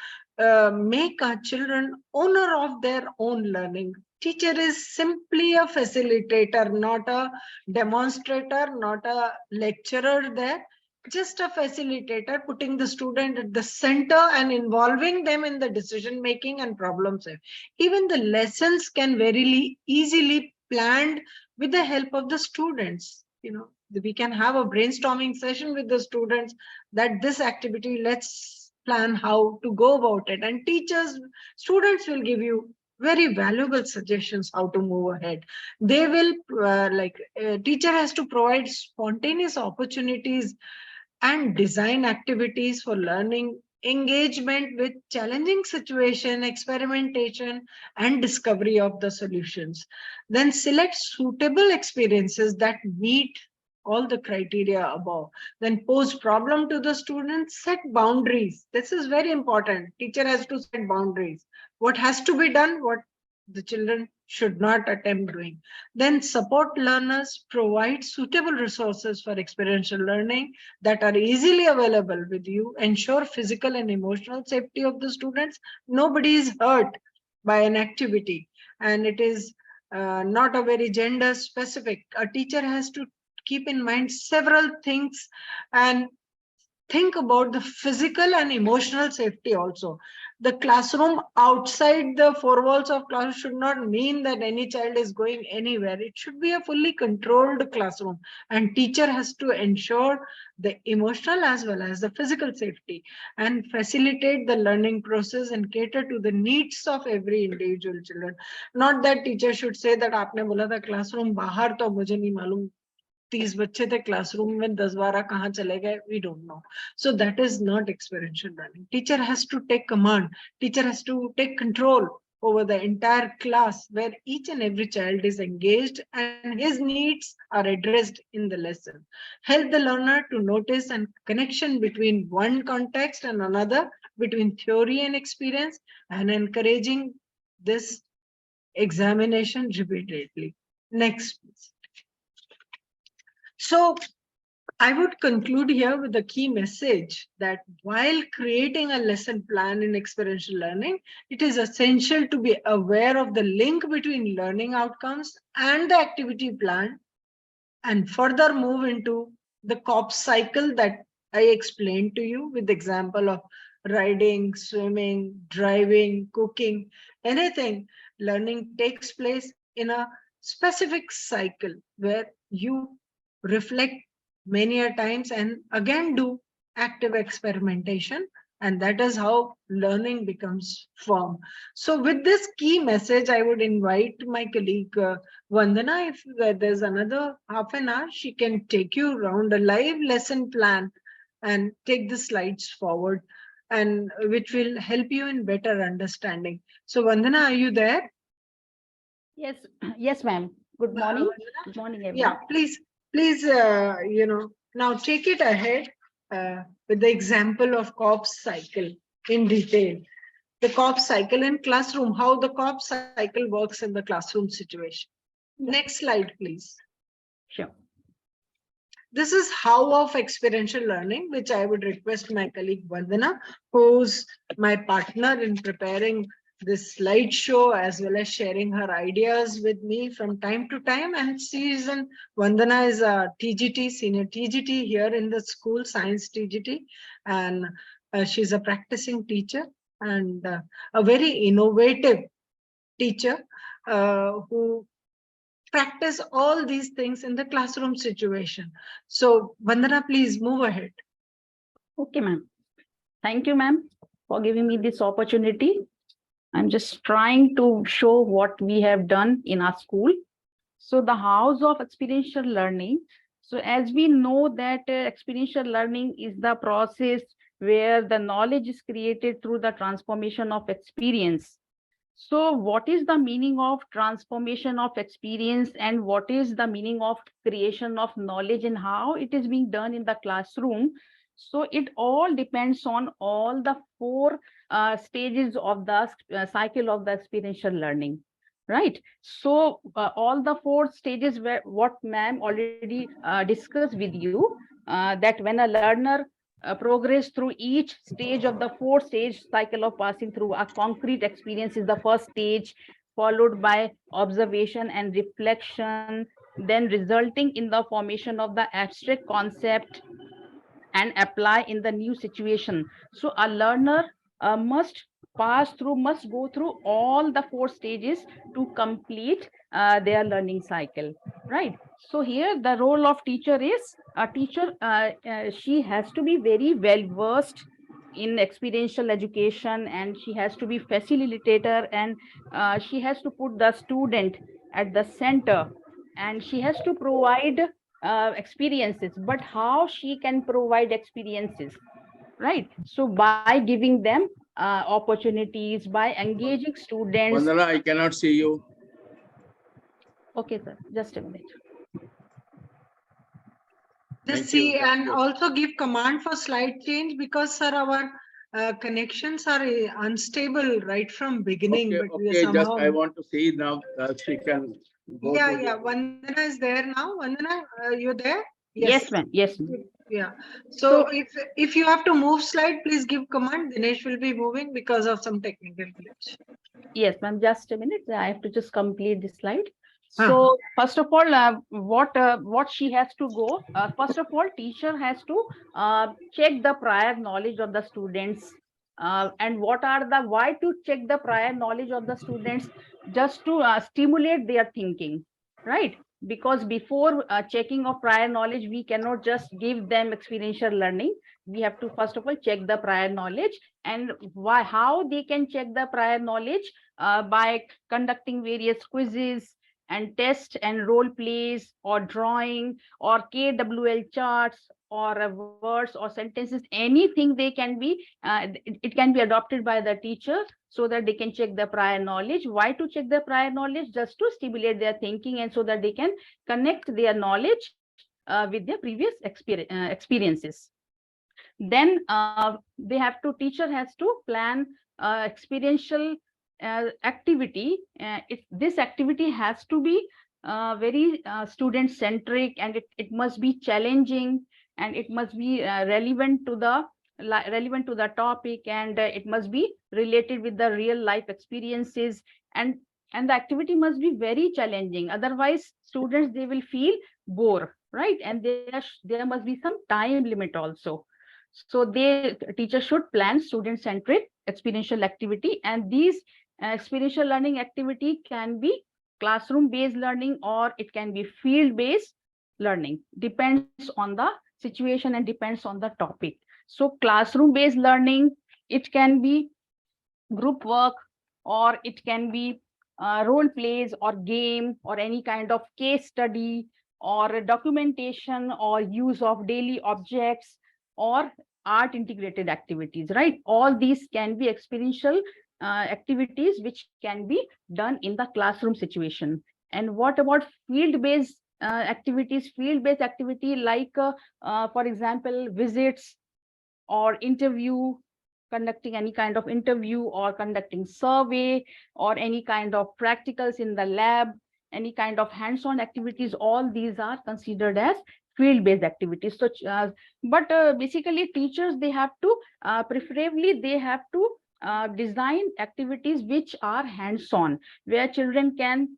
make our children owner of their own learning. Teacher is simply a facilitator, not a demonstrator, not a lecturer there. Just a facilitator, putting the student at the center and involving them in the decision making and problem solving. Even the lessons can very easily planned with the help of the students. We can have a brainstorming session with the students that this activity, let's plan how to go about it. And students will give you very valuable suggestions how to move ahead. They will teacher has to provide spontaneous opportunities and design activities for learning, engagement with challenging situation, experimentation, and discovery of the solutions. Then select suitable experiences that meet all the criteria above. Then pose problem to the students, set boundaries. This is very important. Teacher has to set boundaries. What has to be done, what the children should not attempt doing. Then support learners, provide suitable resources for experiential learning that are easily available with you, ensure physical and emotional safety of the students. Nobody is hurt by an activity, and it is not a very gender specific. A teacher has to keep in mind several things and think about the physical and emotional safety also. The classroom outside the four walls of class should not mean that any child is going anywhere. It should be a fully controlled classroom, and teacher has to ensure the emotional as well as the physical safety and facilitate the learning process and cater to the needs of every individual children. Not that teacher should say that आपने बोला था classroom बाहर तो मुझे नहीं मालूम 30 बच्चे थे क्लासरूम में 10-12 कहाँ चले गए, we don't know. So that is not experiential learning. Teacher has to take command. Teacher has to take control over the entire class where each and every child is engaged and his needs are addressed in the lesson. Help the learner to notice a connection between one context and another, between theory and experience, and encouraging this examination repeatedly. Next, please. So I would conclude here with the key message that while creating a lesson plan in experiential learning, it is essential to be aware of the link between learning outcomes and the activity plan, and further move into the COPS cycle that I explained to you with the example of riding, swimming, driving, cooking, anything. Learning takes place in a specific cycle where you reflect many a times and again do active experimentation, and that is how learning becomes firm. So with this key message, I would invite my colleague Vandana, if there's another half an hour, she can take you around a live lesson plan and take the slides forward, and which will help you in better understanding. So Vandana, are you there? Yes, yes, ma'am. Good morning. Vandana? Good morning, everyone. Yeah, please, now take it ahead with the example of COPS cycle in detail. The COPS cycle in classroom, how the COPS cycle works in the classroom situation. Next slide, please. Sure. This is how of experiential learning, which I would request my colleague Vandana, who's my partner in preparing this slideshow as well as sharing her ideas with me from time to time. And Vandana is a TGT, senior TGT here in the school, science TGT, and she's a practicing teacher and a very innovative teacher who practice all these things in the classroom situation. So Vandana, please move ahead. Okay, ma'am. Thank you, ma'am, for giving me this opportunity. I'm just trying to show what we have done in our school. So the house of experiential learning. So as we know that experiential learning is the process where the knowledge is created through the transformation of experience. So what is the meaning of transformation of experience, and what is the meaning of creation of knowledge, and how it is being done in the classroom? So it all depends on all the four stages of the cycle of the experiential learning, right? So all the four stages were what ma'am already discussed with you, that when a learner progress through each stage of the four stage cycle of passing through a concrete experience is the first stage, followed by observation and reflection, then resulting in the formation of the abstract concept and apply in the new situation. So a learner must go through all the four stages to complete their learning cycle, right? So here the role of teacher is a teacher, she has to be very well versed in experiential education, and she has to be facilitator, and she has to put the student at the center, and she has to provide experiences. But how she can provide experiences, right? So by giving them opportunities, by engaging students. Vandana, I cannot see you. Okay, sir, just a minute. Just see and also give command for slide change, because sir, our connections are unstable right from beginning, Okay, but we are okay, just somehow. I want to see now, she can go Yeah, to yeah. the. Vandana is there now. Vandana, you there? Yes, ma'am. Yes, ma'am. Yeah. So if you have to move slide, please give command. Dinesh will be moving because of some technical glitch. Yes, ma'am. Just a minute. I have to just complete this slide. Huh. So first of all, what she has to go. First of all, teacher has to check the prior knowledge of the students. And what are the why to check the prior knowledge of the students, just to stimulate their thinking, right? Because before checking of prior knowledge, we cannot just give them experiential learning. We have to first of all check the prior knowledge. And why, how they can check the prior knowledge, by conducting various quizzes and tests and role plays or drawing or KWL charts or words or sentences, anything they can be, it can be adopted by the teacher so that they can check the prior knowledge. Why to check the prior knowledge? Just to stimulate their thinking and so that they can connect their knowledge with their previous experiences. Then they have to, teacher has to plan experiential activity. This activity has to be very student centric, and it must be challenging, and it must be relevant to the topic, and it must be related with the real life experiences, and the activity must be very challenging. Otherwise students, they will feel bored, right? And there must be some time limit also. So teacher should plan student centric experiential activity, and these experiential learning activity can be classroom based learning or it can be field based learning, depends on the situation and depends on the topic. So classroom based learning, it can be group work, or it can be role plays or game or any kind of case study or documentation or use of daily objects or art integrated activities, right? All these can be experiential activities which can be done in the classroom situation. And what about field based activities? Field based activity like for example visits or interview, conducting any kind of interview or conducting survey or any kind of practicals in the lab, any kind of hands-on activities, all these are considered as field-based activities. So but basically teachers, they have to preferably they have to design activities which are hands-on, where children can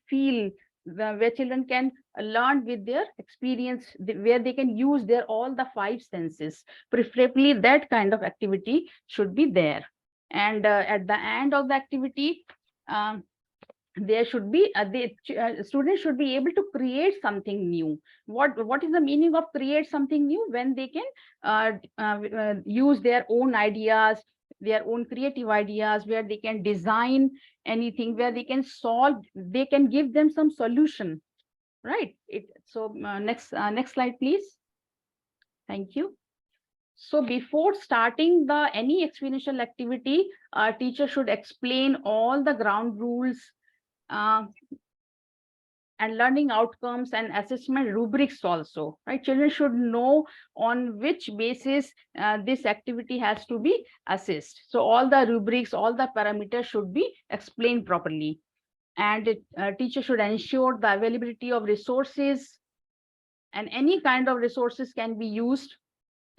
feel, where children can learn with their experience, where they can use their all the five senses. Preferably that kind of activity should be there. And at the end of the activity, um, there should be students should be able to create something new. What is the meaning of create something new? When they can use their own ideas, their own creative ideas, where they can design anything, where they can solve, they can give them some solution, right? Next slide please. Thank you. So before starting the any experiential activity, teacher should explain all the ground rules uh, and learning outcomes and assessment rubrics also, right? Children should know on which basis this activity has to be assessed. So all the rubrics, all the parameters should be explained properly. And teacher should ensure the availability of resources, and any kind of resources can be used,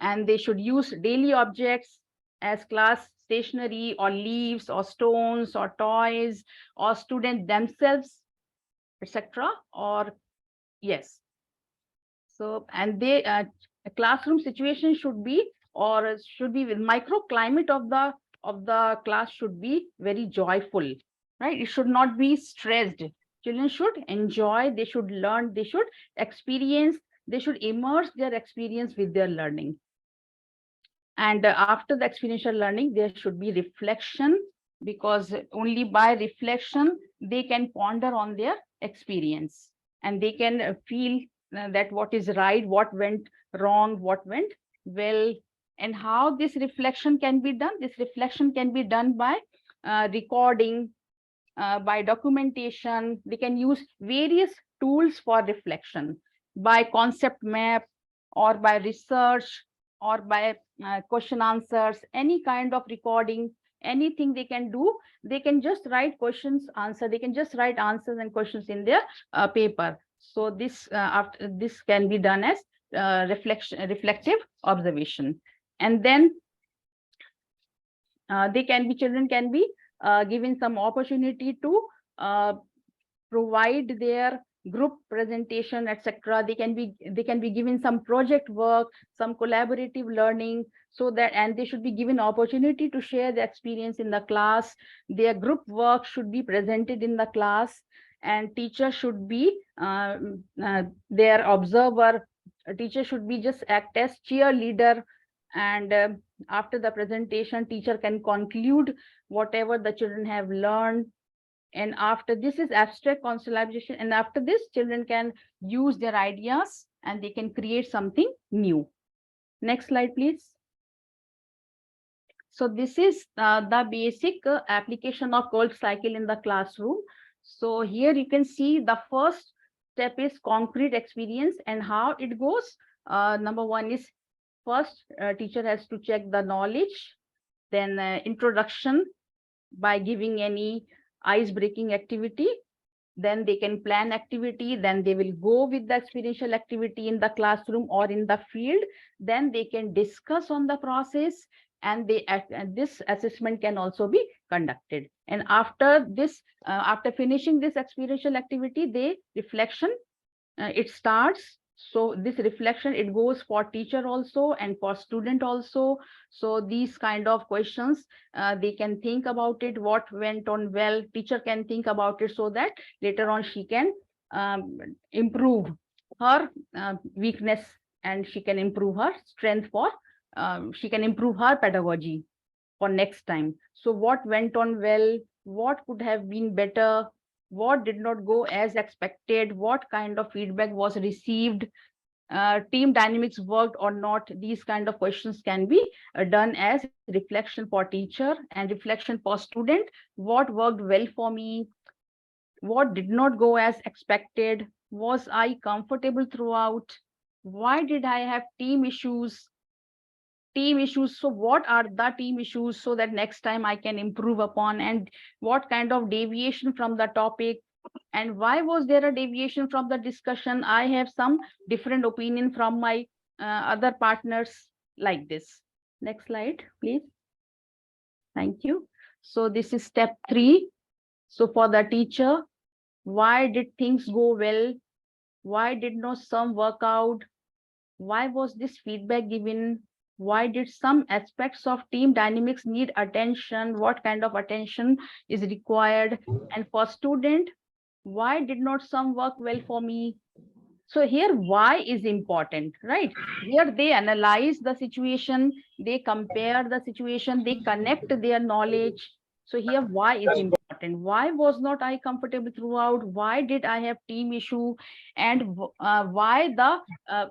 and they should use daily objects as class stationery or leaves or stones or toys or students themselves, etc. Or yes. So, and they a classroom situation should be, or should be with microclimate of the class should be very joyful, right? It should not be stressed. Children should enjoy, they should learn, they should experience, they should immerse their experience with their learning. And after the experiential learning, there should be reflection, because only by reflection they can ponder on their experience, and they can feel that what is right, what went wrong, what went well. And how this reflection can be done? This reflection can be done by recording, by documentation. They can use various tools for reflection, by concept map or by research or by question answers, any kind of recording, anything they can do. They can just write questions, answer. They can just write answers and questions in their paper. So this after this can be done as reflective observation. And then children can be given some opportunity to provide their group presentation, etc. They can be given some project work, some collaborative learning, so that, and they should be given opportunity to share the experience in the class. Their group work should be presented in the class, and teacher should be their observer. A teacher should be just act as cheerleader, and after the presentation, teacher can conclude whatever the children have learned. And after this is abstract conceptualization, and after this children can use their ideas and they can create something new. Next slide, please. So this is the basic application of gold cycle in the classroom. So here you can see the first step is concrete experience and how it goes. Number one is first teacher has to check the knowledge, then introduction by giving any ice-breaking activity. Then they can plan activity, then they will go with the experiential activity in the classroom or in the field. Then they can discuss on the process, and this assessment can also be conducted. And after this, after finishing this experiential activity, the reflection it starts. So this reflection, it goes for teacher also and for student also. So these kind of questions, they can think about it, what went on well. Teacher can think about it, so that later on she can improve her weakness, and she can improve her strength for, she can improve her pedagogy for next time. So what went on well, what could have been better, what did not go as expected, what kind of feedback was received, team dynamics worked or not. These kind of questions can be done as reflection for teacher and reflection for student. What worked well for me, what did not go as expected, was I comfortable throughout, why did I have team issues. So what are the team issues, so that next time I can improve upon, and what kind of deviation from the topic, and why was there a deviation from the discussion. I have some different opinion from my other partners, like this. Next slide, please. Thank you. So this is step 3. So for the teacher, why did things go well, why did not some work out, why was this feedback given, why did some aspects of team dynamics need attention, what kind of attention is required. And for student, why did not some work well for me. So here why is important, right? Here they analyze the situation, they compare the situation, they connect their knowledge. So here why is important. Why was not I comfortable throughout? Why did I have team issue? And why the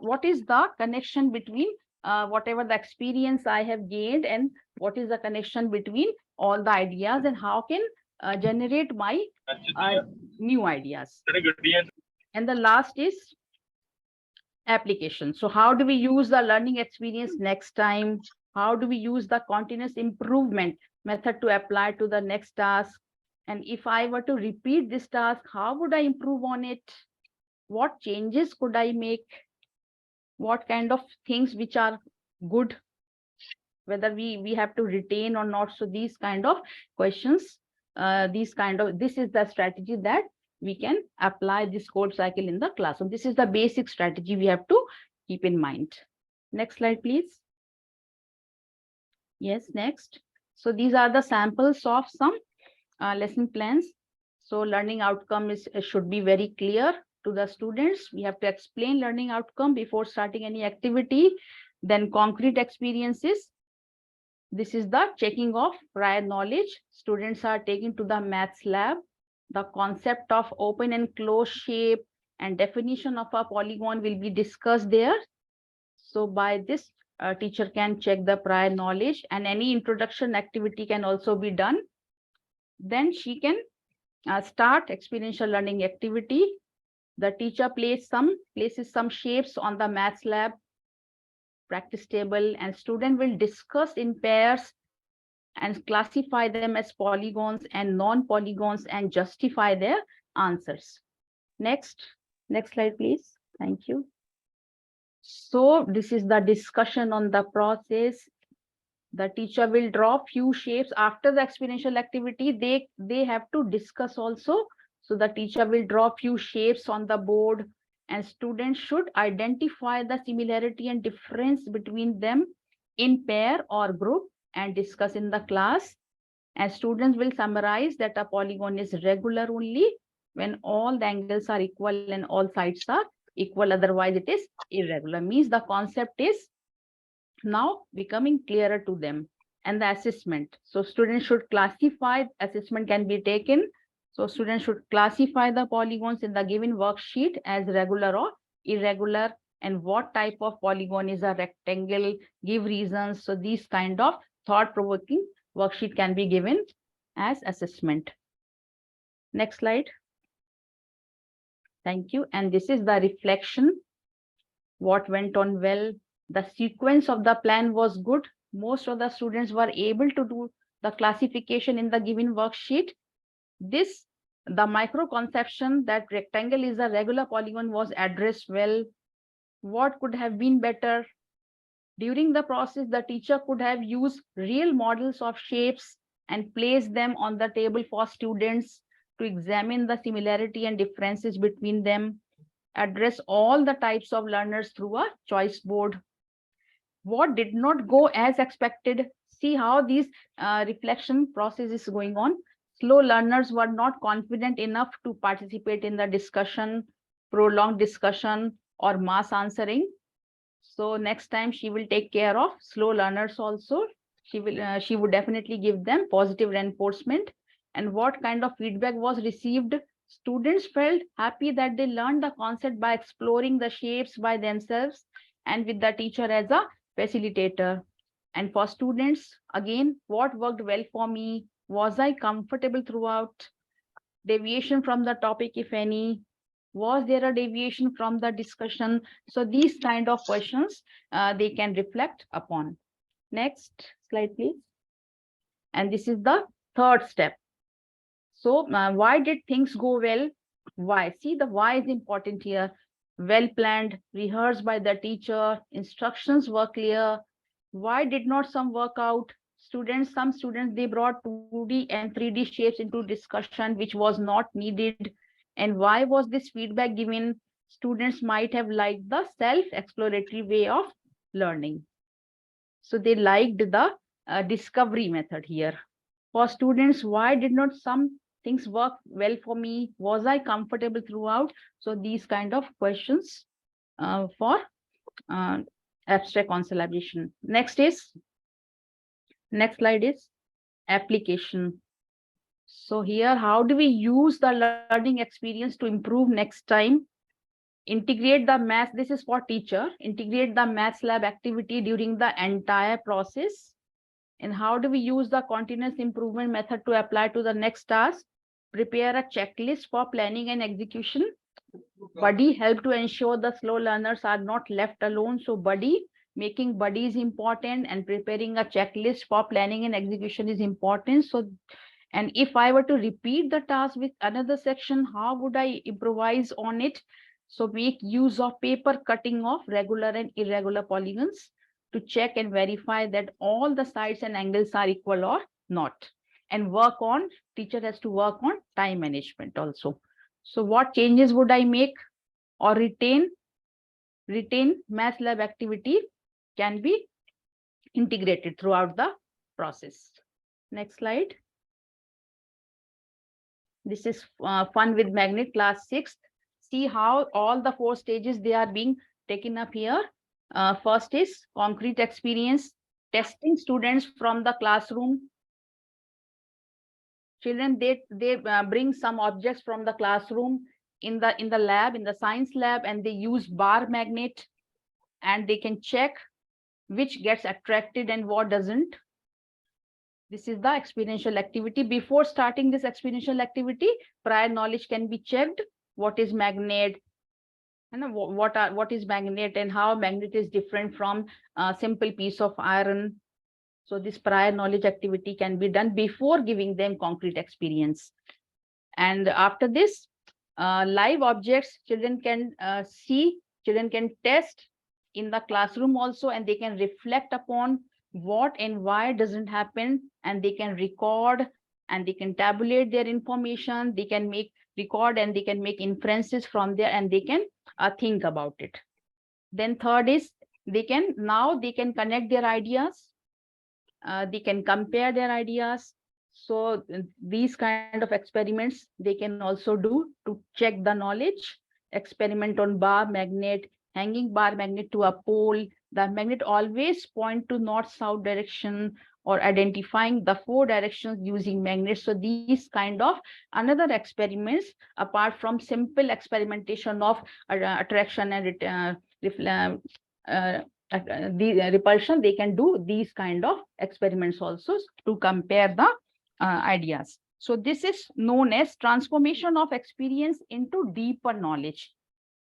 what is the connection between whatever the experience I have gained, and what is the connection between all the ideas, and how can generate my new ideas. And the last is application. So how do we use the learning experience next time? How do we use the continuous improvement method to apply to the next task? And if I were to repeat this task, how would I improve on it? What changes could I make? What kind of things which are good, whether we have to retain or not? So these kind of questions, this is the strategy that we can apply this code cycle in the classroom. This is the basic strategy we have to keep in mind. Next slide, please. Yes, next. So these are the samples of some lesson plans. So learning outcome should be very clear to the students. We have to explain learning outcome before starting any activity. Then concrete experiences. This is the checking of prior knowledge. Students are taken to the maths lab. The concept of open and closed shape and definition of a polygon will be discussed there. So by this, teacher can check the prior knowledge, and any introduction activity can also be done. Then she can start experiential learning activity. The teacher places some shapes on the maths lab. practice table, and student will discuss in pairs and classify them as polygons and non-polygons and justify their answers. Next slide, please. Thank you. So this is the discussion on the process. The teacher will draw few shapes after the experiential activity. They have to discuss also. So the teacher will draw few shapes on the board, and students should identify the similarity and difference between them in pair or group and discuss in the class. And students will summarize that a polygon is regular only when all the angles are equal and all sides are equal. Otherwise, it is irregular. Means the concept is now becoming clearer to them. And the assessment. So students should classify, assessment can be taken. So students should classify the polygons in the given worksheet as regular or irregular, and what type of polygon is a rectangle, give reasons. So these kind of thought-provoking worksheet can be given as assessment. Next slide. Thank you. And this is the reflection. What went on well? The sequence of the plan was good. Most of the students were able to do the classification in the given worksheet. The micro conception that rectangle is a regular polygon was addressed well. What could have been better? During the process, the teacher could have used real models of shapes and placed them on the table for students to examine the similarity and differences between them, address all the types of learners through a choice board. What did not go as expected? See how this reflection process is going on. Slow learners were not confident enough to participate in the discussion, prolonged discussion, or mass answering. So next time she will take care of slow learners also. She would definitely give them positive reinforcement. And what kind of feedback was received? Students felt happy that they learned the concept by exploring the shapes by themselves and with the teacher as a facilitator. And for students, again, what worked well for me? Was I comfortable throughout? Deviation from the topic, if any? Was there a deviation from the discussion? So these kind of questions they can reflect upon. Next slide, please. And this is the third step. So why did things go well? Why? See, the why is important here. Well planned, rehearsed by the teacher, instructions were clear. Why did not some work out? Some students, they brought 2D and 3D shapes into discussion, which was not needed. And why was this feedback given? Students might have liked the self-exploratory way of learning. So they liked the discovery method here. For students, why did not some things work well for me? Was I comfortable throughout? So these kind of questions for abstract consolidation. Next slide is application. So here, how do we use the learning experience to improve next time? Integrate the math, this is for teacher, integrate the maths lab activity during the entire process. And how do we use the continuous improvement method to apply to the next task? Prepare a checklist for planning and execution. Buddy help to ensure the slow learners are not left alone. So making buddy is important, and preparing a checklist for planning and execution is important. So, and if I were to repeat the task with another section, how would I improvise on it? So make use of paper cutting of regular and irregular polygons to check and verify that all the sides and angles are equal or not. And teacher has to work on time management also. So what changes would I make or retain math lab activity can be integrated throughout the process. Next slide. This is fun with magnet, class 6th. See how all the 4 stages they are being taken up here. First is concrete experience, testing students from the classroom. Children, they bring some objects from the classroom in the lab, in the science lab, and they use bar magnet, and they can check which gets attracted and what doesn't. This is the experiential activity. Before starting this experiential activity, prior knowledge can be checked. What is magnet? And what is magnet and how magnet is different from a simple piece of iron. So this prior knowledge activity can be done before giving them concrete experience. And after this, live objects, children can see, children can test in the classroom also, and they can reflect upon what and why doesn't happen, and they can record and they can tabulate their information, they can make record and they can make inferences from there, and they can think about it. Then third is they can connect their ideas, they can compare their ideas. So these kind of experiments they can also do to check the knowledge. Experiment on bar magnet, hanging bar magnet to a pole. The magnet always point to north-south direction, or identifying the 4 directions using magnets. So these kind of another experiments apart from simple experimentation of attraction and the repulsion, they can do these kind of experiments also to compare the ideas. So this is known as transformation of experience into deeper knowledge.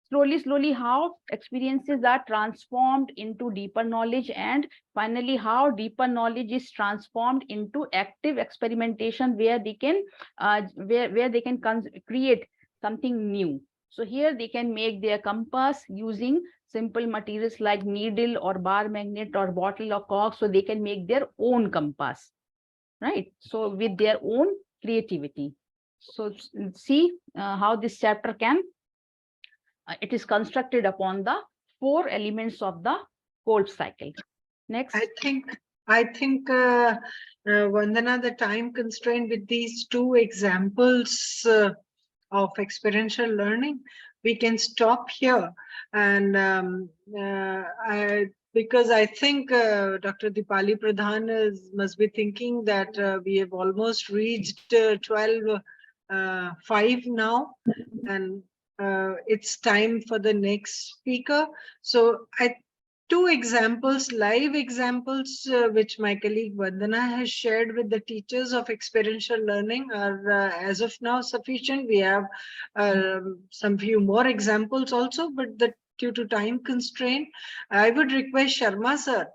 Slowly how experiences are transformed into deeper knowledge, and finally how deeper knowledge is transformed into active experimentation, where they can where they can create something new. So here they can make their compass using simple materials like needle or bar magnet or bottle or cork. So they can make their own compass, right? So with their own creativity. So see how this chapter can it is constructed upon the 4 elements of the Kolb cycle. Next. I think Vandana, the time constraint with these 2 examples of experiential learning, we can stop here. And because I think Dr. Dipali Pradhan must be thinking that we have almost reached 12:05 now, and it's time for the next speaker. So 2 examples, live examples, which my colleague Vandana has shared with the teachers of experiential learning are as of now sufficient. We have some few more examples also, but due to time constraint, I would request Sharma sir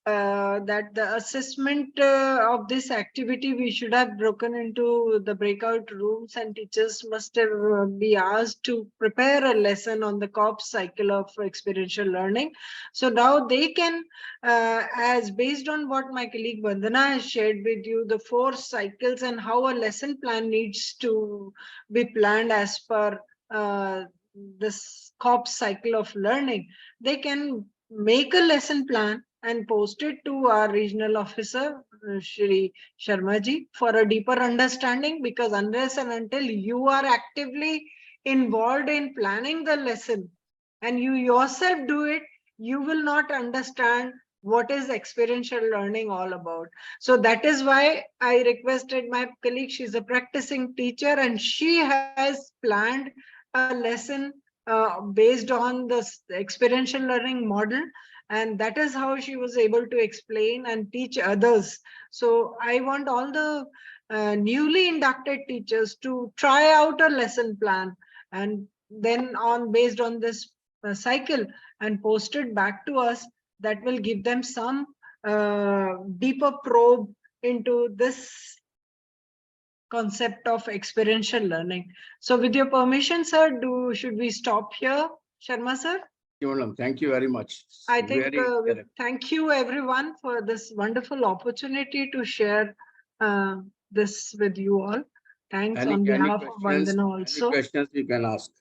that the assessment of this activity we should have broken into the breakout rooms, and teachers must have be asked to prepare a lesson on the Kolb cycle of experiential learning. So now they can, as based on what my colleague Vandana has shared with you, the 4 cycles and how a lesson plan needs to be planned as per this Kolb cycle of learning, they can make a lesson plan and post it to our regional officer, Shri Sharma ji, for a deeper understanding, because unless and until you are actively involved in planning the lesson and you yourself do it, you will not understand what is experiential learning all about. So that is why I requested my colleague, she's a practicing teacher, and she has planned a lesson based on the experiential learning model, and that is how she was able to explain and teach others. So I want all the newly inducted teachers to try out a lesson plan, and then based on this cycle, and post it back to us. That will give them some deeper probe into this concept of experiential learning. So with your permission, sir, should we stop here, Sharma sir? Thank you very much. I think thank you everyone for this wonderful opportunity to share this with you all. Thanks on behalf of Vandana also. Any questions you can ask.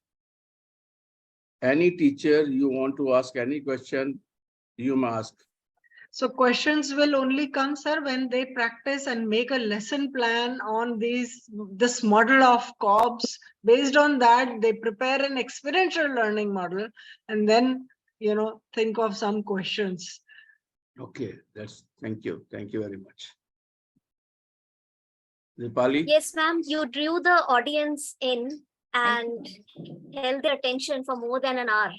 Any teacher you want to ask any question, you may ask. So questions will only come, sir, when they practice and make a lesson plan on this model of Kolb's. Based on that, they prepare an experiential learning model, and then, think of some questions. Okay, thank you. Thank you very much. Dipali? Yes, ma'am, you drew the audience in and held their attention for more than an hour.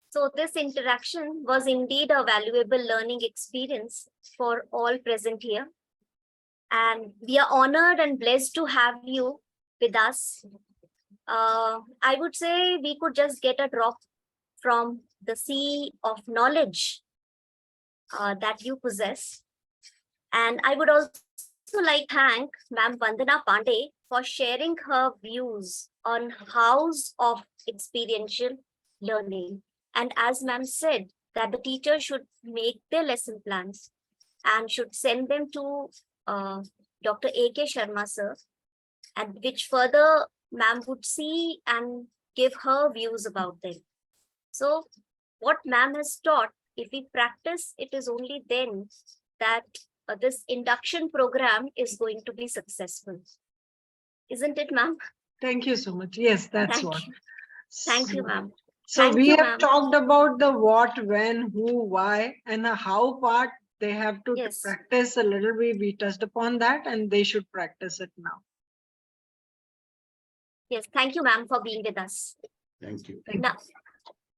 So this interaction was indeed a valuable learning experience for all present here. And we are honored and blessed to have you with us. I would say we could just get a drop from the sea of knowledge that you possess. And I would also like to thank Ma'am Vandana Pandey for sharing her views on house of experiential learning. And as Ma'am said, that the teacher should make their lesson plans and should send them to Dr. A.K. Sharma sir, and which further Ma'am would see and give her views about them. So what Ma'am has taught, if we practice, it is only then that this induction program is going to be successful. Isn't it, Ma'am? Thank you so much. Yes, that's Thank what. you. Thank you, ma'am. So Thank we you, have ma'am. talked about the what, when, who, why, and the how part. They have to Yes. practice a little bit. We touched upon that, and they should practice it now. Yes, thank you, ma'am, for being with us. Thank you.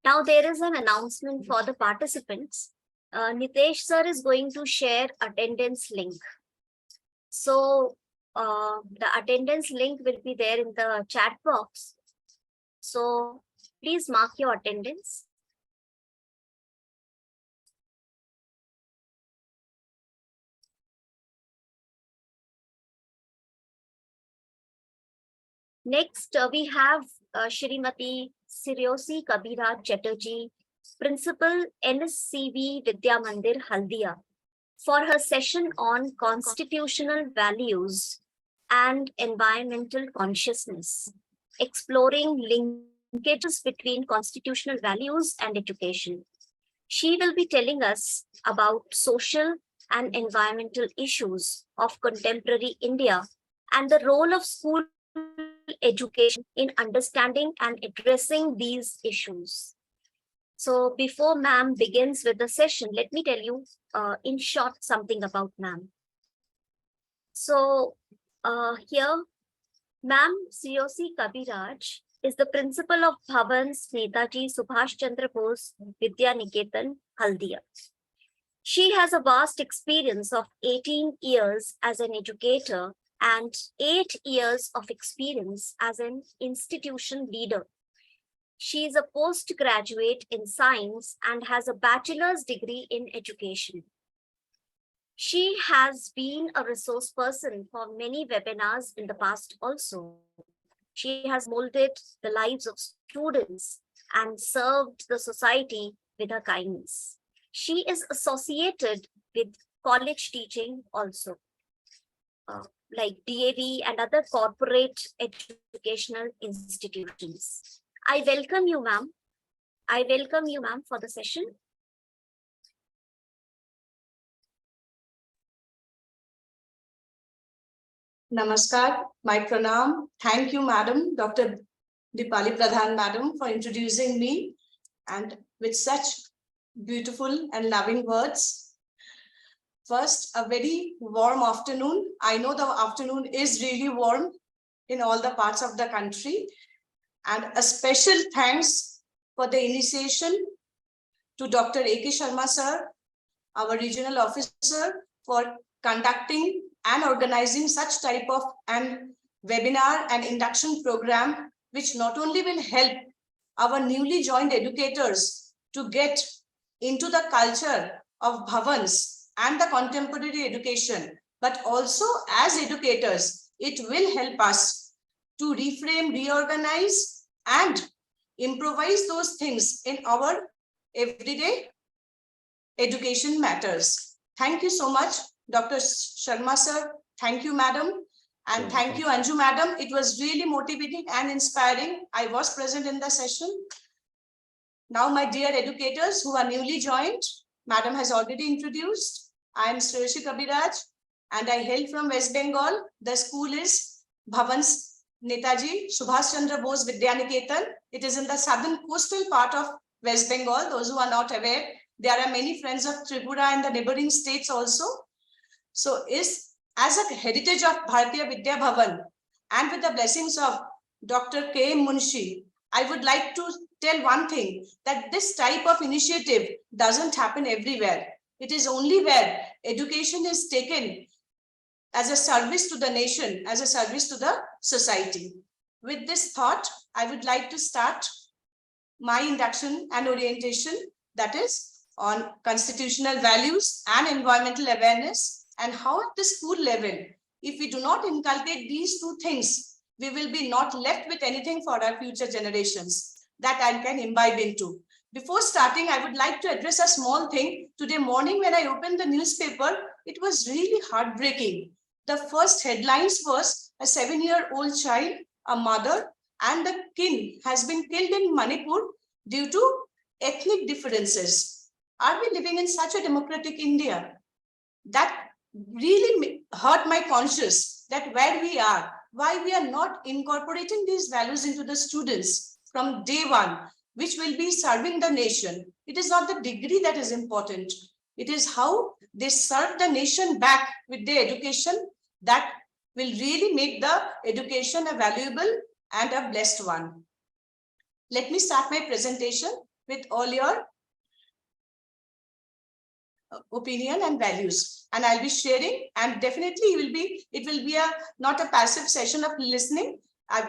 Now there is an announcement for the participants. Nitesh sir is going to share attendance link. So the attendance link will be there in the chat box. So please mark your attendance. Next, we have Shrimati Siryosi Kabira Chatterjee, Principal NSCV Vidya Mandir Haldia, for her session on constitutional values and environmental consciousness, exploring linkages between constitutional values and education. She will be telling us about social and environmental issues of contemporary India and the role of school education in understanding and addressing these issues. So before ma'am begins with the session, let me tell you in short something about ma'am. So here, ma'am Sriyosi Kabiraj is the principal of Bhavan's Netaji Subhash Chandra Bose Vidya Niketan, Haldia. She has a vast experience of 18 years as an educator and 8 years of experience as an institution leader. She is a postgraduate in science and has a bachelor's degree in education. She has been a resource person for many webinars in the past also. She has molded the lives of students and served the society with her kindness. She is associated with college teaching also, like DAV and other corporate educational institutions. I welcome you, ma'am. I welcome you, ma'am, for the session. Namaskar, my pranam. Thank you, Madam, Dr. Dipali Pradhan, Madam, for introducing me and with such beautiful and loving words. First, a very warm afternoon. I know the afternoon is really warm in all the parts of the country. And a special thanks for the initiation to Dr. A.K. Sharma sir, our regional officer, for conducting and organizing such type of an webinar and induction program, which not only will help our newly joined educators to get into the culture of Bhavans and the contemporary education, but also as educators, it will help us to reframe, reorganize, and improvise those things in our everyday education matters. Thank you so much, Dr. Sharma sir. Thank you, madam. And thank you, Anju madam. It was really motivating and inspiring. I was present in the session. Now, my dear educators who are newly joined, madam has already introduced. I am Sriyosi Kabiraj and I hail from West Bengal. The school is Bhavan's Netaji Subhash Chandra Bose Vidya Niketan. It is in the southern coastal part of West Bengal. Those who are not aware, there are many friends of Tripura and the neighboring states also. So is as a heritage of Bharatiya Vidya Bhavan and with the blessings of Dr. K. Munshi, I would like to tell one thing, that this type of initiative doesn't happen everywhere. It is only where education is taken as a service to the nation, as a service to the society. With this thought, I would like to start my induction and orientation, that is on constitutional values and environmental awareness, and how at the school level, if we do not inculcate these two things, we will be not left with anything for our future generations that I can imbibe into. Before starting, I would like to address a small thing. Today morning, when I opened the newspaper, it was really heartbreaking. The first headlines was a 7-year-old child, a mother, and a kin has been killed in Manipur due to ethnic differences. Are we living in such a democratic India? That really hurt my conscience, that where we are, why we are not incorporating these values into the students from day one, which will be serving the nation. It is not the degree that is important. It is how they serve the nation back with their education that will really make the education a valuable and a blessed one. Let me start my presentation with all your opinion and values, and I'll be sharing, and definitely it will be not a passive session of listening.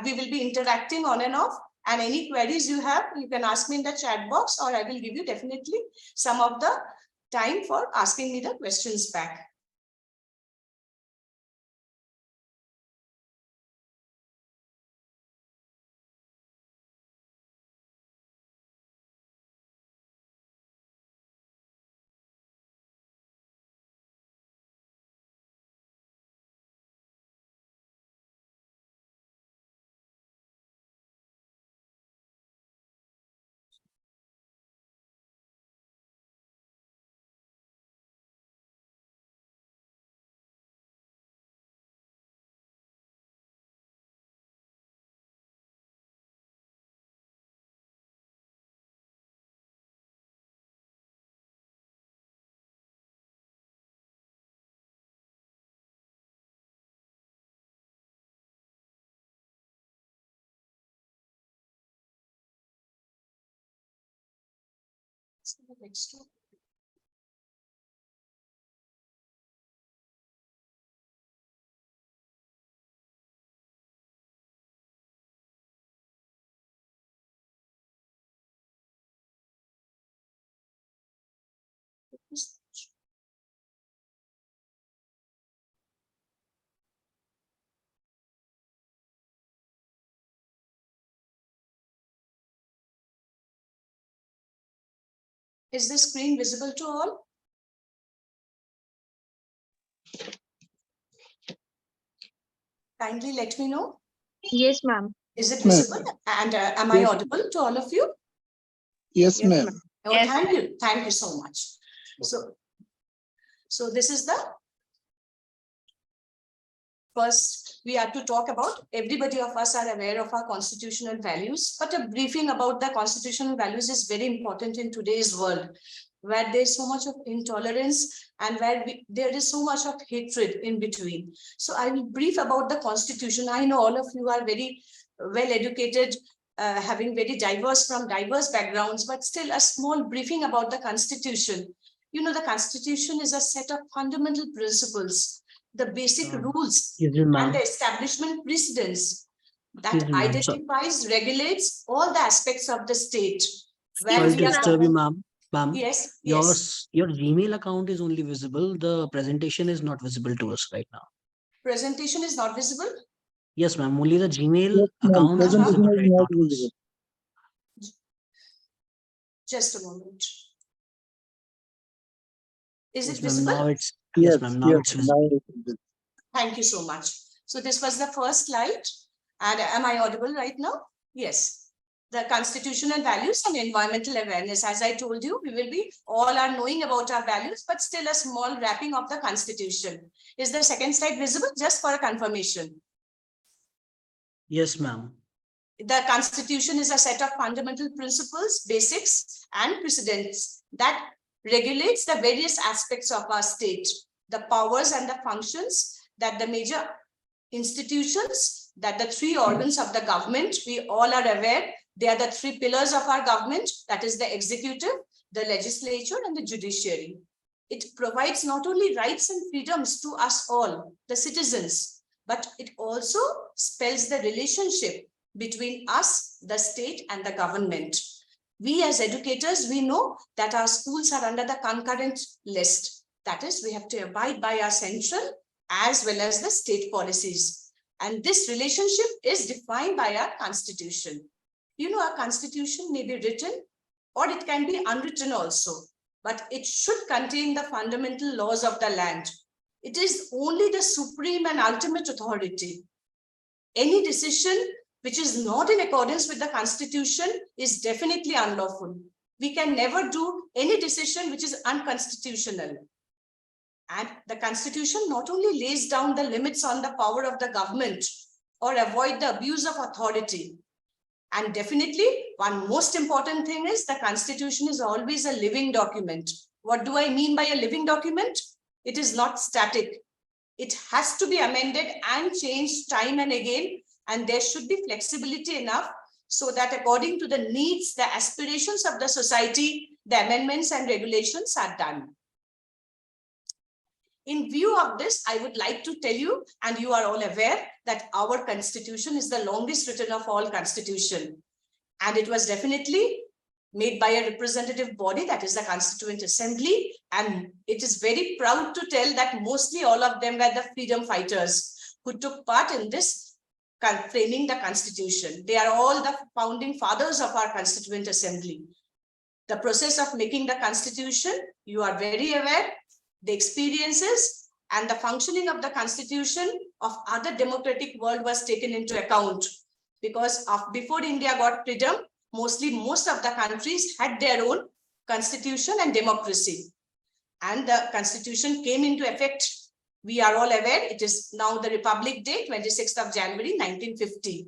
We will be interacting on and off, and any queries you have, you can ask me in the chat box, or I will give you definitely some of the time for asking me the questions back. Next one. Is the screen visible to all? Kindly let me know. Yes, ma'am. Is it Ma'am. visible? And am I Yes. audible to all of you? Yes, ma'am. Oh, Yes, thank you. Thank you so much. So this is the first, we have to talk about, everybody of us are aware of our constitutional values, but a briefing about the constitutional values is very important in today's world, where there's so much of intolerance and where there is so much of hatred in between. So I will brief about the constitution. I know all of you are very well educated, having very diverse backgrounds, but still a small briefing about the constitution. You know, the constitution is a set of fundamental principles, the basic rules and the establishment precedents that identifies, regulates all the aspects of the state. Sorry to disturb you, ma'am. Yes, Your Gmail account is only visible. The presentation is not visible to us right now. Presentation is not visible? Yes, ma'am. Only the Gmail Yes, ma'am. account is Presentation visible is right not now to us. visible. Just a moment. Is Yes, it ma'am. visible? Now it's Yes, yes, ma'am. Now yes, it's visible. now it is visible. Thank you so much. So this was the first slide. And am I audible right now? Yes. The constitutional values and environmental awareness. As I told you, we will be all are knowing about our values, but still a small wrapping of the constitution. Is the second slide visible? Just for a confirmation. Yes, ma'am. The constitution is a set of fundamental principles, basics, and precedents that regulates the various aspects of our state, the powers and the functions that the major institutions, that the three organs of the government, we all are aware, they are the three pillars of our government, that is the executive, the legislature, and the judiciary. It provides not only rights and freedoms to us all, the citizens, but it also spells the relationship between us, the state, and the government. We as educators, we know that our schools are under the concurrent list. That is, we have to abide by our central as well as the state policies. And this relationship is defined by our constitution. You know, our constitution may be written or it can be unwritten also, but it should contain the fundamental laws of the land. It is only the supreme and ultimate authority. Any decision which is not in accordance with the constitution is definitely unlawful. We can never do any decision which is unconstitutional. And the constitution not only lays down the limits on the power of the government or avoid the abuse of authority. And definitely one most important thing is the constitution is always a living document. What do I mean by a living document? It is not static. It has to be amended and changed time and again, and there should be flexibility enough so that according to the needs, the aspirations of the society, the amendments and regulations are done. In view of this, I would like to tell you, and you are all aware, that our constitution is the longest written of all constitution. And it was definitely made by a representative body, that is the Constituent Assembly. And it is very proud to tell that mostly all of them were the freedom fighters who took part in this framing the constitution. They are all the founding fathers of our Constituent Assembly. The process of making the constitution, you are very aware, the experiences and the functioning of the constitution of other democratic world was taken into account, because before India got freedom, most of the countries had their own constitution and democracy. And the constitution came into effect. We are all aware, it is now the Republic Day, 26th of January, 1950.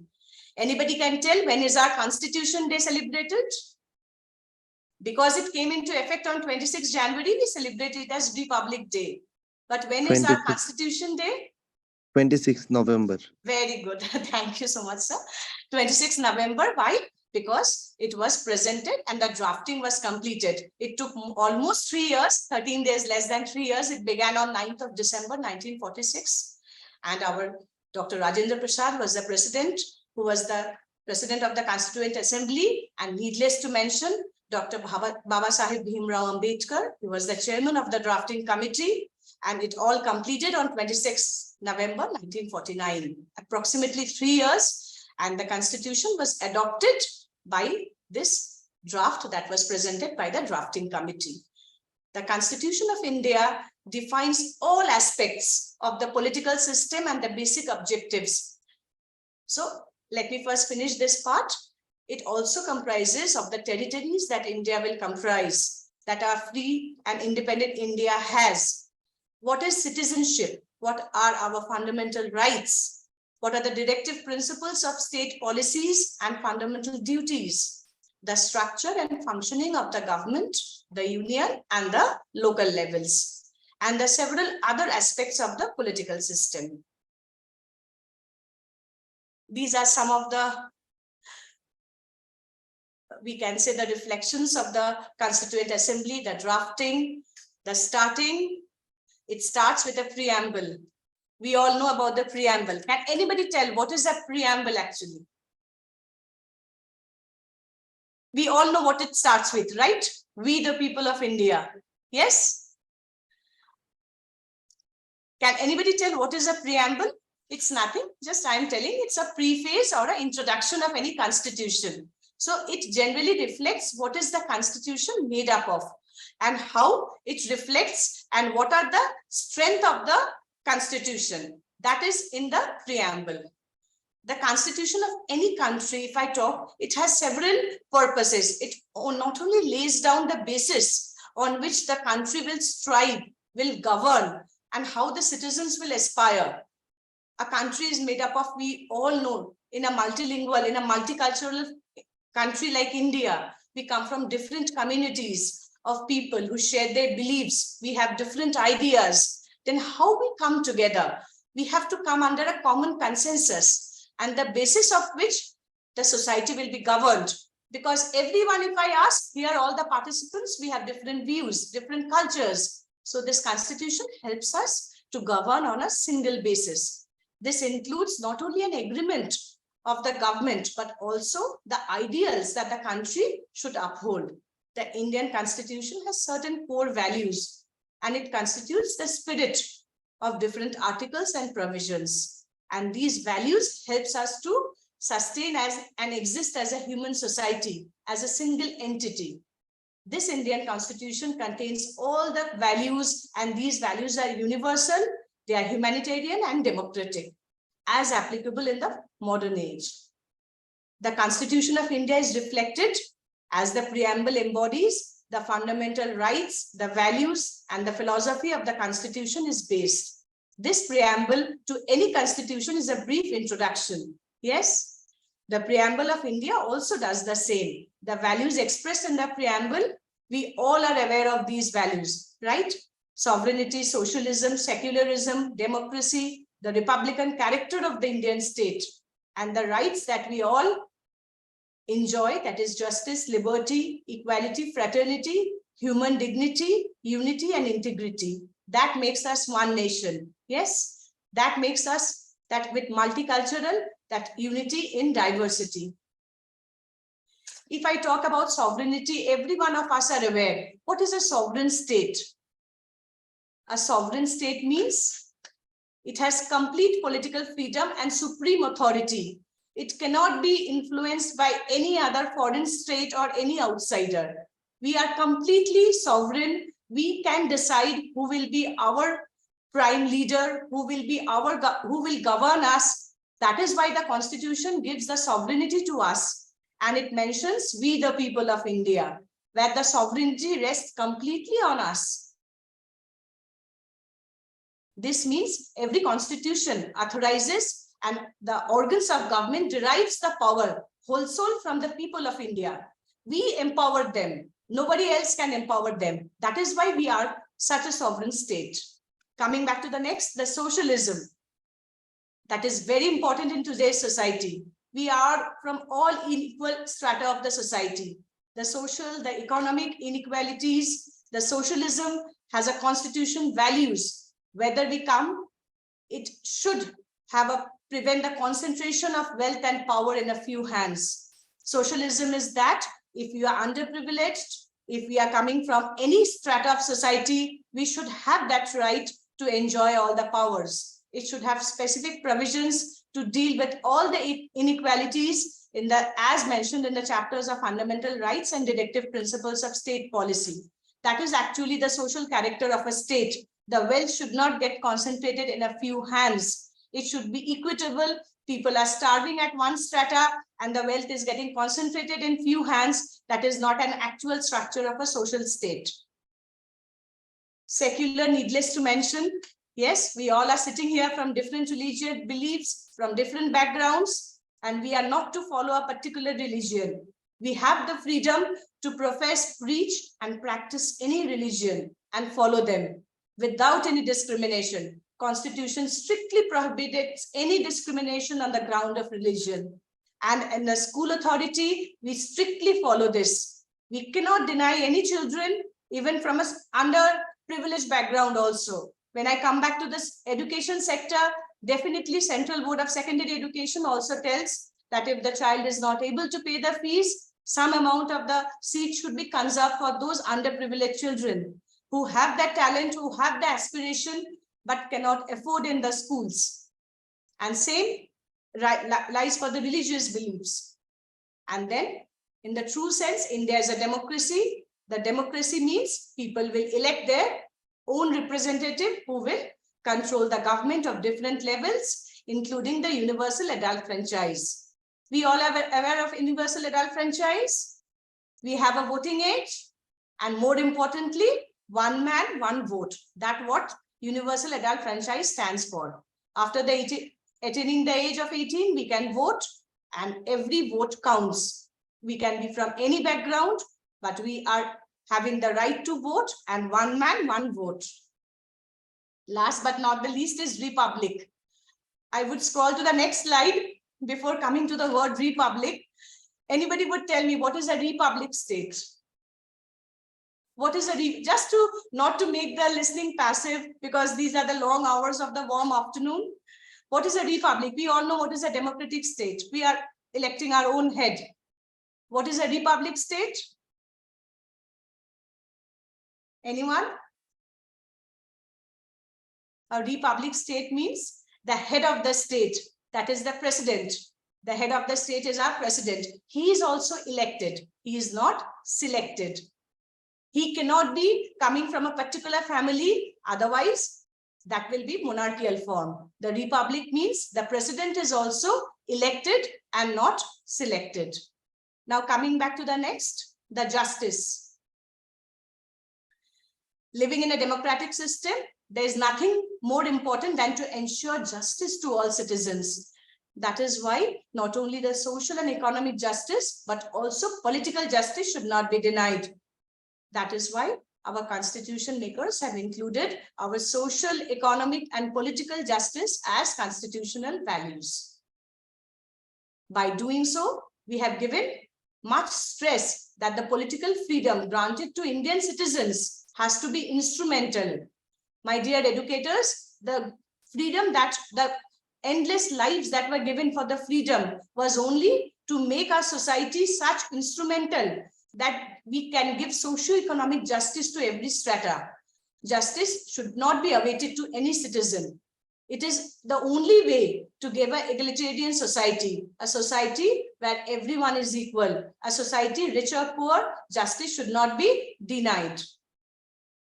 Anybody can tell when is our Constitution Day celebrated? Because it came into effect on 26th January, we celebrate it as Republic Day. But when is our Constitution Day? 26th November. Very good. Thank you so much, sir. 26th November. Why? Because it was presented and the drafting was completed. It took almost 3 years, 13 days, less than 3 years. It began on 9th of December, 1946. And our Dr. Rajendra Prasad was the president, who was the president of the Constituent Assembly. And needless to mention, Dr. Baba Sahib Bhimrao Ambedkar, who was the chairman of the drafting committee. And it all completed on 26 November 1949, approximately 3 years. And the constitution was adopted by this draft that was presented by the drafting committee. The Constitution of India defines all aspects of the political system and the basic objectives. So let me first finish this part. It also comprises of the territories that India will comprise, that our free and independent India has. What is citizenship? What are our fundamental rights? What are the directive principles of state policies and fundamental duties? The structure and functioning of the government, the union and the local levels, and the several other aspects of the political system. These are some of the, we can say, the reflections of the Constituent Assembly, the drafting, the starting. It starts with a preamble. We all know about the preamble. Can anybody tell what is a preamble actually? We all know what it starts with, right? We the people of India. Yes? Can anybody tell what is a preamble? It's nothing, just I'm telling, it's a preface or an introduction of any constitution. So it generally reflects what is the constitution made up of and how it reflects and what are the strength of the constitution. That is in the preamble. The constitution of any country, if I talk, it has several purposes. It not only lays down the basis on which the country will strive, will govern, and how the citizens will aspire. A country is made up of, we all know, in a multilingual, in a multicultural country like India, we come from different communities of people who share their beliefs. We have different ideas. Then how we come together? We have to come under a common consensus, and the basis of which the society will be governed. Because everyone, if I ask, here all the participants, we have different views, different cultures. So this constitution helps us to govern on a single basis. This includes not only an agreement of the government, but also the ideals that the country should uphold. The Indian Constitution has certain core values, and it constitutes the spirit of different articles and provisions. And these values helps us to sustain as and exist as a human society, as a single entity. This Indian Constitution contains all the values, and these values are universal, they are humanitarian and democratic, as applicable in the modern age. The Constitution of India is reflected as the preamble embodies the fundamental rights, the values, and the philosophy of the Constitution is based. This preamble to any constitution is a brief introduction. Yes, the preamble of India also does the same. The values expressed in the preamble, we all are aware of these values, right? Sovereignty, socialism, secularism, democracy, the republican character of the Indian state, and the rights that we all enjoy, that is justice, liberty, equality, fraternity, human dignity, unity, and integrity. That makes us one nation. Yes, that makes us that with multicultural, that unity in diversity. If I talk about sovereignty, every one of us are aware. What is a sovereign state? A sovereign state means it has complete political freedom and supreme authority. It cannot be influenced by any other foreign state or any outsider. We are completely sovereign. We can decide who will be our prime leader, who will govern us. That is why the Constitution gives the sovereignty to us. And it mentions we the people of India, where the sovereignty rests completely on us. This means every constitution authorizes and the organs of government derives the power wholesale from the people of India. We empower them. Nobody else can empower them. That is why we are such a sovereign state. Coming back to the next, the socialism. That is very important in today's society. We are from all equal strata of the society. The social, the economic inequalities, the socialism has a constitution values. Whether we come, it should prevent the concentration of wealth and power in a few hands. Socialism is that if you are underprivileged, if we are coming from any strata of society, we should have that right to enjoy all the powers. It should have specific provisions to deal with all the inequalities as mentioned in the chapters of fundamental rights and directive principles of state policy. That is actually the social character of a state. The wealth should not get concentrated in a few hands. It should be equitable. People are starving at one strata and the wealth is getting concentrated in few hands. That is not an actual structure of a social state. Secular, needless to mention. Yes, we all are sitting here from different religious beliefs, from different backgrounds, and we are not to follow a particular religion. We have the freedom to profess, preach, and practice any religion and follow them without any discrimination. Constitution strictly prohibits any discrimination on the ground of religion. And in the school authority, we strictly follow this. We cannot deny any children, even from an underprivileged background also. When I come back to this education sector, definitely Central Board of Secondary Education also tells that if the child is not able to pay the fees, some amount of the seat should be conserved for those underprivileged children who have that talent, who have the aspiration, but cannot afford in the schools. And same lies for the religious beliefs. And then in the true sense, India is a democracy. The democracy means people will elect their own representative who will control the government of different levels, including the universal adult franchise. We all are aware of universal adult franchise. We have a voting age, and more importantly, one man, one vote. That's what universal adult franchise stands for. After attaining the age of 18, we can vote, and every vote counts. We can be from any background, but we are having the right to vote, and one man, one vote. Last but not the least is republic. I would scroll to the next slide before coming to the word republic. Anybody would tell me what is a republic state? What is just not to make the listening passive, because these are the long hours of the warm afternoon. What is a republic? We all know what is a democratic state. We are electing our own head. What is a republic state? Anyone? A republic state means the head of the state, that is the president. The head of the state is our president. He is also elected. He is not selected. He cannot be coming from a particular family. Otherwise, that will be monarchical form. The republic means the president is also elected and not selected. Now coming back to the next, the justice. Living in a democratic system, there is nothing more important than to ensure justice to all citizens. That is why not only the social and economic justice, but also political justice should not be denied. That is why our constitution makers have included our social, economic, and political justice as constitutional values. By doing so, we have given much stress that the political freedom granted to Indian citizens has to be instrumental. My dear educators, the freedom that the endless lives that were given for the freedom was only to make our society such instrumental that we can give socio-economic justice to every strata. Justice should not be awaited to any citizen. It is the only way to give an egalitarian society, a society where everyone is equal, a society rich or poor, justice should not be denied.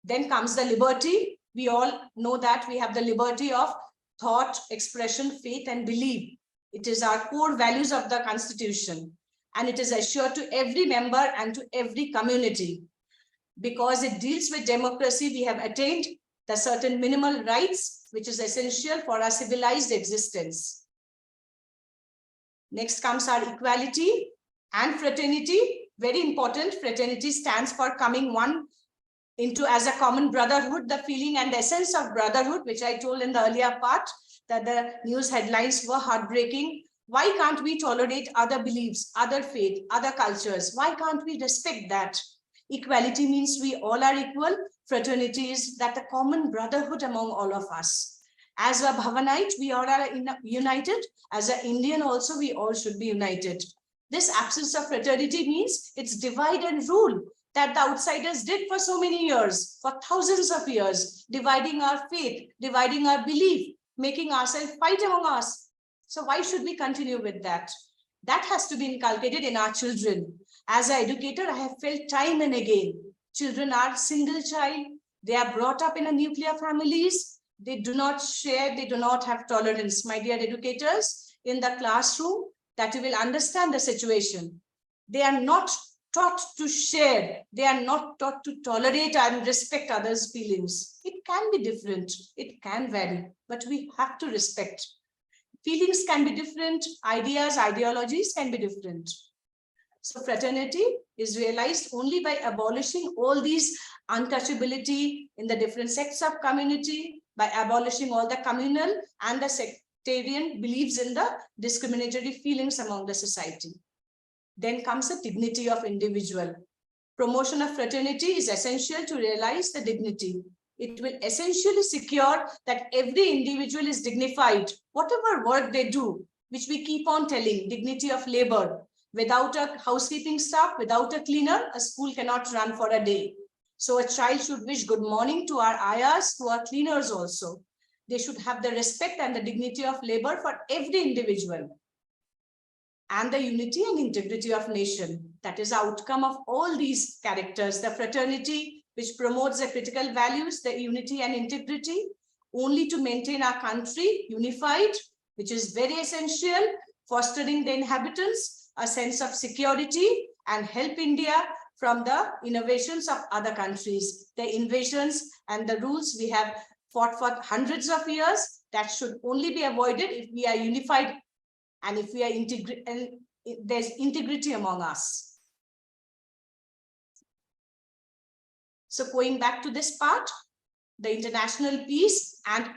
Then comes the liberty. We all know that we have the liberty of thought, expression, faith, and belief. It is our core values of the Constitution, and it is assured to every member and to every community. Because it deals with democracy, we have attained the certain minimal rights, which is essential for our civilized existence. Next comes our equality and fraternity. Very important. Fraternity stands for coming one into as a common brotherhood, the feeling and the essence of brotherhood, which I told in the earlier part, that the news headlines were heartbreaking. Why can't we tolerate other beliefs, other faith, other cultures? Why can't we respect that? Equality means we all are equal. Fraternity is that the common brotherhood among all of us. As a Bhavanite, we all are united. As an Indian also, we all should be united. This absence of fraternity means it's divide and rule that the outsiders did for so many years, for thousands of years, dividing our faith, dividing our belief, making ourselves fight among us. So why should we continue with that? That has to be inculcated in our children. As an educator, I have felt time and again, children are single child, they are brought up in a nuclear families, they do not share, they do not have tolerance. My dear educators, in the classroom, that you will understand the situation. They are not taught to share, they are not taught to tolerate and respect others' feelings. It can be different, it can vary, but we have to respect. Feelings can be different, ideas, ideologies can be different. So fraternity is realized only by abolishing all these untouchability in the different sects of community, by abolishing all the communal and the sectarian beliefs in the discriminatory feelings among the society. Then comes the dignity of individual. Promotion of fraternity is essential to realize the dignity. It will essentially secure that every individual is dignified, whatever work they do, which we keep on telling, dignity of labor. Without a housekeeping staff, without a cleaner, a school cannot run for a day. So a child should wish good morning to our ayahs, to our cleaners also. They should have the respect and the dignity of labor for every individual. And the unity and integrity of nation. That is the outcome of all these characters. The fraternity, which promotes the critical values, the unity and integrity, only to maintain our country unified, which is very essential, fostering the inhabitants a sense of security and help India from the innovations of other countries. The invasions and the rules we have fought for hundreds of years, that should only be avoided if we are unified and if we are there's integrity among us. So going back to this part, the international peace and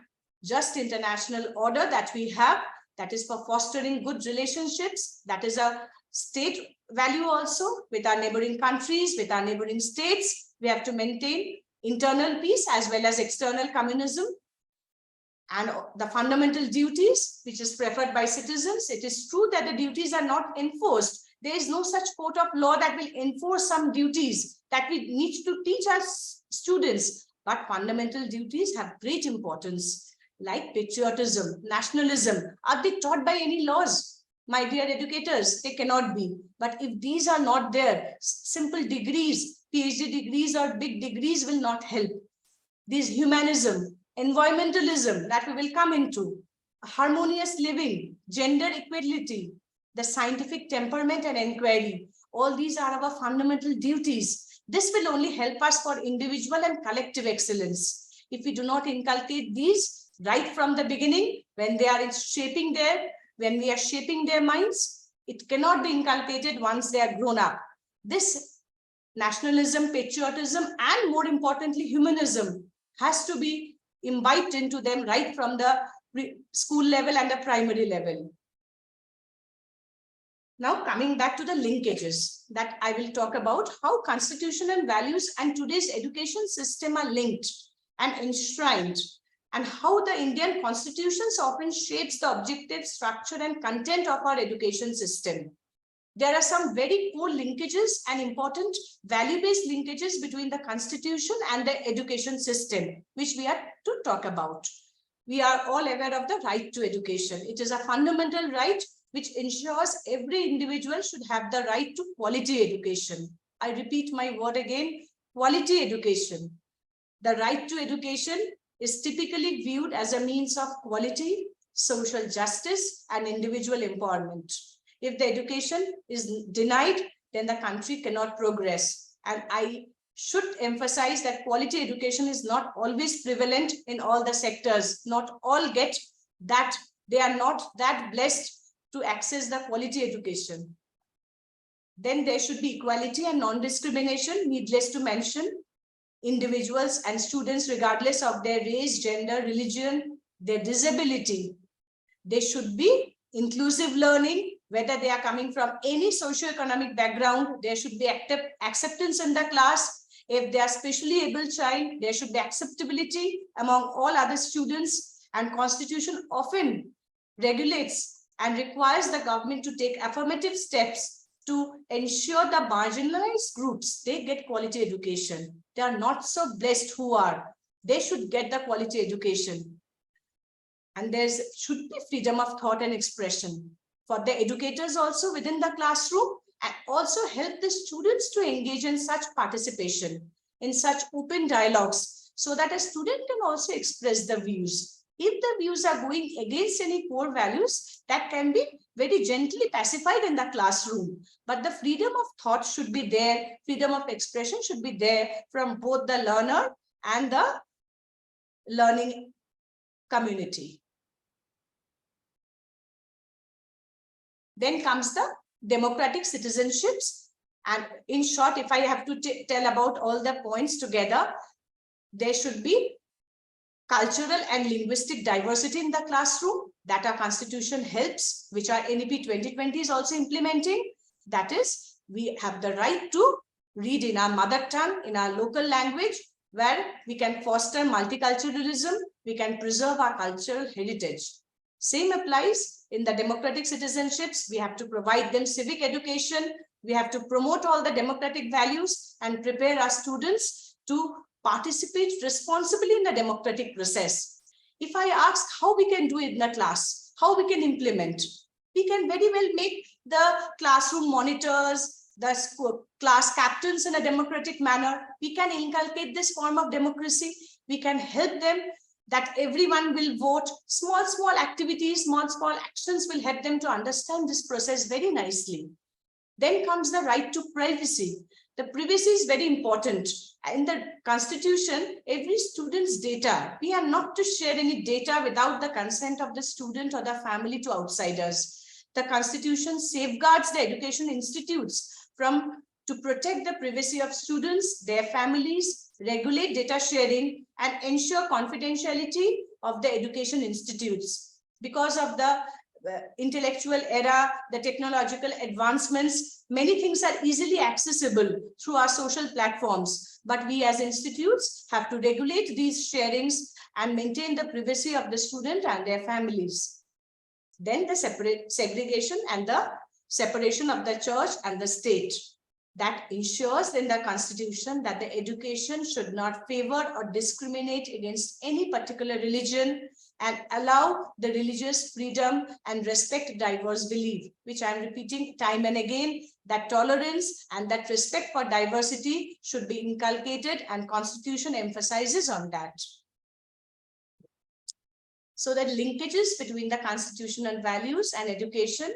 just international order that we have, that is for fostering good relationships. That is a state value also with our neighboring countries, with our neighboring states. We have to maintain internal peace as well as external communism. and the fundamental duties, which is preferred by citizens. It is true that the duties are not enforced. There is no such court of law that will enforce some duties that we need to teach our students. But fundamental duties have great importance, like patriotism, nationalism. Are they taught by any laws? My dear educators, they cannot be. But if these are not there, simple degrees, PhD degrees or big degrees will not help. These humanism, environmentalism that we will come into, harmonious living, gender equality, the scientific temperament and inquiry, all these are our fundamental duties. This will only help us for individual and collective excellence. If we do not inculcate these right from the beginning, when we are shaping their minds, it cannot be inculcated once they are grown up. This nationalism, patriotism, and more importantly, humanism has to be imbibed into them right from the school level and the primary level. Now coming back to the linkages that I will talk about, how constitutional values and today's education system are linked and enshrined, and how the Indian constitutions often shapes the objective, structure, and content of our education system. There are some very core linkages and important value-based linkages between the constitution and the education system, which we are to talk about. We are all aware of the right to education. It is a fundamental right which ensures every individual should have the right to quality education. I repeat my word again, quality education. The right to education is typically viewed as a means of quality, social justice, and individual empowerment. If the education is denied, then the country cannot progress. And I should emphasize that quality education is not always prevalent in all the sectors. Not all get that. They are not that blessed to access the quality education. Then there should be equality and non-discrimination. Needless to mention, individuals and students, regardless of their race, gender, religion, their disability, they should be inclusive learning. Whether they are coming from any socio-economic background, there should be acceptance in the class. If they are specially able child, there should be acceptability among all other students. And Constitution often regulates and requires the government to take affirmative steps to ensure the marginalized groups, they get quality education. They are not so blessed who are. They should get the quality education. And there should be freedom of thought and expression for the educators also within the classroom, and also help the students to engage in such participation, in such open dialogues, so that a student can also express the views. If the views are going against any core values, that can be very gently pacified in the classroom. But the freedom of thought should be there, freedom of expression should be there from both the learner and the learning community. Then comes the democratic citizenships. And in short, if I have to tell about all the points together, there should be cultural and linguistic diversity in the classroom that our constitution helps, which our NEP 2020 is also implementing. That is, we have the right to read in our mother tongue, in our local language, where we can foster multiculturalism, we can preserve our cultural heritage. Same applies in the democratic citizenships. We have to provide them civic education. We have to promote all the democratic values and prepare our students to participate responsibly in the democratic process. If I ask how we can do it in the class, how we can implement, we can very well make the classroom monitors, the class captains in a democratic manner. We can inculcate this form of democracy. We can help them that everyone will vote. Small activities, small actions will help them to understand this process very nicely. Then comes the right to privacy. The privacy is very important. In the constitution, every student's data, we are not to share any data without the consent of the student or the family to outsiders. The constitution safeguards the education institutes to protect the privacy of students, their families, regulate data sharing, and ensure confidentiality of the education institutes. Because of the intellectual era, the technological advancements, many things are easily accessible through our social platforms. But we as institutes have to regulate these sharings and maintain the privacy of the student and their families. Then the segregation and the separation of the church and the state. That ensures in the constitution that the education should not favor or discriminate against any particular religion and allow the religious freedom and respect diverse belief, which I am repeating time and again, that tolerance and that respect for diversity should be inculcated, and constitution emphasizes on that. So that linkages between the constitutional values and education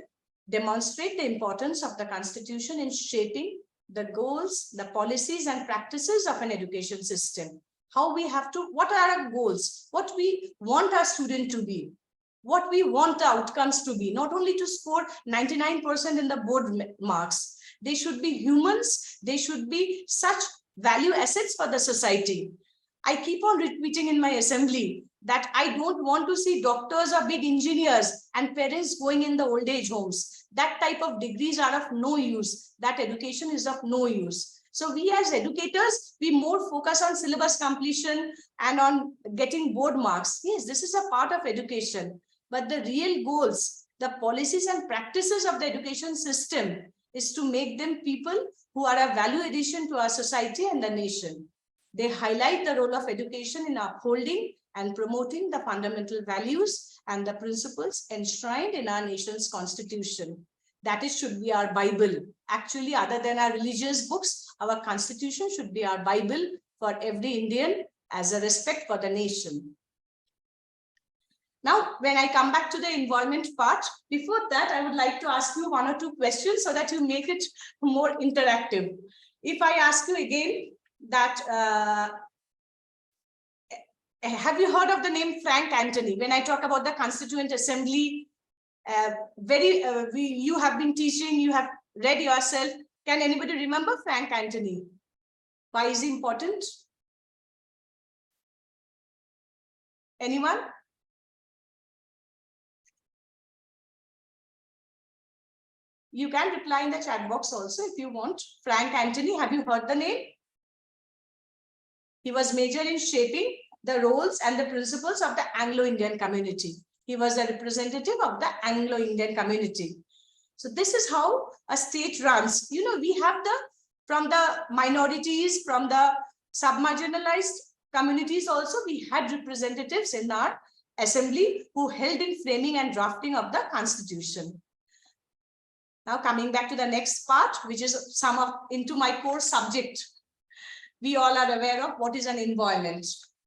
demonstrate the importance of the constitution in shaping the goals, the policies and practices of an education system. How we have to, what are our goals? What we want our student to be? What we want the outcomes to be? Not only to score 99% in the board marks. They should be humans. They should be such value assets for the society. I keep on repeating in my assembly that I don't want to see doctors or big engineers and parents going in the old age homes. That type of degrees are of no use. That education is of no use. So we as educators, we more focus on syllabus completion and on getting board marks. Yes, this is a part of education, but the real goals, the policies and practices of the education system is to make them people who are a value addition to our society and the nation. They highlight the role of education in upholding and promoting the fundamental values and the principles enshrined in our nation's constitution. That is, should be our Bible. Actually, other than our religious books, our constitution should be our Bible for every Indian as a respect for the nation. Now, when I come back to the environment part, before that, I would like to ask you one or two questions so that you make it more interactive. If I ask you again that, have you heard of the name Frank Anthony? When I talk about the Constituent Assembly, you have been teaching, you have read yourself. Can anybody remember Frank Anthony? Why is he important? Anyone? You can reply in the chat box also if you want. Frank Anthony, have you heard the name? He was major in shaping the roles and the principles of the Anglo-Indian community. He was a representative of the Anglo-Indian community. So this is how a state runs. You know, we have from the minorities, from the sub-marginalized communities also, we had representatives in our assembly who held in framing and drafting of the constitution. Now coming back to the next part, which is into my core subject. We all are aware of what is an environment.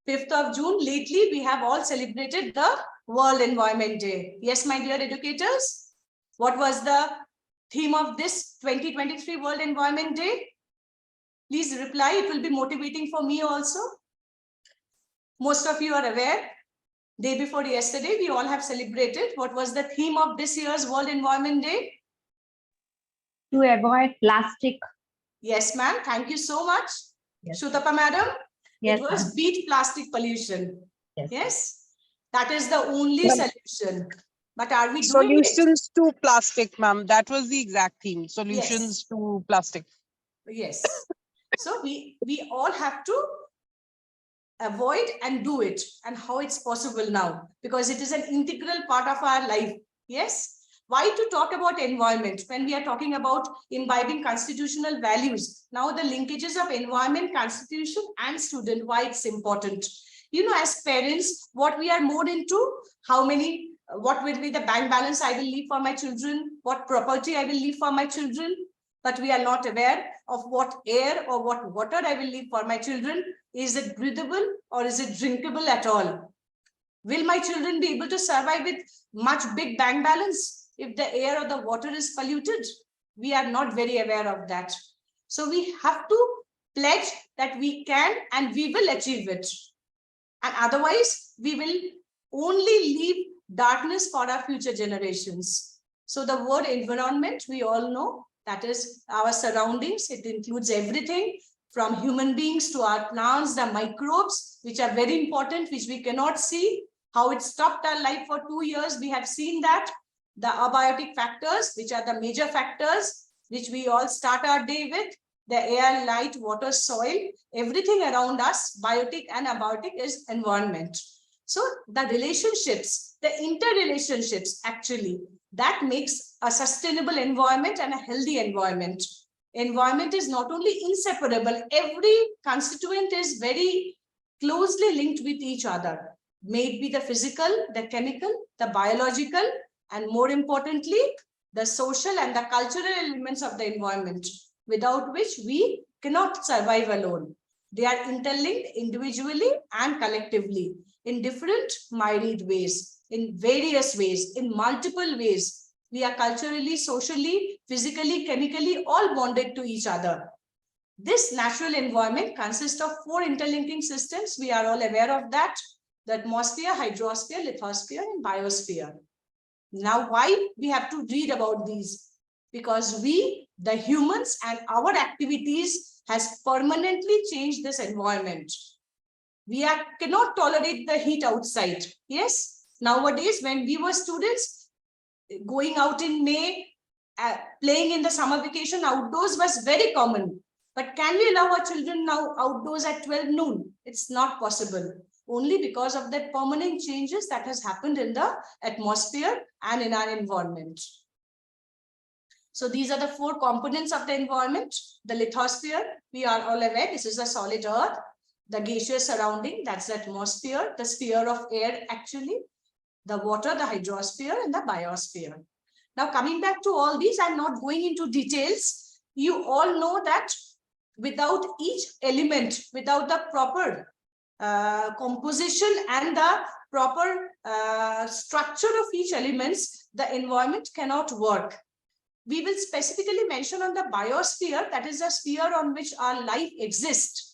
5th of June, lately, we have all celebrated the World Environment Day. Yes, my dear educators, what was the theme of this 2023 World Environment Day? Please reply, it will be motivating for me also. Most of you are aware, day before yesterday, we all have celebrated. What was the theme of this year's World Environment Day? To avoid plastic. Yes, ma'am. Thank you so much. Yes. Shutapa, madam. Yes, it was beat plastic pollution. Yes. Yes. That is the only solution. But are we doing it? Solutions to plastic, ma'am. That was the exact theme. Solutions to plastic. Yes. So we all have to avoid and do it. And how it's possible now? Because it is an integral part of our life. Yes. Why to talk about environment when we are talking about imbibing constitutional values? Now the linkages of environment, constitution and student, why it's important. You know, as parents, what we are more into, what will be the bank balance I will leave for my children, what property I will leave for my children, but we are not aware of what air or what water I will leave for my children. Is it breathable or is it drinkable at all? Will my children be able to survive with much big bank balance? If the air or the water is polluted, we are not very aware of that. So we have to pledge that we can and we will achieve it. And otherwise, we will only leave darkness for our future generations. So the word environment, we all know, that is our surroundings. It includes everything from human beings to our plants, the microbes, which are very important, which we cannot see. How it stopped our life for 2 years, we have seen that. The abiotic factors, which are the major factors, which we all start our day with, the air, light, water, soil, everything around us, biotic and abiotic, is environment. So the relationships, the interrelationships actually, that makes a sustainable environment and a healthy environment. Environment is not only inseparable, every constituent is very closely linked with each other. May it be the physical, the chemical, the biological, and more importantly, the social and the cultural elements of the environment, without which we cannot survive alone. They are interlinked individually and collectively in different myriad ways, in various ways, in multiple ways. We are culturally, socially, physically, chemically, all bonded to each other. This natural environment consists of 4 interlinking systems. We are all aware of that: the atmosphere, hydrosphere, lithosphere, and biosphere. Now, why we have to read about these? Because we, the humans, and our activities has permanently changed this environment. We cannot tolerate the heat outside. Yes, nowadays when we were students, going out in May, playing in the summer vacation outdoors was very common. But can we allow our children now outdoors at 12 noon? It's not possible. Only because of the permanent changes that has happened in the atmosphere and in our environment. So these are the 4 components of the environment. The lithosphere, we are all aware, this is a solid earth. The gaseous surrounding, that's the atmosphere, the sphere of air actually, the water, the hydrosphere, and the biosphere. Now coming back to all these, I'm not going into details. You all know that without each element, without the proper composition and the proper structure of each elements, the environment cannot work. We will specifically mention on the biosphere, that is a sphere on which our life exists.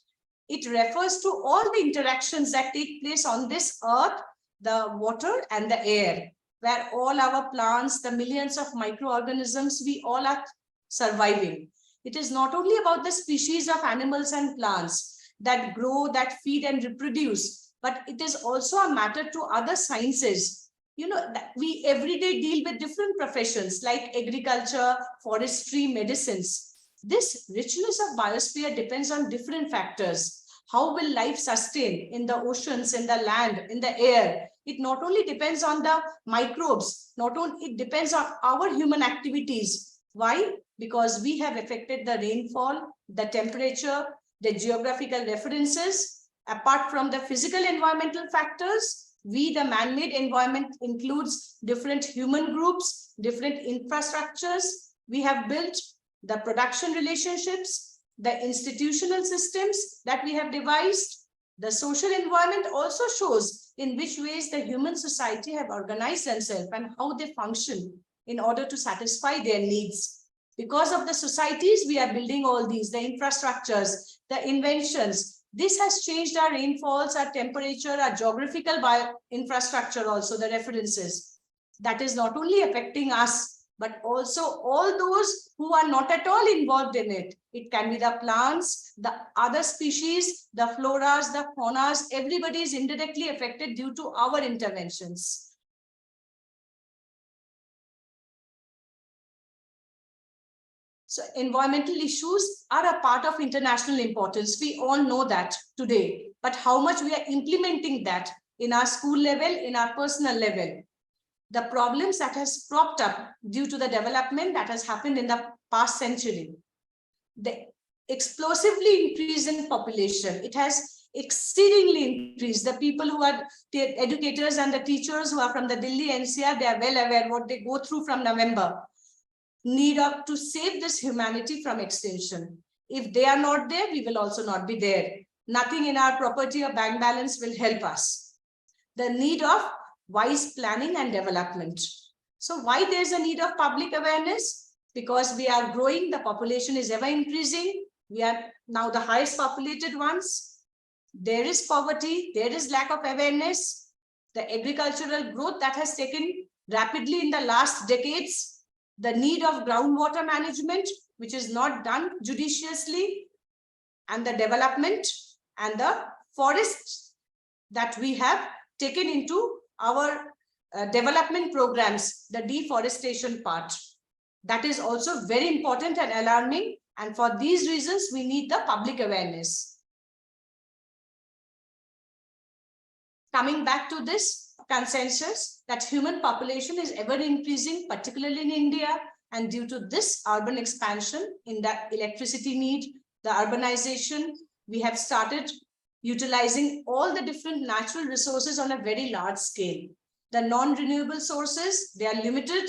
It refers to all the interactions that take place on this earth, the water and the air, where all our plants, the millions of microorganisms, we all are surviving. It is not only about the species of animals and plants that grow, that feed and reproduce, but it is also a matter to other sciences. You know, we every day deal with different professions like agriculture, forestry, medicines. This richness of biosphere depends on different factors. How will life sustain in the oceans, in the land, in the air? It not only depends on the microbes, it depends on our human activities. Why? Because we have affected the rainfall, the temperature, the geographical references. Apart from the physical environmental factors, we, the man-made environment, includes different human groups, different infrastructures. We have built the production relationships, the institutional systems that we have devised. The social environment also shows in which ways the human society have organized themselves and how they function in order to satisfy their needs. Because of the societies, we are building all these, the infrastructures, the inventions. This has changed our rainfalls, our temperature, our geographical infrastructure, also the references. That is not only affecting us, but also all those who are not at all involved in it. It can be the plants, the other species, the floras, the faunas, everybody is indirectly affected due to our interventions. So environmental issues are a part of international importance. We all know that today, but how much we are implementing that in our school level, in our personal level. The problems that has propped up due to the development that has happened in the past century. The explosively increase in population, it has exceedingly increased. The people who are the educators and the teachers who are from the Delhi NCR, they are well aware what they go through from November. Need of to save this humanity from extinction. If they are not there, we will also not be there. Nothing in our property or bank balance will help us. The need of wise planning and development. So why there's a need of public awareness? Because we are growing, the population is ever increasing. We are now the highest populated ones. There is poverty, there is lack of awareness. The agricultural growth that has taken rapidly in the last decades. The need of groundwater management, which is not done judiciously, and the development and the forests that we have taken into our development programs, the deforestation part. That is also very important and alarming. And for these reasons, we need the public awareness. coming back to this consensus that human population is ever increasing, particularly in India, and due to this urban expansion in the electricity need, the urbanization, we have started utilizing all the different natural resources on a very large scale. The non-renewable sources, they are limited.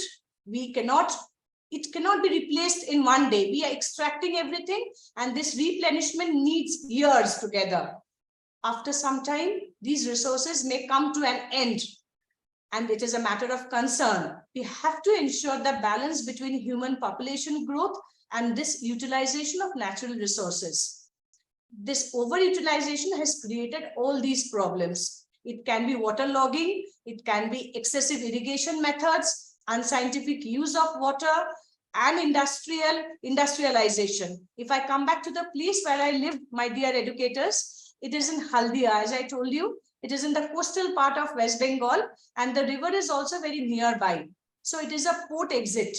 It cannot be replaced in one day. We are extracting everything, and this replenishment needs years together. After some time, these resources may come to an end, and it is a matter of concern. We have to ensure the balance between human population growth and this utilization of natural resources. This overutilization has created all these problems. It can be waterlogging, it can be excessive irrigation methods, unscientific use of water, and industrialization. If I come back to the place where I live, my dear educators, it is in Haldia, as I told you. It is in the coastal part of West Bengal, and the river is also very nearby. So it is a port exit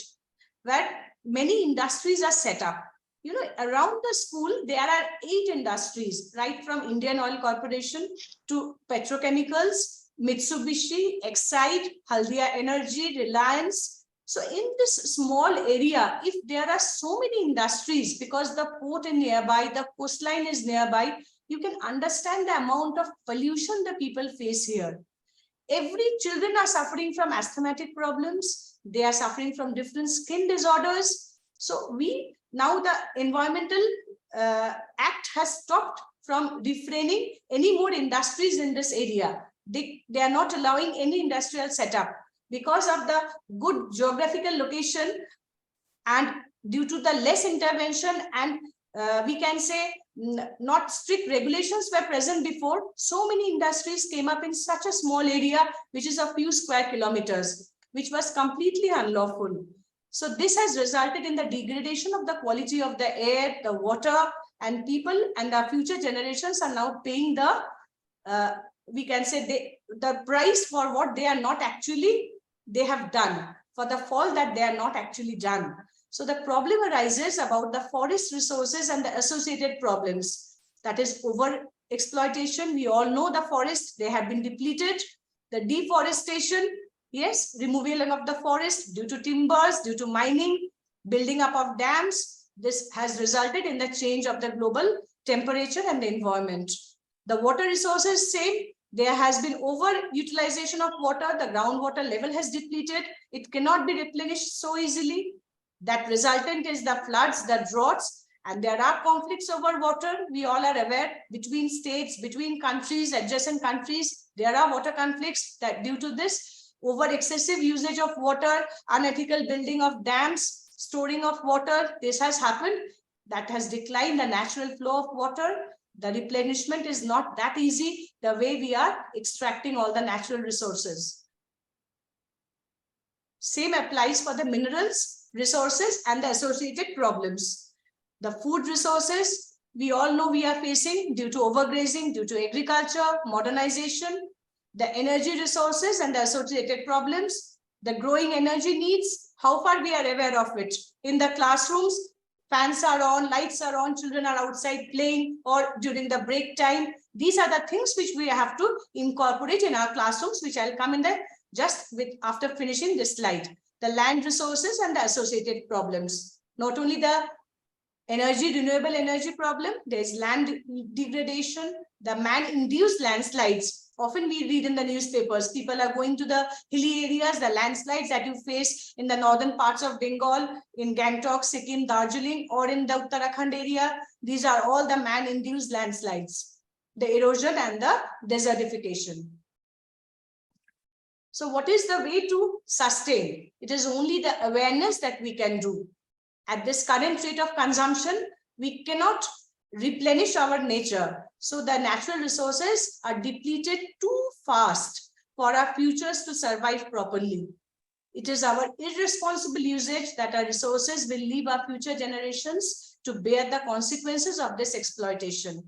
where many industries are set up. You know, around the school, there are 8 industries, right from Indian Oil Corporation to petrochemicals, Mitsubishi, Exide, Haldia Energy, Reliance. So in this small area, if there are so many industries, because the port is nearby, the coastline is nearby, you can understand the amount of pollution the people face here. Every children are suffering from asthmatic problems. They are suffering from different skin disorders. So now the Environmental Act has stopped from refraining any more industries in this area. They are not allowing any industrial setup because of the good geographical location, and due to the less intervention and we can say not strict regulations were present before. So many industries came up in such a small area, which is a few square kilometers, which was completely unlawful. So this has resulted in the degradation of the quality of the air, the water, and people, and our future generations are now paying the, we can say the price for what they are not actually, they have done, for the fault that they are not actually done. So the problem arises about the forest resources and the associated problems. That is over exploitation. We all know the forests, they have been depleted. The deforestation, yes, removal of the forest due to timbers, due to mining, building up of dams. This has resulted in the change of the global temperature and the environment. The water resources, same. There has been over-utilization of water. The groundwater level has depleted. It cannot be replenished so easily. That resultant is the floods, the droughts, and there are conflicts over water. We all are aware, between states, between countries, adjacent countries, there are water conflicts that due to this over excessive usage of water, unethical building of dams, storing of water. This has happened. That has declined the natural flow of water. The replenishment is not that easy the way we are extracting all the natural resources. Same applies for the minerals, resources, and the associated problems. The food resources, we all know we are facing due to overgrazing, due to agriculture, modernization. The energy resources and the associated problems, the growing energy needs, how far we are aware of it. In the classrooms, fans are on, lights are on, children are outside playing, or during the break time. These are the things which we have to incorporate in our classrooms, which I'll come in there just with after finishing this slide. The land resources and the associated problems. Not only the energy, renewable energy problem, there's land degradation, the man-induced landslides. Often we read in the newspapers, people are going to the hilly areas, the landslides that you face in the northern parts of Bengal, in Gangtok, Sikkim, Darjeeling, or in the Uttarakhand area. These are all the man-induced landslides, the erosion and the desertification. So what is the way to sustain? It is only the awareness that we can do. At this current rate of consumption, we cannot replenish our nature. So the natural resources are depleted too fast for our futures to survive properly. It is our irresponsible usage that our resources will leave our future generations to bear the consequences of this exploitation.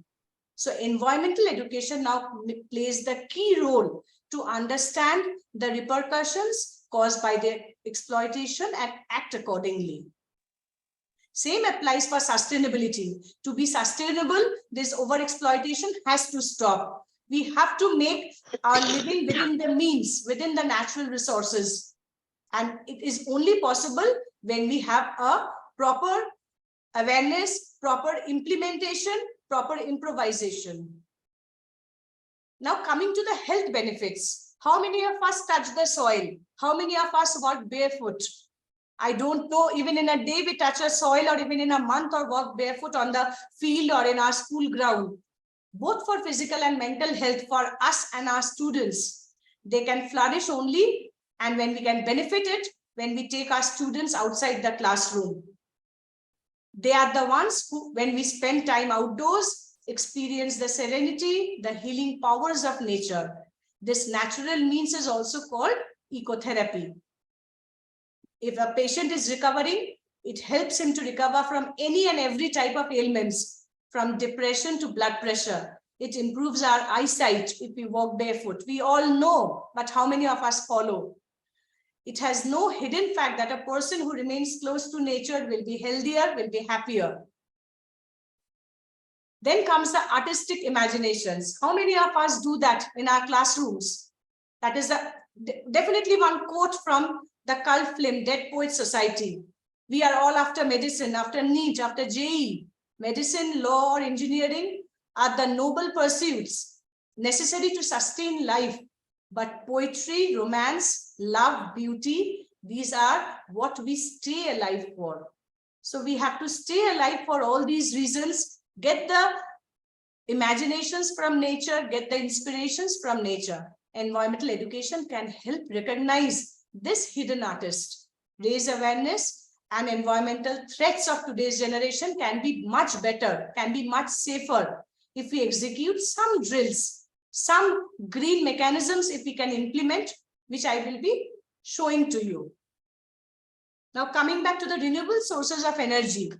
So environmental education now plays the key role to understand the repercussions caused by the exploitation and act accordingly. Same applies for sustainability. To be sustainable, this overexploitation has to stop. We have to make our living within the means, within the natural resources. And it is only possible when we have a proper awareness, proper implementation, proper improvisation. Now coming to the health benefits, how many of us touch the soil? How many of us walk barefoot? I don't know, even in a day we touch a soil, or even in a month, or walk barefoot on the field or in our school ground. Both for physical and mental health for us and our students. They can flourish only, and when we can benefit it, when we take our students outside the classroom. They are the ones who, when we spend time outdoors, experience the serenity, the healing powers of nature. This natural means is also called ecotherapy. If a patient is recovering, it helps him to recover from any and every type of ailments, from depression to blood pressure. It improves our eyesight if we walk barefoot. We all know, but how many of us follow? It has no hidden fact that a person who remains close to nature will be healthier, will be happier. Then comes the artistic imaginations. How many of us do that in our classrooms? That is definitely one quote from the cult film Dead Poets Society. We are all after medicine, after NEET, after JEE. Medicine, law, or engineering are the noble pursuits necessary to sustain life. But poetry, romance, love, beauty, these are what we stay alive for. So we have to stay alive for all these reasons, get the imaginations from nature, get the inspirations from nature. Environmental education can help recognize this hidden artist, raise awareness, and environmental threats of today's generation can be much better, can be much safer if we execute some drills, some green mechanisms if we can implement, which I will be showing to you. Now coming back to the renewable sources of energy.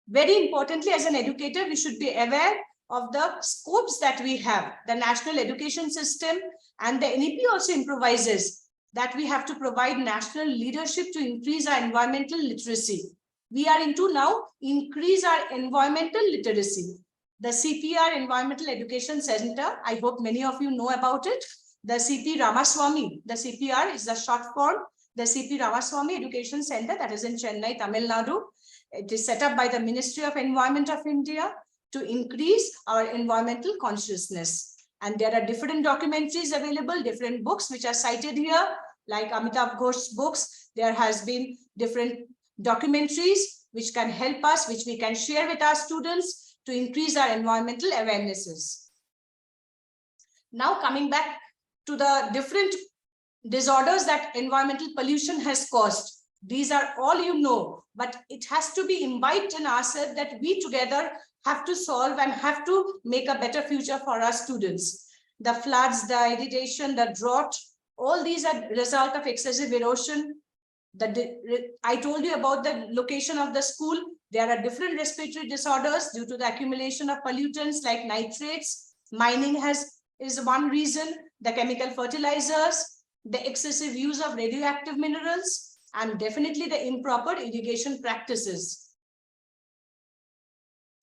Very importantly, as an educator, we should be aware of the scopes that we have. The national education system and the NEP also improvises that we have to provide national leadership to increase our environmental literacy. We are into now increase our environmental literacy. The CPR Environmental Education Center, I hope many of you know about it. The CP Ramaswamy, the CPR is the short form, the CP Ramaswamy Education Center that is in Chennai, Tamil Nadu. It is set up by the Ministry of Environment of India to increase our environmental consciousness. And there are different documentaries available, different books which are cited here, like Amitav Ghosh's books. There has been different documentaries which can help us, which we can share with our students to increase our environmental awarenesses. Now coming back to the different disorders that environmental pollution has caused. These are all you know, but it has to be imbibed in ourselves that we together have to solve and have to make a better future for our students. The floods, the irrigation, the drought, all these are result of excessive erosion. I told you about the location of the school. There are different respiratory disorders due to the accumulation of pollutants like nitrates. Mining is one reason, the chemical fertilizers, the excessive use of radioactive minerals, and definitely the improper irrigation practices.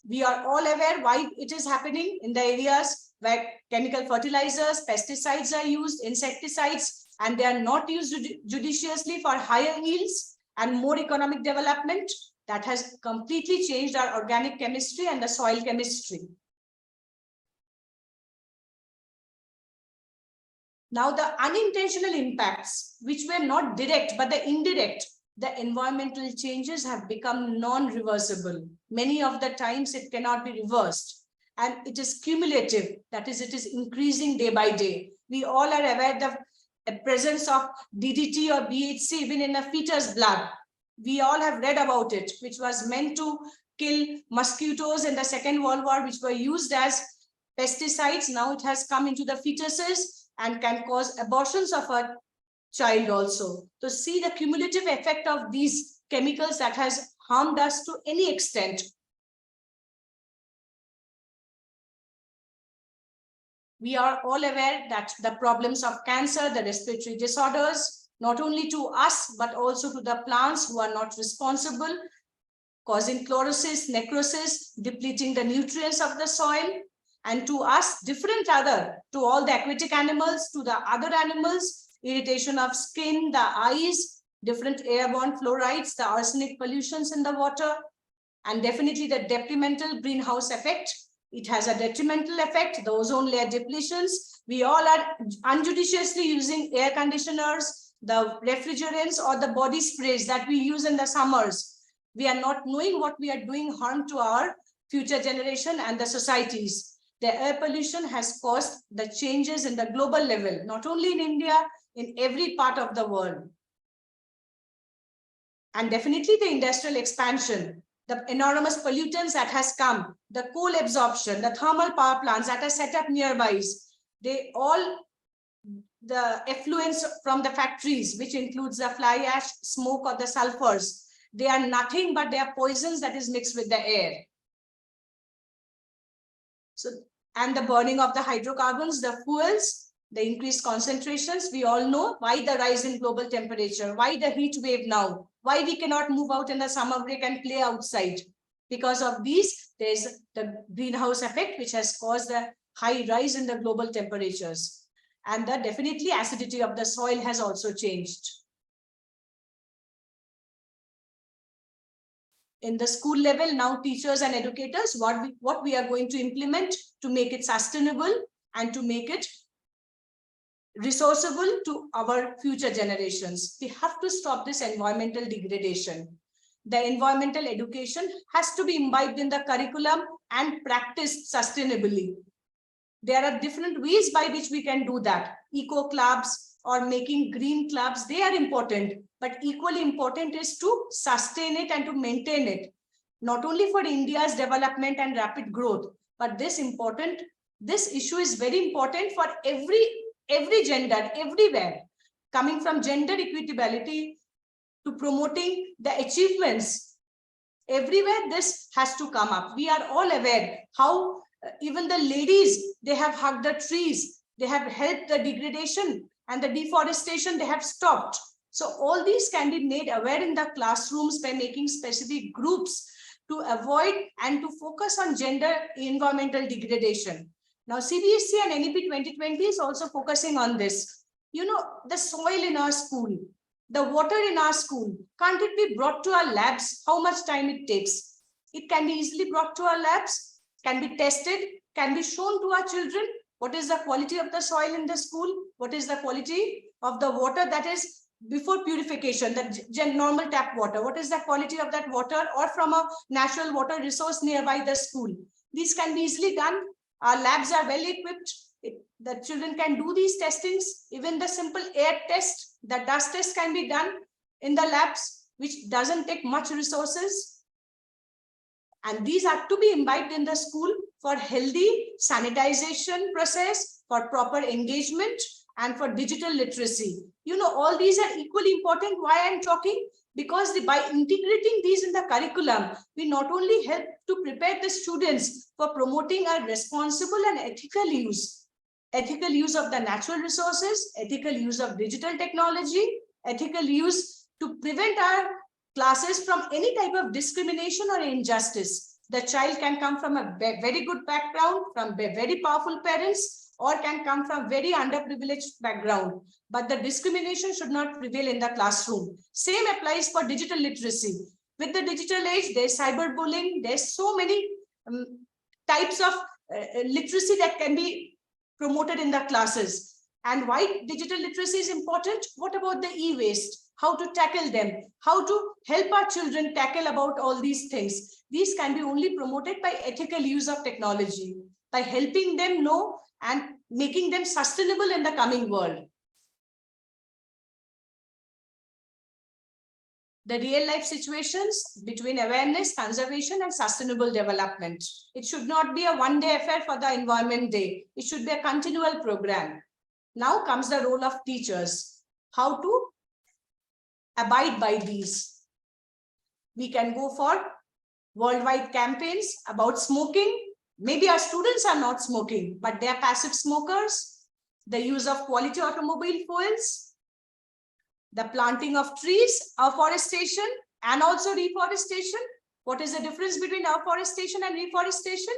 We are all aware why it is happening in the areas where chemical fertilizers, pesticides are used, insecticides, and they are not used judiciously for higher yields and more economic development. That has completely changed our organic chemistry and the soil chemistry. Now, the unintentional impacts, which were not direct, but the indirect, the environmental changes have become non-reversible. Many of the times it cannot be reversed. And it is cumulative, that is, it is increasing day by day. We all are aware of the presence of DDT or BHC even in a fetus blood. We all have read about it, which was meant to kill mosquitoes in the Second World War, which were used as pesticides. Now it has come into the fetuses and can cause abortions of a child also. To see the cumulative effect of these chemicals that has harmed us to any extent. We are all aware that the problems of cancer, the respiratory disorders, not only to us, but also to the plants who are not responsible, causing chlorosis, necrosis, depleting the nutrients of the soil, And to us, different other, to all the aquatic animals, to the other animals, irritation of skin, the eyes, different airborne fluorides, the arsenic pollutions in the water, and definitely the detrimental greenhouse effect. It has a detrimental effect, the ozone layer depletions. We all are unjudiciously using air conditioners, the refrigerants, or the body sprays that we use in the summers. We are not knowing what we are doing harm to our future generation and the societies. The air pollution has caused the changes in the global level, not only in India, in every part of the world. And definitely the industrial expansion, the enormous pollutants that has come, the coal absorption, the thermal power plants that are set up nearby, they all, the effluents from the factories, which includes the fly ash, smoke, or the sulfurs, they are nothing but they are poisons that is mixed with the air. So, and the burning of the hydrocarbons, the fuels, the increased concentrations, we all know why the rise in global temperature, why the heat wave now, why we cannot move out in the summer break and play outside. Because of these, there's the greenhouse effect, which has caused the high rise in the global temperatures. And the definitely acidity of the soil has also changed. In the school level, now teachers and educators, what we are going to implement to make it sustainable and to make it resourceable to our future generations. We have to stop this environmental degradation. The environmental education has to be imbibed in the curriculum and practiced sustainably. There are different ways by which we can do that. Eco clubs or making green clubs, they are important, but equally important is to sustain it and to maintain it. Not only for India's development and rapid growth, but this issue is very important for every gender, everywhere, coming from gender equitability to promoting the achievements. Everywhere this has to come up. We are all aware how even the ladies, they have hugged the trees, they have helped the degradation and the deforestation, they have stopped. So all these can be made aware in the classrooms by making specific groups to avoid and to focus on gender environmental degradation. Now, CBSE and NEP 2020 is also focusing on this. You know, the soil in our school, the water in our school, can't it be brought to our labs? How much time it takes? It can be easily brought to our labs, can be tested, can be shown to our children. What is the quality of the soil in the school? What is the quality of the water that is before purification, the normal tap water? What is the quality of that water or from a natural water resource nearby the school? These can be easily done. Our labs are well equipped. The children can do these testings. Even the simple air test, the dust test can be done in the labs, which doesn't take much resources. And these are to be imbibed in the school for healthy sanitization process, for proper engagement, and for digital literacy. You know, all these are equally important. Why I'm talking? Because by integrating these in the curriculum, we not only help to prepare the students for promoting a responsible and ethical use of the natural resources, ethical use of digital technology, ethical use to prevent our classes from any type of discrimination or injustice. The child can come from a very good background, from very powerful parents, or can come from very underprivileged background. But the discrimination should not prevail in the classroom. Same applies for digital literacy. With the digital age, there's cyberbullying. There's so many types of literacy that can be promoted in the classes. And why digital literacy is important? What about the e-waste? How to tackle them? How to help our children tackle about all these things? These can be only promoted by ethical use of technology, by helping them know and making them sustainable in the coming world. The real life situations between awareness, conservation, and sustainable development. It should not be a one-day affair for the Environment Day. It should be a continual program. Now comes the role of teachers. How to abide by these. We can go for worldwide campaigns about smoking. Maybe our students are not smoking, but they are passive smokers. The use of quality automobile fuels, the planting of trees, afforestation, and also reforestation. What is the difference between afforestation and reforestation?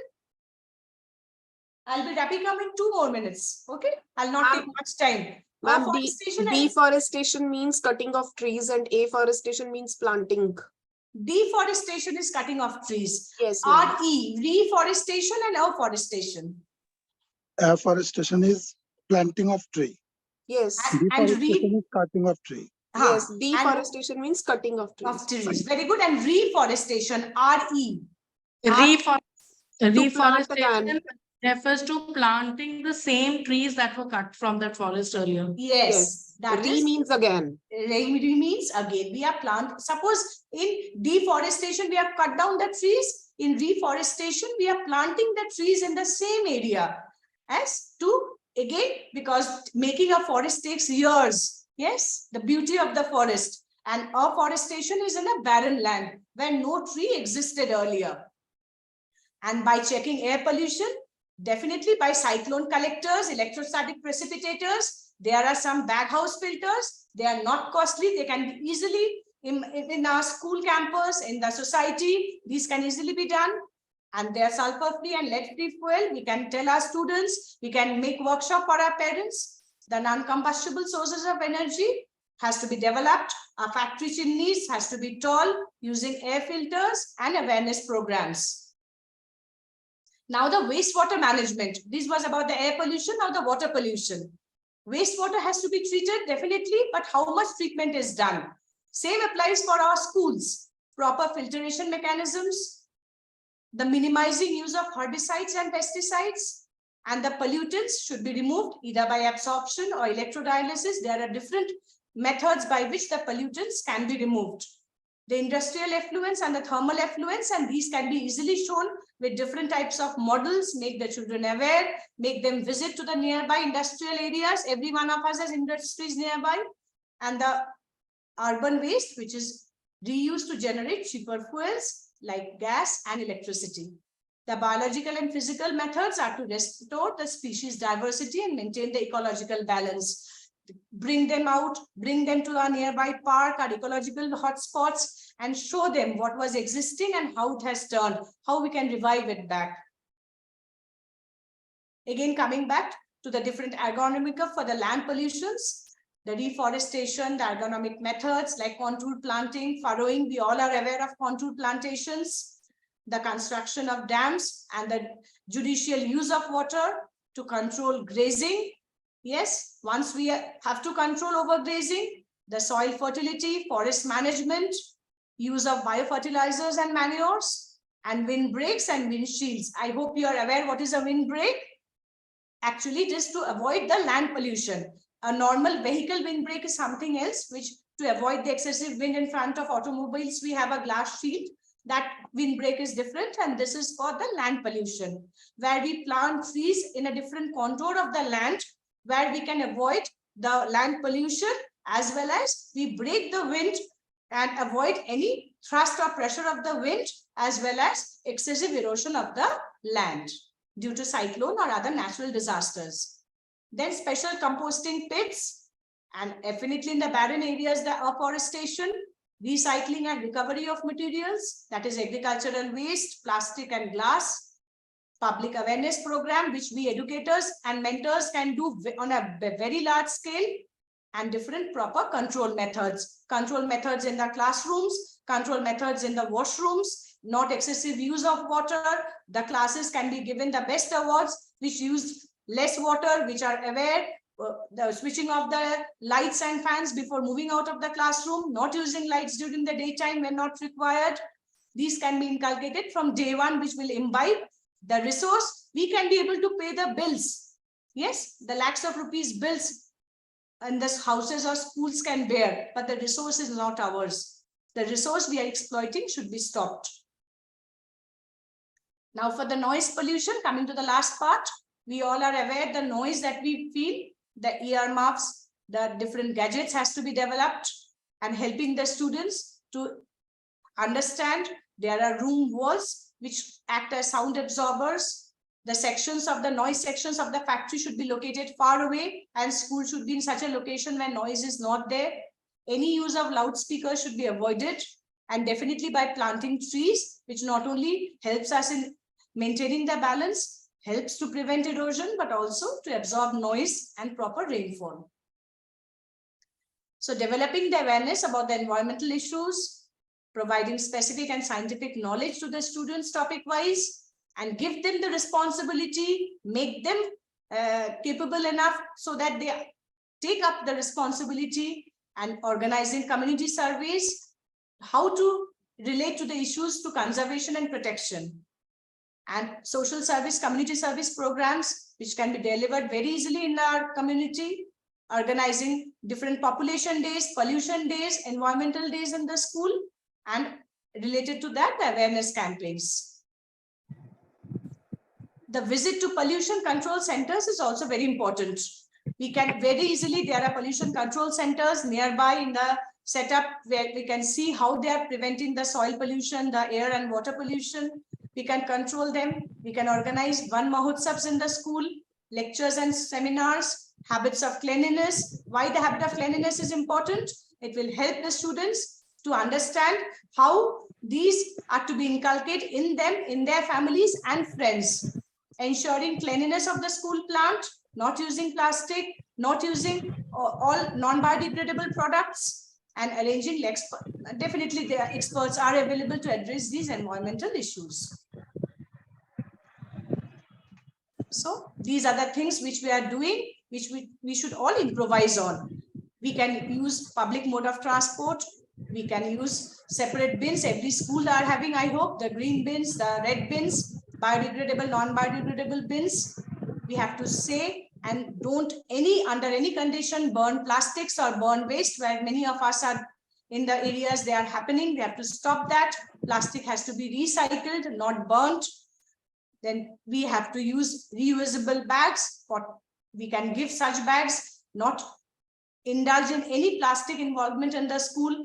I'll be wrapping up in 2 more minutes. Okay, I'll not take much time. Ma'am, Afforestation and deforestation means cutting of trees and afforestation means planting. deforestation is cutting of trees. Yes, ma'am. RE, reforestation and afforestation. Afforestation is planting of tree. Yes. And Deforestation is cutting of tree. Yes, deforestation means cutting of trees. Of trees. Very good. And reforestation, RE. Reforestation refers to planting the same trees that were cut from that forest earlier. Yes, that means again. Re means again. We are suppose in deforestation, we have cut down the trees. In reforestation, we are planting the trees in the same area. As to, again, because making a forest takes years. Yes, the beauty of the forest. And afforestation is in a barren land where no tree existed earlier. And by checking air pollution, definitely by cyclone collectors, electrostatic precipitators, there are some baghouse filters. They are not costly. They can be easily in our school campus, in the society, these can easily be done. And they are sulfur-free and lead-free fuel. We can tell our students, we can make workshop for our parents. The non-combustible sources of energy has to be developed. Our factory chimneys has to be tall using air filters and awareness programs. Now the wastewater management. This was about the air pollution, now the water pollution. Wastewater has to be treated definitely, but how much treatment is done? Same applies for our schools. Proper filtration mechanisms, the minimizing use of herbicides and pesticides, and the pollutants should be removed either by absorption or electrodialysis. There are different methods by which the pollutants can be removed. The industrial effluents and the thermal effluents, and these can be easily shown with different types of models, make the children aware, make them visit to the nearby industrial areas. Every one of us has industries nearby. And the urban waste, which is reused to generate cheaper fuels like gas and electricity. The biological and physical methods are to restore the species diversity and maintain the ecological balance. Bring them out, bring them to our nearby park, our ecological hotspots, and show them what was existing and how it has turned, how we can revive it back. Again, coming back to the different ergonomic for the land pollutions, the reforestation, the ergonomic methods like contour planting, furrowing, we all are aware of contour plantations, the construction of dams and the judicial use of water to control grazing. Yes, once we have to control overgrazing, the soil fertility, forest management, use of biofertilizers and manures, and windbreaks and windshields. I hope you are aware what is a windbreak. Actually, it is to avoid the land pollution. A normal vehicle windbreak is something else, which to avoid the excessive wind in front of automobiles, we have a glass shield. That windbreak is different, and this is for the land pollution, where we plant trees in a different contour of the land, where we can avoid the land pollution, as well as we break the wind and avoid any thrust or pressure of the wind, as well as excessive erosion of the land due to cyclone or other natural disasters. Then special composting pits, and definitely in the barren areas, the afforestation, recycling and recovery of materials, that is agricultural waste, plastic and glass, public awareness program, which we educators and mentors can do on a very large scale, and different proper control methods in the classrooms, control methods in the washrooms, not excessive use of water. The classes can be given the best awards, which use less water, which are aware, the switching of the lights and fans before moving out of the classroom, not using lights during the daytime when not required. These can be inculcated from day one, which will imbibe the resource. We can be able to pay the bills. Yes, the lakhs of rupees bills and the houses or schools can bear, but the resource is not ours. The resource we are exploiting should be stopped. Now for the noise pollution, coming to the last part, we all are aware the noise that we feel, the earmuffs, the different gadgets has to be developed, and helping the students to understand there are room walls which act as sound absorbers. The sections of the noise sections of the factory should be located far away, and school should be in such a location where noise is not there. Any use of loudspeakers should be avoided, and definitely by planting trees, which not only helps us in maintaining the balance, helps to prevent erosion, but also to absorb noise and proper rainfall. So developing the awareness about the environmental issues, providing specific and scientific knowledge to the students topic-wise, and give them the responsibility, make them capable enough so that they take up the responsibility, and organizing community surveys, how to relate to the issues to conservation and protection, and social service, community service programs, which can be delivered very easily in our community, organizing different population days, pollution days, environmental days in the school, and related to that, the awareness campaigns. The visit to pollution control centers is also very important. We can very easily, there are pollution control centers nearby in the setup where we can see how they are preventing the soil pollution, the air and water pollution. We can control them. We can organize Van Mahotsavs in the school, lectures and seminars, habits of cleanliness. Why the habit of cleanliness is important? It will help the students to understand how these are to be inculcated in them, in their families and friends. Ensuring cleanliness of the school plant, not using plastic, not using all non-biodegradable products, and arranging definitely the experts are available to address these environmental issues. So these are the things which we are doing, which we should all improvise on. We can use public mode of transport. We can use separate bins. Every school are having, I hope, the green bins, the red bins, biodegradable, non-biodegradable bins. We have to say, and don't under any condition burn plastics or burn waste, where many of us are in the areas they are happening. We have to stop that. Plastic has to be recycled, not burnt. Then we have to use reusable bags. We can give such bags, not indulge in any plastic involvement in the school.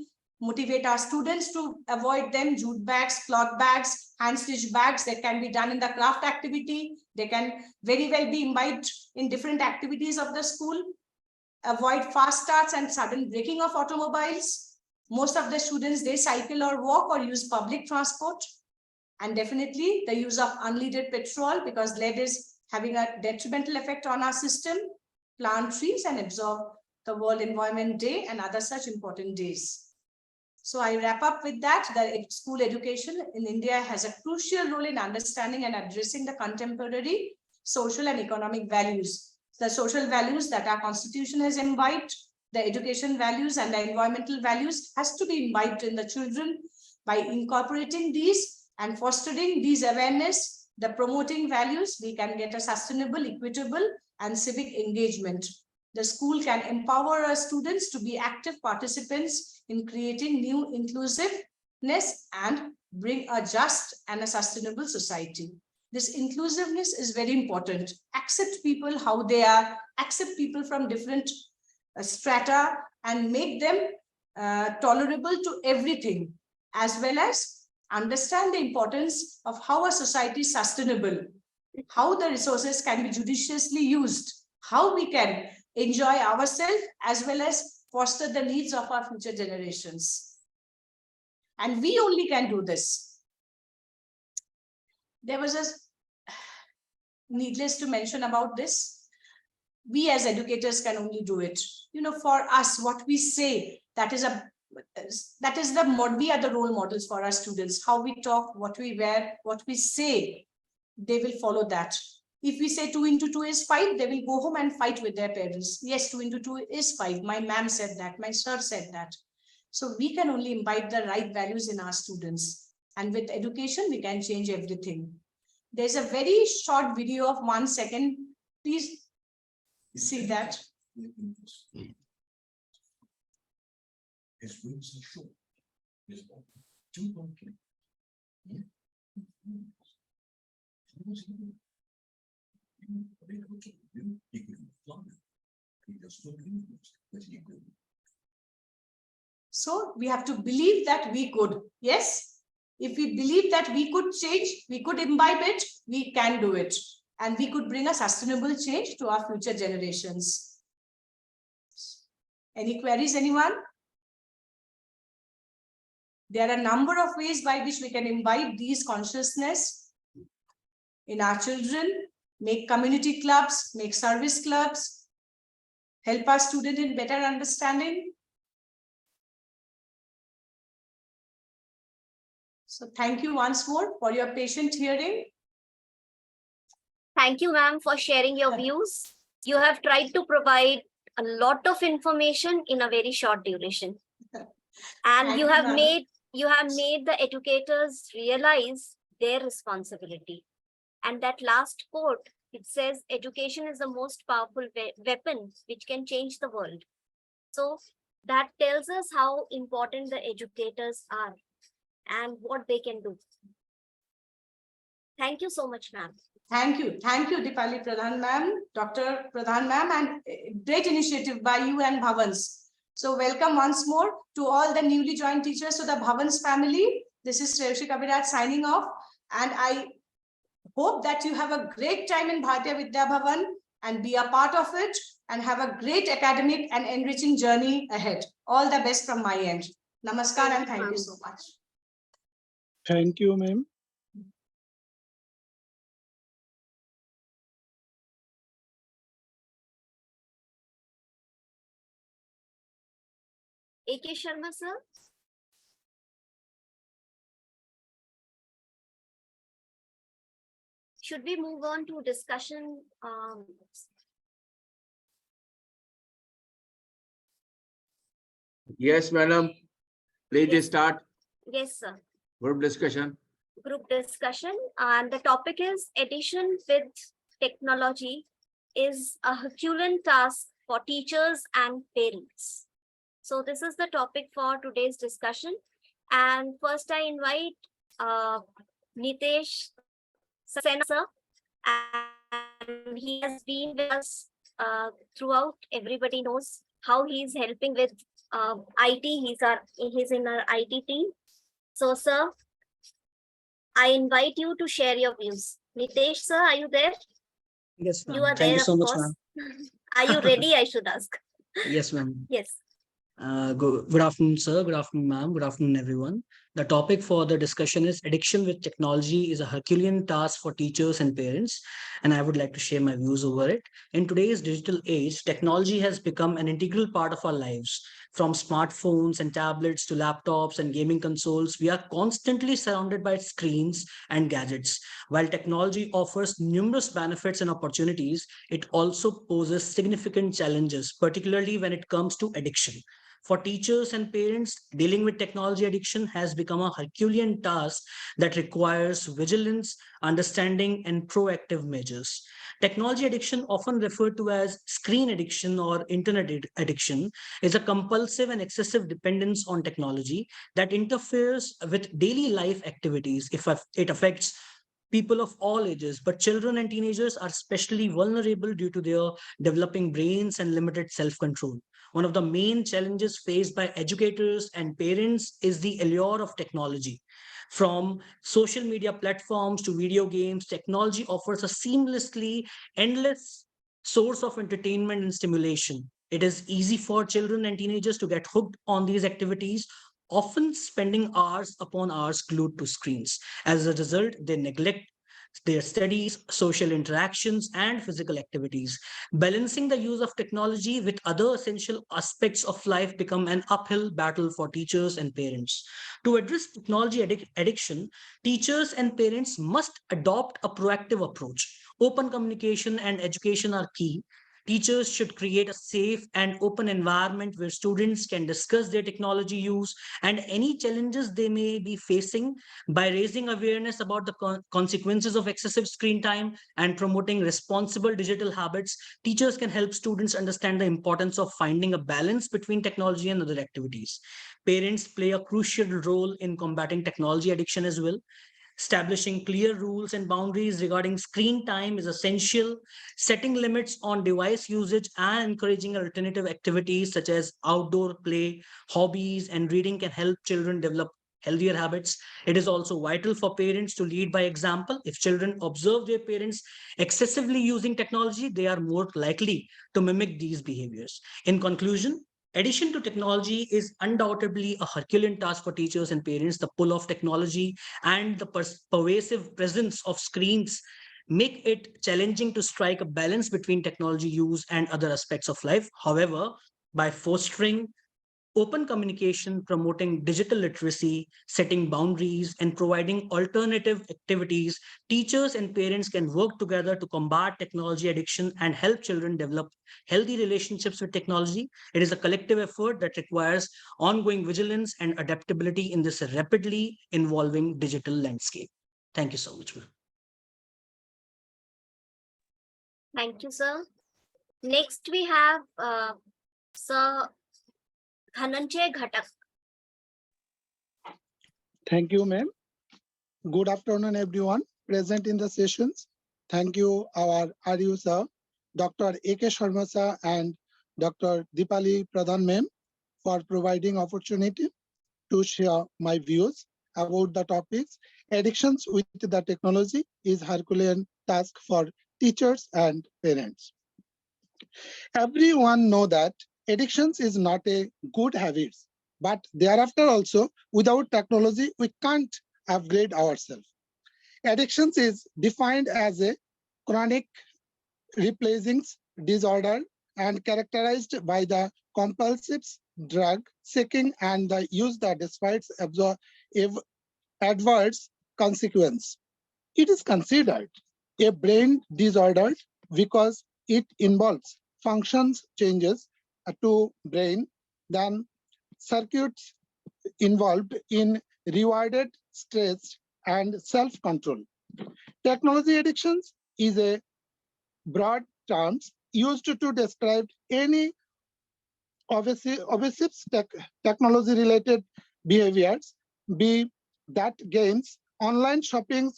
Motivate our students to avoid them. Jute bags, cloth bags, hand stitch bags that can be done in the craft activity. They can very well be imbibed in different activities of the school. Avoid fast starts and sudden braking of automobiles. Most of the students, they cycle or walk or use public transport. And definitely the use of unleaded petrol, because lead is having a detrimental effect on our system. Plant trees and observe the World Environment Day and other such important days. So I wrap up with that. The school education in India has a crucial role in understanding and addressing the contemporary social and economic values. The social values that our constitution has imbibed, the education values and the environmental values has to be imbibed in the children. By incorporating these and fostering these awareness, the promoting values, we can get a sustainable, equitable and civic engagement. The school can empower our students to be active participants in creating new inclusiveness and bring a just and a sustainable society. This inclusiveness is very important. Accept people how they are, accept people from different strata and make them tolerable to everything, as well as understand the importance of how a society is sustainable, how the resources can be judiciously used, how we can enjoy ourselves as well as foster the needs of our future generations. And we only can do this. There was a needless to mention about this. We as educators can only do it. You know, for us, what we say, that is the mod. We are the role models for our students. How we talk, what we wear, what we say, they will follow that. If we say 2 into 2 is 5, they will go home and fight with their parents. Yes, 2 into 2 is 5. My ma'am said that. My sir said that. So we can only imbibe the right values in our students. And with education, we can change everything. There's a very short video of 1 second. Please see that. So we have to believe that we could. Yes, if we believe that we could change, we could imbibe it, we can do it. And we could bring a sustainable change to our future generations. Any queries, anyone? There are a number of ways by which we can imbibe these consciousness in our children, make community clubs, make service clubs, help our student in better understanding. So thank you once more for your patient hearing. Thank you, ma'am, for sharing your views. You have tried to provide a lot of information in a very short duration. And Thank you you, have ma'am. made the educators realize their responsibility. And that last quote, it says, education is the most powerful weapon which can change the world. So that tells us how important the educators are and what they can do. Thank you so much, ma'am. Thank you, Dipali Pradhan ma'am, Dr. Pradhan ma'am, and great initiative by you and Bhavans. So welcome once more to all the newly joined teachers to the Bhavans family. This is Shreyushi Kaviraj signing off, and I hope that you have a great time in Bharatiya Vidya Bhavan and be a part of it and have a great academic and enriching journey ahead. All the best from my end. Namaskar and thank you so much. Thank you, ma'am. A.K. Sharma, sir. Should we move on to discussion? Yes, madam. Please start Yes, sir. group discussion. Group discussion, and the topic is addition with technology is a Herculean task for teachers and parents. So this is the topic for today's discussion. And first I invite Nitesh Saxena, sir, and he has been with us throughout. Everybody knows how he is helping with IT. He's in our IT team. So, sir, I invite you to share your views. Nitesh, sir, are you there? Yes, You ma'am. are Thank there, you so of much, course. ma'am. Are you ready? I should ask. Yes, ma'am. Yes. Good afternoon, sir. Good afternoon, ma'am. Good afternoon, everyone. The topic for the discussion is addiction with technology is a Herculean task for teachers and parents, and I would like to share my views over it. In today's digital age, technology has become an integral part of our lives. From smartphones and tablets to laptops and gaming consoles, we are constantly surrounded by screens and gadgets. While technology offers numerous benefits and opportunities, it also poses significant challenges, particularly when it comes to addiction. For teachers and parents, dealing with technology addiction has become a Herculean task that requires vigilance, understanding, and proactive measures. Technology addiction, often referred to as screen addiction or internet addiction, is a compulsive and excessive dependence on technology that interferes with daily life activities. If it affects people of all ages, but children and teenagers are especially vulnerable due to their developing brains and limited self-control. One of the main challenges faced by educators and parents is the allure of technology. From social media platforms to video games, technology offers a seamlessly endless source of entertainment and stimulation. It is easy for children and teenagers to get hooked on these activities, often spending hours upon hours glued to screens. As a result, they neglect their studies, social interactions, and physical activities. Balancing the use of technology with other essential aspects of life become an uphill battle for teachers and parents. To address technology addiction, teachers and parents must adopt a proactive approach. Open communication and education are key. Teachers should create a safe and open environment where students can discuss their technology use and any challenges they may be facing. By raising awareness about the consequences of excessive screen time and promoting responsible digital habits, teachers can help students understand the importance of finding a balance between technology and other activities. Parents play a crucial role in combating technology addiction as well. Establishing clear rules and boundaries regarding screen time is essential. Setting limits on device usage and encouraging alternative activities such as outdoor play, hobbies, and reading can help children develop healthier habits. It is also vital for parents to lead by example. If children observe their parents excessively using technology, they are more likely to mimic these behaviors. In conclusion, addition to technology is undoubtedly a Herculean task for teachers and parents. The pull of technology and the pervasive presence of screens make it challenging to strike a balance between technology use and other aspects of life. However, by fostering open communication, promoting digital literacy, setting boundaries, and providing alternative activities, teachers and parents can work together to combat technology addiction and help children develop healthy relationships with technology. It is a collective effort that requires ongoing vigilance and adaptability in this rapidly evolving digital landscape. Thank you so much. Thank you, sir. Next, we have Sir Dhananjay Ghatak. Thank you, ma'am. Good afternoon, everyone present in the sessions. Thank you, our RU sir, Dr. A.K. Sharma sir and Dr. Dipali Pradhan ma'am for providing opportunity to share my views about the topics. Addictions with the technology is Herculean task for teachers and parents. Everyone know that addictions is not a good habit, but thereafter also without technology we can't upgrade ourselves. Addictions is defined as a chronic replacing disorder and characterized by the compulsive drug seeking and the use that despite adverse consequence. It is considered a brain disorder because it involves functions changes to brain, then circuits involved in rewarded stress and self-control. Technology addictions is a broad term used to describe any obsessive technology-related behaviors, be that games, online shopping,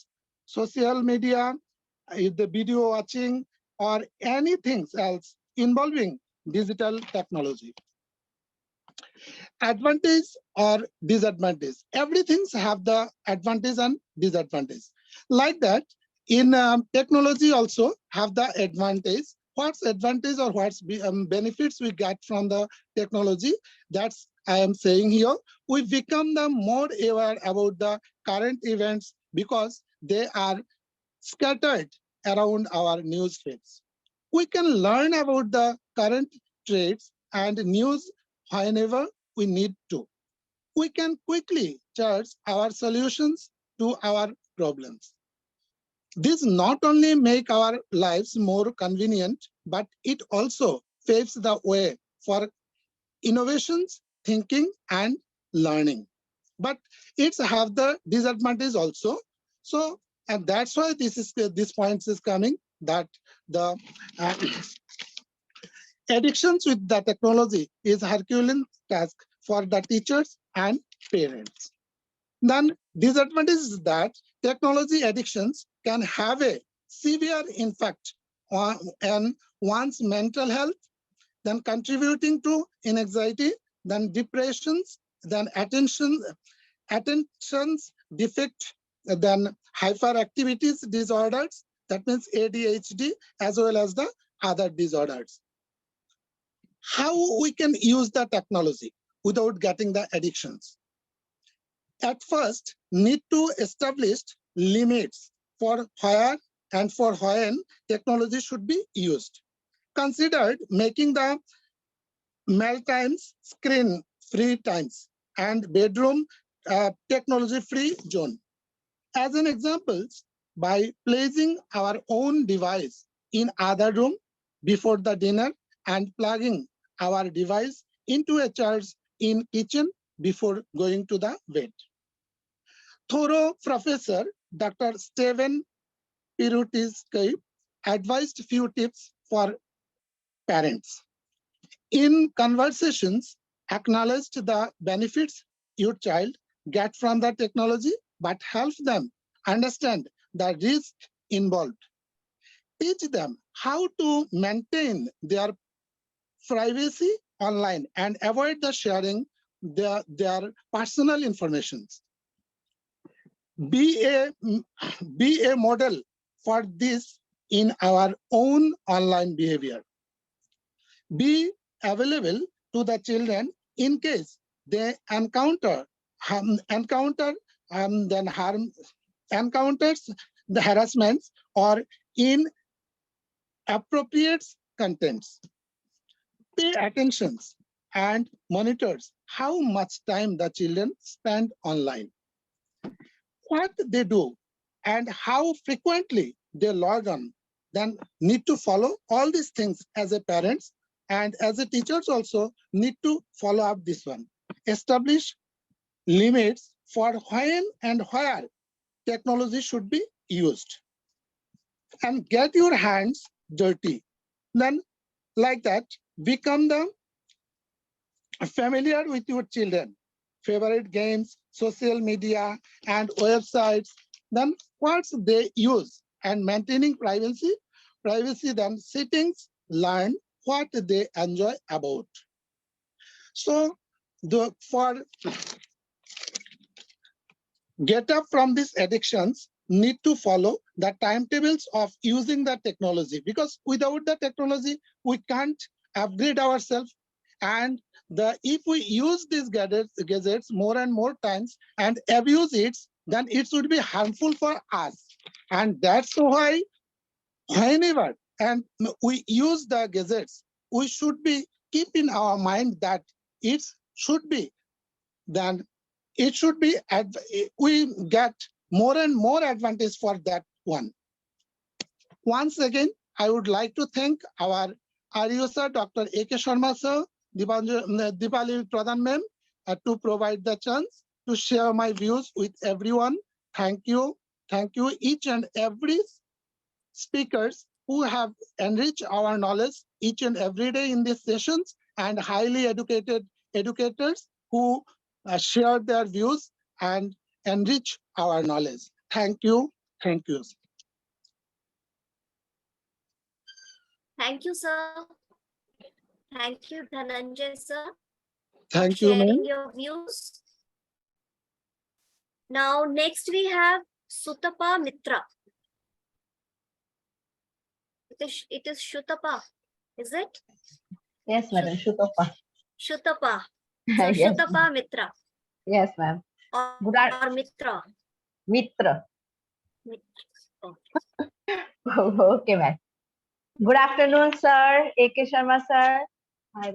social media, the video watching, or anything else involving digital technology. Advantage or disadvantage. Everything have the advantage and disadvantage. Like that, in technology also have the advantage. What's advantage or what's benefits we get from the technology? That's I am saying here. We become the more aware about the current events because they are scattered around our news feeds. We can learn about the current trends and news whenever we need to. We can quickly charge our solutions to our problems. This not only make our lives more convenient, but it also paves the way for innovations, thinking, and learning. But it's have the disadvantage also. So, and that's why this point is coming that the addictions with the technology is Herculean task for the teachers and parents. Then disadvantage is that technology addictions can have a severe impact on one's mental health, then contributing to anxiety, then depressions, then attentions defect, then hyperactivities disorders, that means ADHD, as well as the other disorders. How we can use the technology without getting the addictions? At first, need to establish limits for where and for when technology should be used. Considered making the meal times screen-free times and bedroom technology-free zone. As an example, by placing our own device in other room before the dinner and plugging our device into a charge in kitchen before going to the bed. Thorough Professor Dr. Steven Pirutisky advised few tips for parents. In conversations, acknowledged the benefits your child get from the technology, but help them understand the risk involved. Teach them how to maintain their privacy online and avoid the sharing their personal information. Be a model for this in our own online behavior. Be available to the children in case they encounters the harassments or in appropriate contents. Pay attention and monitors how much time the children spend online, what they do, and how frequently they log on. Then need to follow all these things as a parents and as a teachers also need to follow up this one. Establish limits for when and where technology should be used. And get your hands dirty. Then like that, become the familiar with your children, favorite games, social media, and websites, then what they use, and maintaining privacy, then settings, learn what they enjoy about. So for get up from these addictions, need to follow the timetables of using the technology, because without the technology, we can't upgrade ourselves. And if we use these gadgets more and more times and abuse it, then it would be harmful for us. And that's why whenever and we use the gadgets, we should be keep in our mind that it should be then it should be we get more and more advantage for that one. Once again, I would like to thank our REO sir, Dr. A.K. Sharma sir, Dipali Pradhan ma'am, to provide the chance to share my views with everyone. Thank you. Thank you each and every speakers who have enriched our knowledge each and every day in these sessions, and highly educated educators who share their views and enrich our knowledge. Thank you. Thank you. Thank you, sir. Thank you, Dhananjay, sir, Thank for you, ma'am. sharing your views. Now, next we have Sutapa Mitra. It is Shutapa, is it? Yes, madam. Shutapa. Shutapa. So Yes. Shutapa Mitra Yes, ma'am. Good or Mitra. Mitra. Okay. Okay, ma'am. Good afternoon, sir. A.K. Sharma, sir.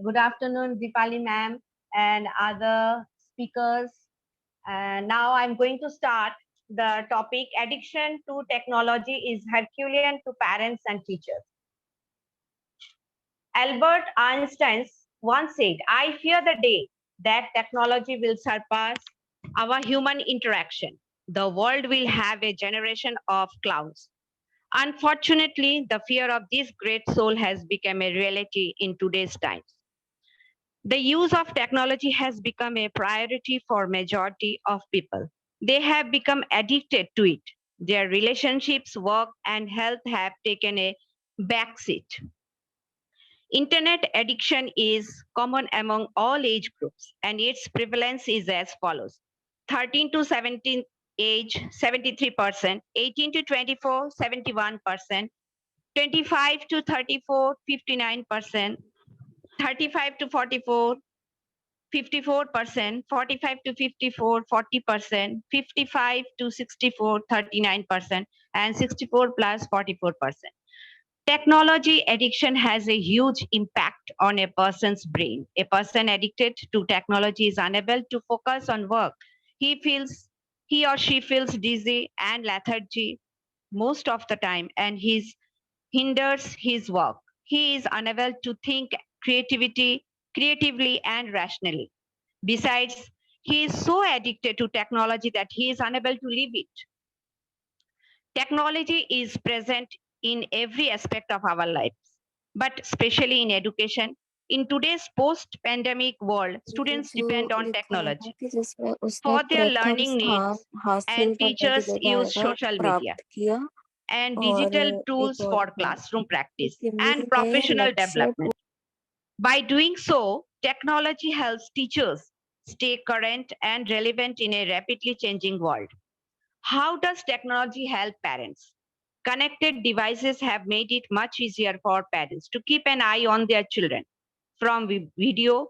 Good afternoon, Dipali, ma'am, and other speakers. And now I'm going to start the topic. Addiction to technology is Herculean to parents and teachers. Albert Einstein once said, I fear the day that technology will surpass our human interaction. The world will have a generation of clowns. Unfortunately, the fear of this great soul has become a reality in today's times. The use of technology has become a priority for majority of people. They have become addicted to it. Their relationships, work, and health have taken a backseat. Internet addiction is common among all age groups, and its prevalence is as follows. 13 to 17 age, 73%, 18 to 24, 71%, 25 to 34, 59%, 35 to 44, 54%, 45 to 54, 40%, 55 to 64, 39%, and 64 plus 44%. Technology addiction has a huge impact on a person's brain. A person addicted to technology is unable to focus on work. He or she feels dizzy and lethargy most of the time, and hinders his work. He is unable to think creatively and rationally. Besides, he is so addicted to technology that he is unable to leave it. Technology is present in every aspect of our lives, but especially in education. In today's post-pandemic world, students depend on technology for their learning needs, and teachers use social media and digital tools for classroom practice and professional development. By doing so, technology helps teachers stay current and relevant in a rapidly changing world. How does technology help parents? Connected devices have made it much easier for parents to keep an eye on their children. From video,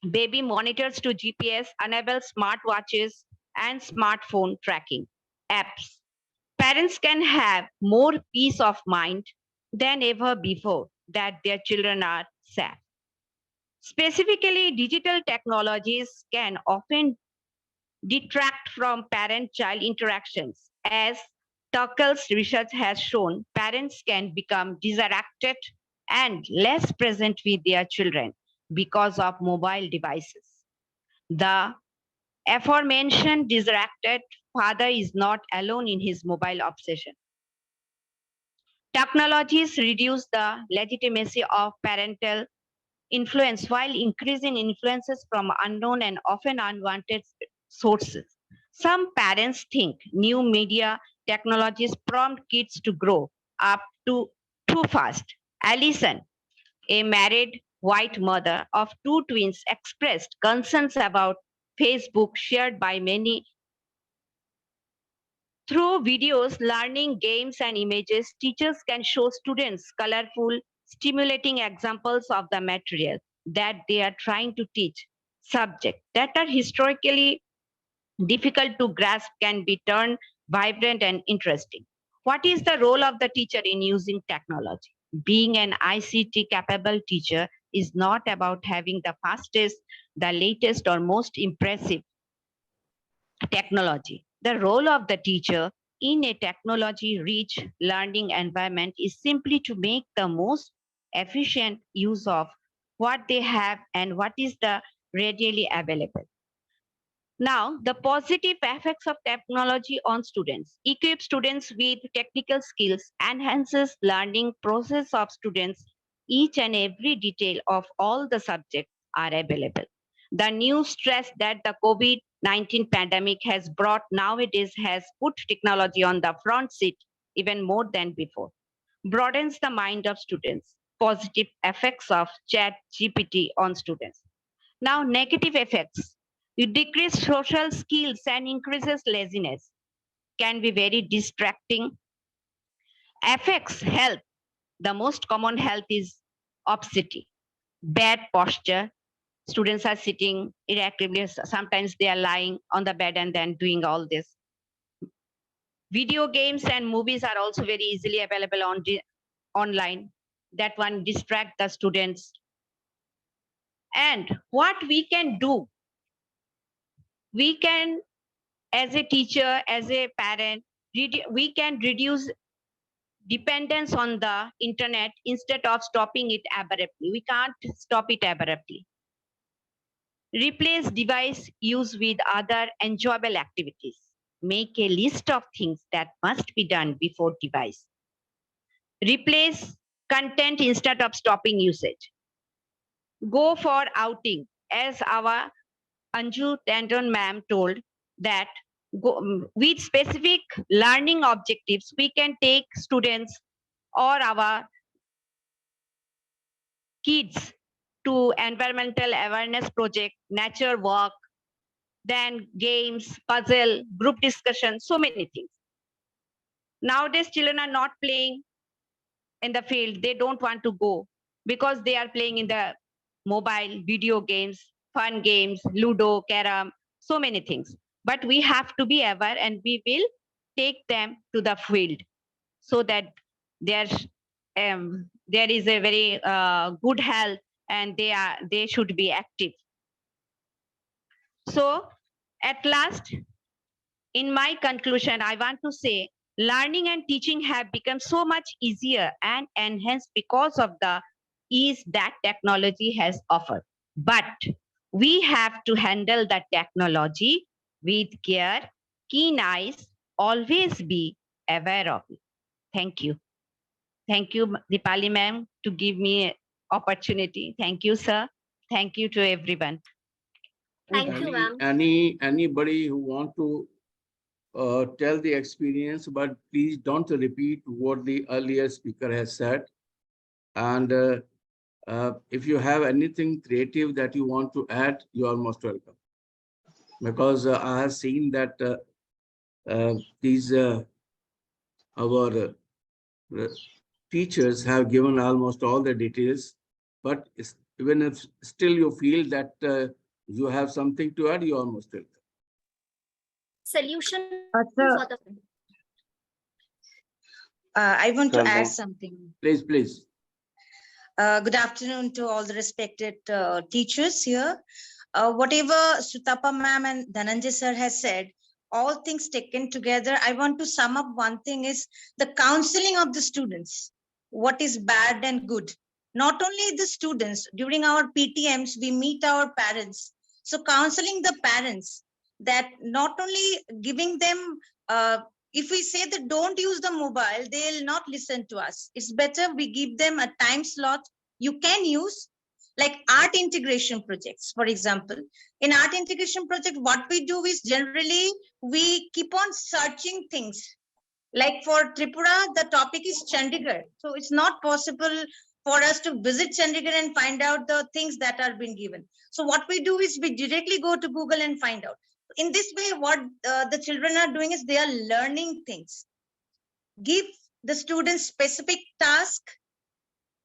baby monitors to GPS, enable smartwatches and smartphone tracking apps. Parents can have more peace of mind than ever before that their children are safe. Specifically, digital technologies can often detract from parent-child interactions. As Tuckel's research has shown, parents can become distracted and less present with their children because of mobile devices. The aforementioned distracted father is not alone in his mobile obsession. Technologies reduce the legitimacy of parental influence while increasing influences from unknown and often unwanted sources. Some parents think new media technologies prompt kids to grow up too fast. Alison, a married white mother of two twins, expressed concerns about Facebook shared by many. Through videos, learning, games, and images, teachers can show students colorful, stimulating examples of the material that they are trying to teach. Subjects that are historically difficult to grasp can be turned vibrant and interesting. What is the role of the teacher in using technology? Being an ICT capable teacher is not about having the fastest, the latest, or most impressive technology. The role of the teacher in a technology-rich learning environment is simply to make the most efficient use of what they have and what is the readily available. Now, the positive effects of technology on students. Equip students with technical skills, enhances learning process of students. Each and every detail of all the subjects are available. The new stress that the COVID-19 pandemic has brought nowadays has put technology on the front seat even more than before. Broadens the mind of students. Positive effects of chat GPT on students. Now, negative effects. It decreases social skills and increases laziness. Can be very distracting. Affects health. The most common health is obesity, bad posture. Students are sitting inactively. Sometimes they are lying on the bed and then doing all this. Video games and movies are also very easily available on online. That one distract the students. And what we can do, we can, as a teacher, as a parent, we can reduce dependence on the internet instead of stopping it abruptly. We can't stop it abruptly. Replace device use with other enjoyable activities. Make a list of things that must be done before device. Replace content instead of stopping usage. Go for outing, as our Anju Tandon ma'am told, that with specific learning objectives, we can take students or our kids to environmental awareness project, nature walk, then games, puzzle, group discussion, so many things. Nowadays, children are not playing in the field. They don't want to go because they are playing in the mobile, video games, fun games, Ludo, Carom, so many things. But we have to be aware and we will take them to the field so that there is a very good health and they should be active. So at last, in my conclusion, I want to say learning and teaching have become so much easier and enhanced because of the ease that technology has offered. But we have to handle the technology with care, keen eyes, always be aware of it. Thank you. Thank you, Dipali ma'am, to give me opportunity. Thank you, sir. Thank you to everyone. Thank you, ma'am. Anybody who want to tell the experience, but please don't repeat what the earlier speaker has said. And if you have anything creative that you want to add, you are most welcome. Because I have seen that these our teachers have given almost all the details, but even if still you feel that you have something to add, you are most welcome. Solution for the I want Sir, to add no. something. Please, please. Good afternoon to all the respected teachers here. Whatever Sutapa ma'am and Dhananjay sir has said, all things taken together, I want to sum up one thing is the counseling of the students. What is bad and good? Not only the students, during our PTMs, we meet our parents. So counseling the parents, that not only giving them, if we say that don't use the mobile, they'll not listen to us. It's better we give them a time slot you can use, like art integration projects, for example. In art integration project, what we do is generally we keep on searching things. Like for Tripura, the topic is Chandigarh. So it's not possible for us to visit Chandigarh and find out the things that are being given. So what we do is we directly go to Google and find out. In this way, what the children are doing is they are learning things. Give the students specific task,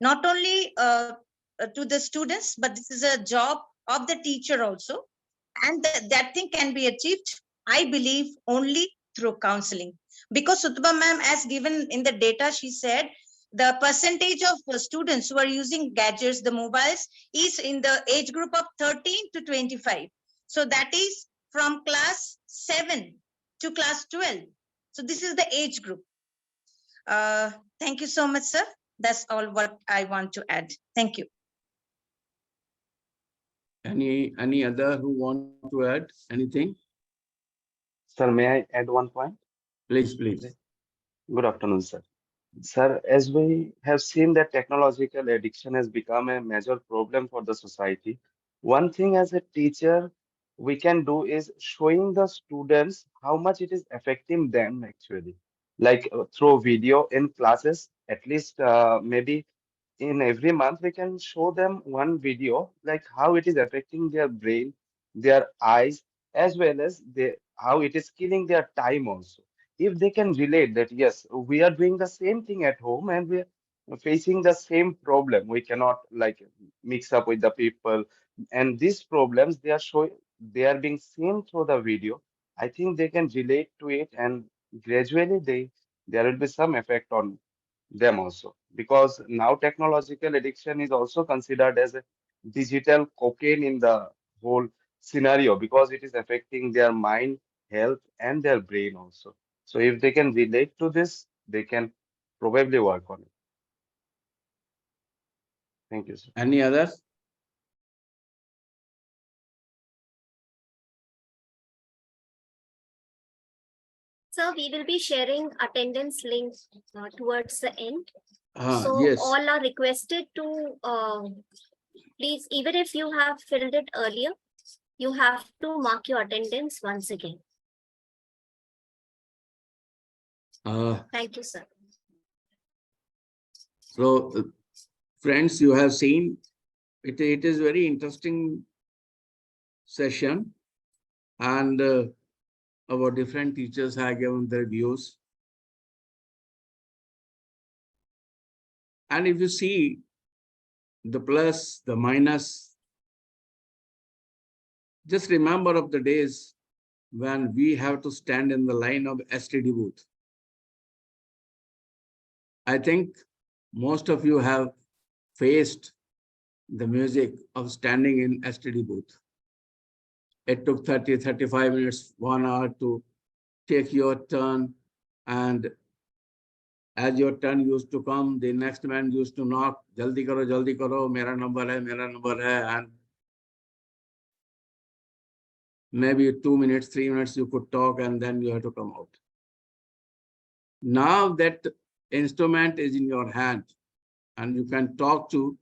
not only to the students, but this is a job of the teacher also. And that thing can be achieved, I believe, only through counseling. Because Sutaba ma'am, as given in the data, she said, the percentage of students who are using gadgets, the mobiles, is in the age group of 13 to 25. So that is from class 7 to class 12. So this is the age group. Thank you so much, sir. That's all what I want to add. Thank you. Any other who want to add anything? Sir, may I add one point? Please, please. Good afternoon, sir. Sir, as we have seen that technological addiction has become a major problem for the society, one thing as a teacher we can do is showing the students how much it is affecting them actually. Like through video in classes, at least maybe in every month we can show them one video like how it is affecting their brain, their eyes, as well as how it is killing their time also. If they can relate that yes, we are doing the same thing at home and we are facing the same problem, we cannot like mix up with the people, and these problems they are showing, they are being seen through the video. I think they can relate to it, and gradually there will be some effect on them also, because now technological addiction is also considered as a digital cocaine in the whole scenario, because it is affecting their mind, health, and their brain also. So if they can relate to this, they can probably work on it. Thank you, sir. Any others? So we will be sharing attendance links towards the end. So Yes. all are requested to please, even if you have filled it earlier, you have to mark your attendance once again. Thank you, sir. So, friends, you have seen it is very interesting session, and our different teachers have given their views. And if you see the plus, the minus, just remember of the days when we have to stand in the line of STD booth. I think most of you have faced the music of standing in STD booth. It took 30-35 minutes, 1 hour to take your turn, and as your turn used to come, the next man used to knock, jaldi karo, mera number hai, and maybe 2 minutes, 3 minutes you could talk, and then you have to come out. Now that instrument is in your hand, and you can talk to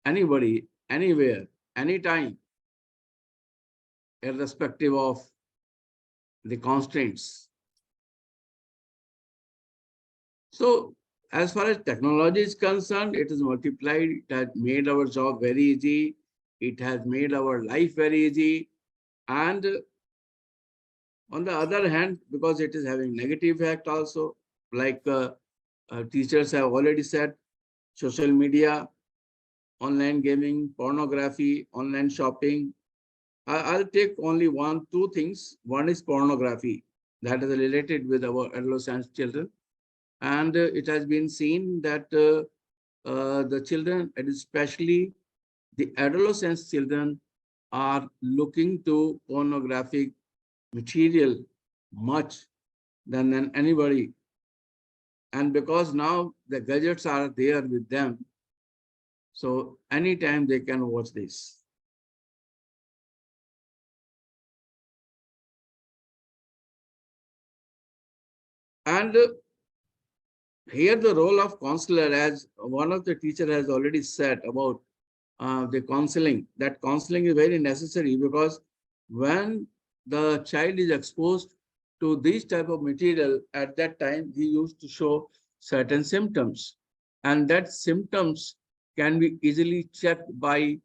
anybody, anywhere, anytime, irrespective of the constraints. So as far as technology is concerned, it is multiplied. It has made our job very easy. It has made our life very easy. And on the other hand, because it is having negative effect also, like teachers have already said, social media, online gaming, pornography, online shopping. I'll take only 2 things. One is pornography that is related with our adolescent children. And it has been seen that the children, and especially the adolescent children, are looking to pornographic material much than anybody. And because now the gadgets are there with them, so anytime they can watch this. And here the role of counselor, as one of the teacher has already said about the counseling, that counseling is very necessary, because when the child is exposed to this type of material, at that time he used to show certain symptoms, and that symptoms can be easily checked by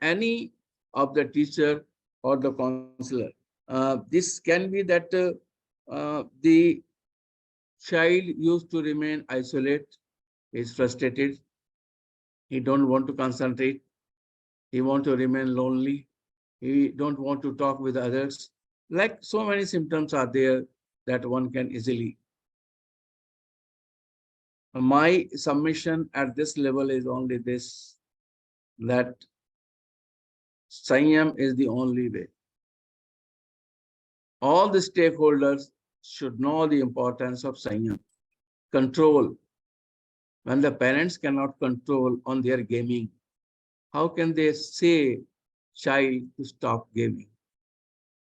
any of the teacher or the counselor. This can be that the child used to remain isolated, is frustrated, he don't want to concentrate, he want to remain lonely, he don't want to talk with others. Like so many symptoms are there that one can easily. My submission at this level is only this, that Sanyam is the only way. All the stakeholders should know the importance of Sanyam. Control. When the parents cannot control on their gaming, how can they say child to stop gaming?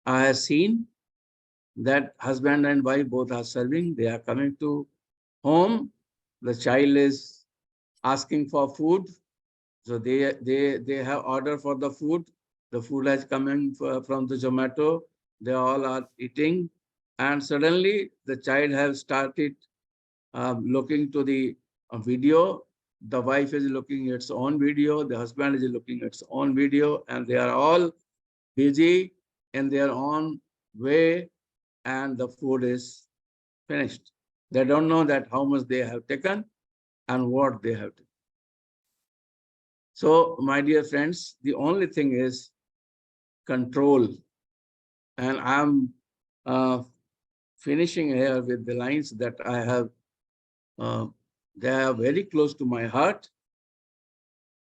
I have seen that husband and wife both are serving, they are coming to home, the child is asking for food, so they have order for the food has coming from the Zomato, they all are eating, and suddenly the child has started looking to the video, the wife is looking at its own video, the husband is looking at its own video, and they are all busy in their own way, and the food is finished. They don't know that how much they have taken and what they have taken. So, my dear friends, the only thing is control. And I'm finishing here with the lines that I have, they are very close to my heart.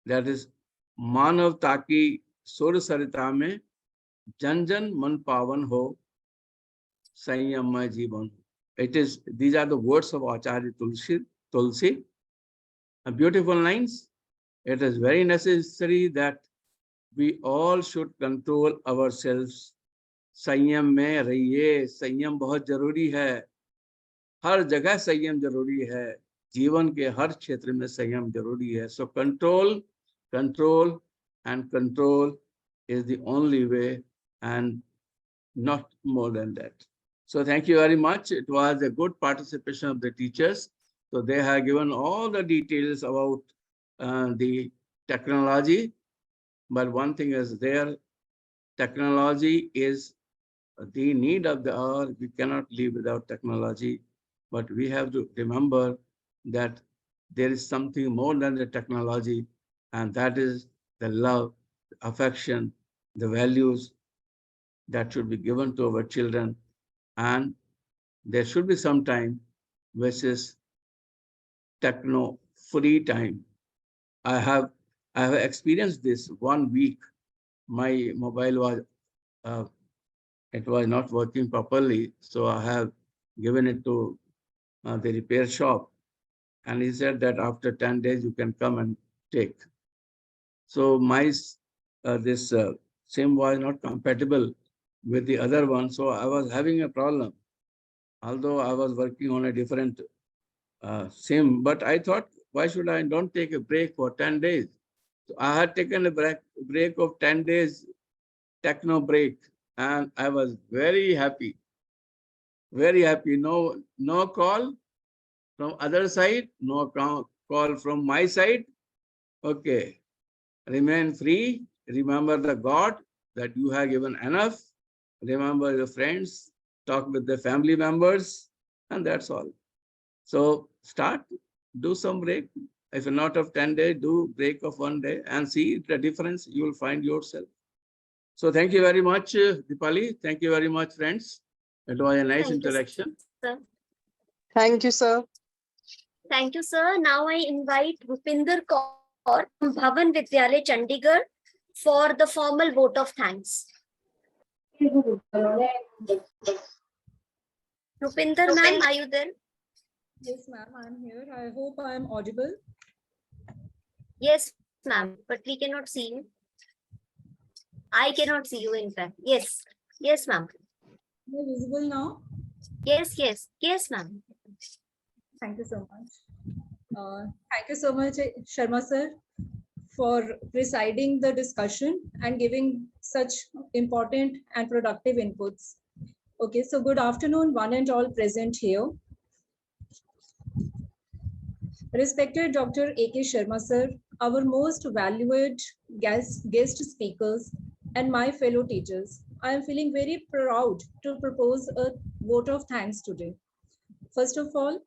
That is, Manav Taki Sur Sarita mein Jan Jan Man Pavan Ho Sanyamma Jivan. These are the words of Acharya Tulsi. Beautiful lines. It is very necessary that we all should control ourselves. संयम में रहिए, संयम बहुत जरूरी है, हर जगह संयम जरूरी है, जीवन के हर क्षेत्र में संयम जरूरी है. So control and control is the only way, and not more than that. So thank you very much. It was a good participation of the teachers. So they have given all the details about the technology. But one thing is there, technology is the need of the hour. We cannot live without technology. But we have to remember that there is something more than the technology, and that is the love, the affection, the values that should be given to our children. And there should be some time which is techno-free time. I have experienced this 1 week. My mobile was it was not working properly, so I have given it to the repair shop, and he said that after 10 days you can come and take. So my this SIM was not compatible with the other one, so I was having a problem. Although I was working on a different SIM, but I thought, why should I don't take a break for 10 days? So I had taken a break of 10 days, techno break, and I was very happy. Very happy. No call from other side, no call from my side. Okay, remain free. Remember the God that you have given enough. Remember your friends, talk with the family members, and that's all. So do some break. If not of 10 days, do break of 1 day and see the difference you will find yourself. So thank you very much, Dipali. Thank you very much, friends. It was a nice interaction. Sir. Thank you, sir. Thank you, sir. Now I invite Rupinder Kaur from Bhavan Vidyalaya, Chandigarh for the formal vote of thanks. Rupinder ma'am, are you there? Yes, ma'am, I'm here. I hope I'm audible. Yes, ma'am, but we cannot see you. I cannot see you, in fact. Yes. Yes, ma'am. Am I visible now? Yes, yes. Yes, ma'am. Thank you so much. Thank you so much, Sharma sir, for presiding the discussion and giving such important and productive inputs. Okay, so good afternoon, one and all present here. Respected Dr. A.K. Sharma sir, our most valued guest speakers, and my fellow teachers, I am feeling very proud to propose a vote of thanks today. First of all,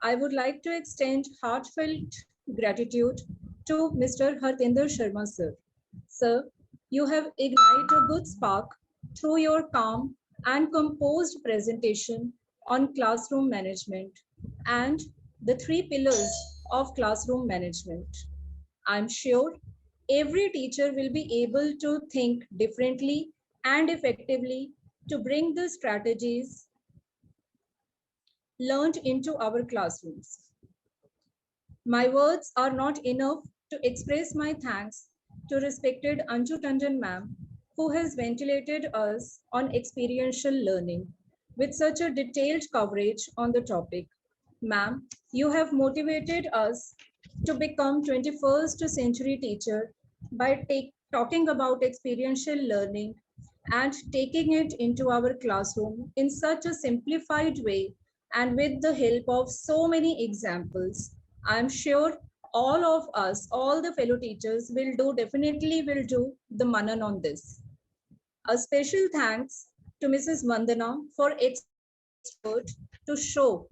I would like to extend heartfelt gratitude to Mr. Hartinder Sharma sir. Sir, you have ignited a good spark through your calm and composed presentation on classroom management and the 3 pillars of classroom management. I'm sure every teacher will be able to think differently and effectively to bring the strategies learned into our classrooms. My words are not enough to express my thanks to respected Anju Tandon ma'am, who has ventilated us on experiential learning with such a detailed coverage on the topic. Ma'am, you have motivated us to become 21st century teacher by talking about experiential learning and taking it into our classroom in such a simplified way and with the help of so many examples. I'm sure all of us, all the fellow teachers definitely will do the manan on this. A special thanks to Mrs. Mandana for expert to show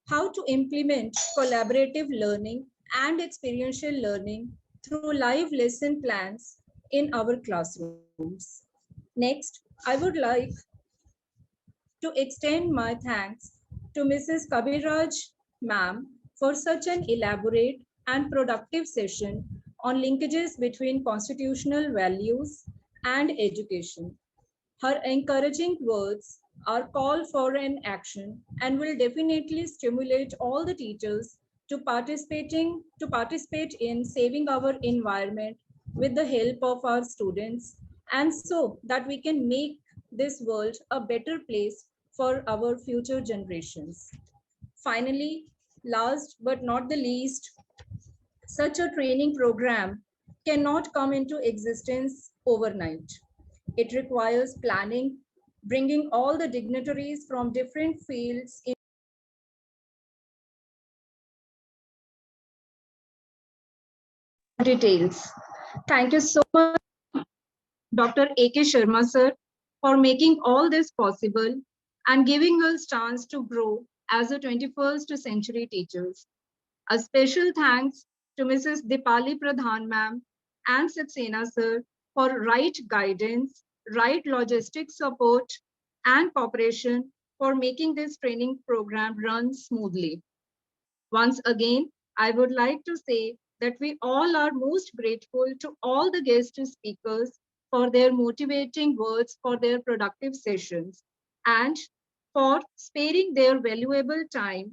how to implement collaborative learning and experiential learning through live lesson plans in our classrooms. Next, I would like to extend my thanks to Mrs. Kabiraj ma'am for such an elaborate and productive session on linkages between constitutional values and education. Her encouraging words are call for an action and will definitely stimulate all the teachers to participate in saving our environment with the help of our students, and so that we can make this world a better place for our future generations. Finally, last but not the least, such a training program cannot come into existence overnight. It requires planning, bringing all the dignitaries from different fields in details. Thank you so much, Dr. A.K. Sharma sir, for making all this possible and giving us chance to grow as a 21st century teachers. A special thanks to Mrs. Dipali Pradhan ma'am and Saxena sir for right guidance, right logistics support, and cooperation for making this training program run smoothly. Once again, I would like to say that we all are most grateful to all the guest speakers for their motivating words, for their productive sessions, and for sparing their valuable time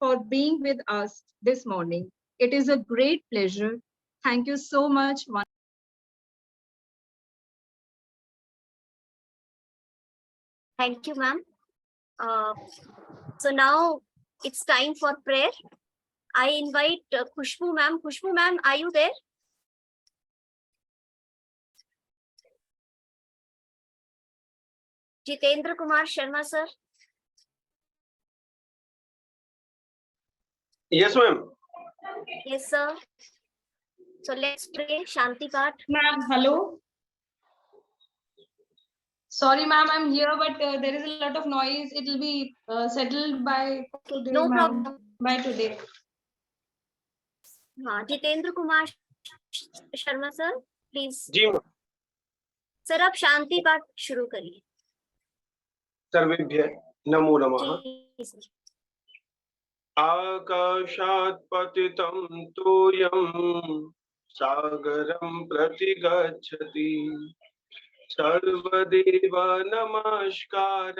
for being with us this morning. It is a great pleasure. Thank you so much. Thank you, ma'am. So now it's time for prayer. I invite Khushbu ma'am. Khushbu ma'am, are you there? Jitendra Kumar Sharma sir. Yes, ma'am. Yes, sir. So let's pray Shanti Path. Ma'am, hello. Sorry, ma'am, I'm here, but there is a lot of noise. It will be settled by today, No ma'am. problem. By today. Jitendra Kumar Sharma sir, please. जी ma'am. Sir आप शांति पाठ शुरू करिए. सर्वेभ्य नमो नमः. जी sir. आकाशात् पतितं तोयं सागरं प्रति गच्छति सर्वदेव नमस्कार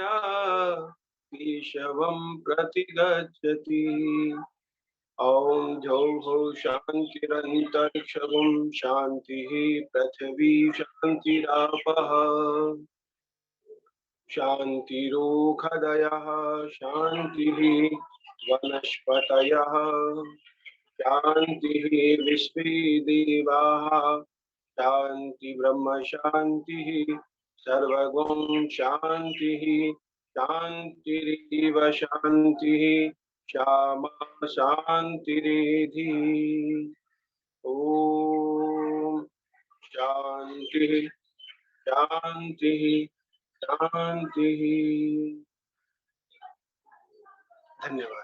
केशवं प्रति गच्छति ॐ द्यौः शान्तिरन्तरिक्षं शान्तिः पृथिवी शान्तिरापः शान्तिरोषधयः शान्तिः वनस्पतयः शान्तिः विश्वे देवाः शान्ति ब्रह्म शान्तिः सर्वगुण शान्तिः शान्तिरेव शान्तिः श्यामा शान्तिरेधि ॐ शान्तिः शान्तिः शान्तिः धन्यवाद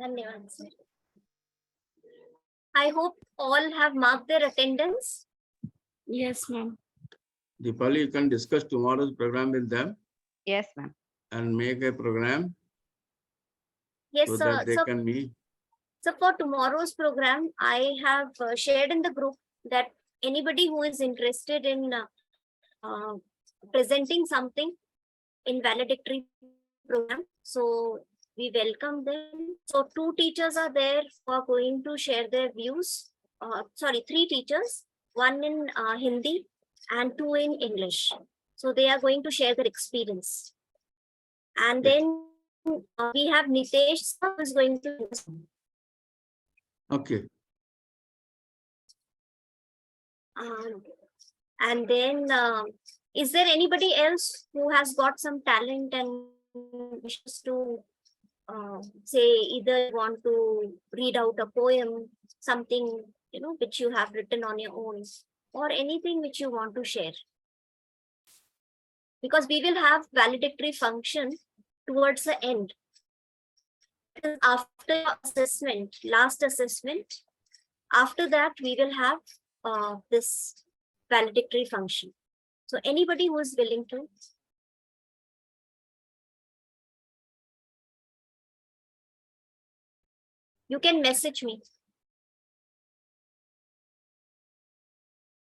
Dhanyawad, sir. I hope all have marked their attendance. Yes, ma'am. Deepali, you can discuss tomorrow's program with them Yes, ma'am. and make a program Yes, so sir. that they can meet. So for tomorrow's program, I have shared in the group that anybody who is interested in uh, presenting something in valedictory program, so we welcome them. So 2 teachers are there who are going to share their views. Sorry, 3 teachers, 1 in Hindi and 2 in English. So they are going to share their experience. And then we have Nitesh sir, who is going to. Okay. And then, is there anybody else who has got some talent and wishes to say either want to read out a poem, something, you know, which you have written on your own, or anything which you want to share? Because we will have valedictory function towards the end. After assessment, last assessment, after that we will have this valedictory function. So anybody who is willing to. You can message me.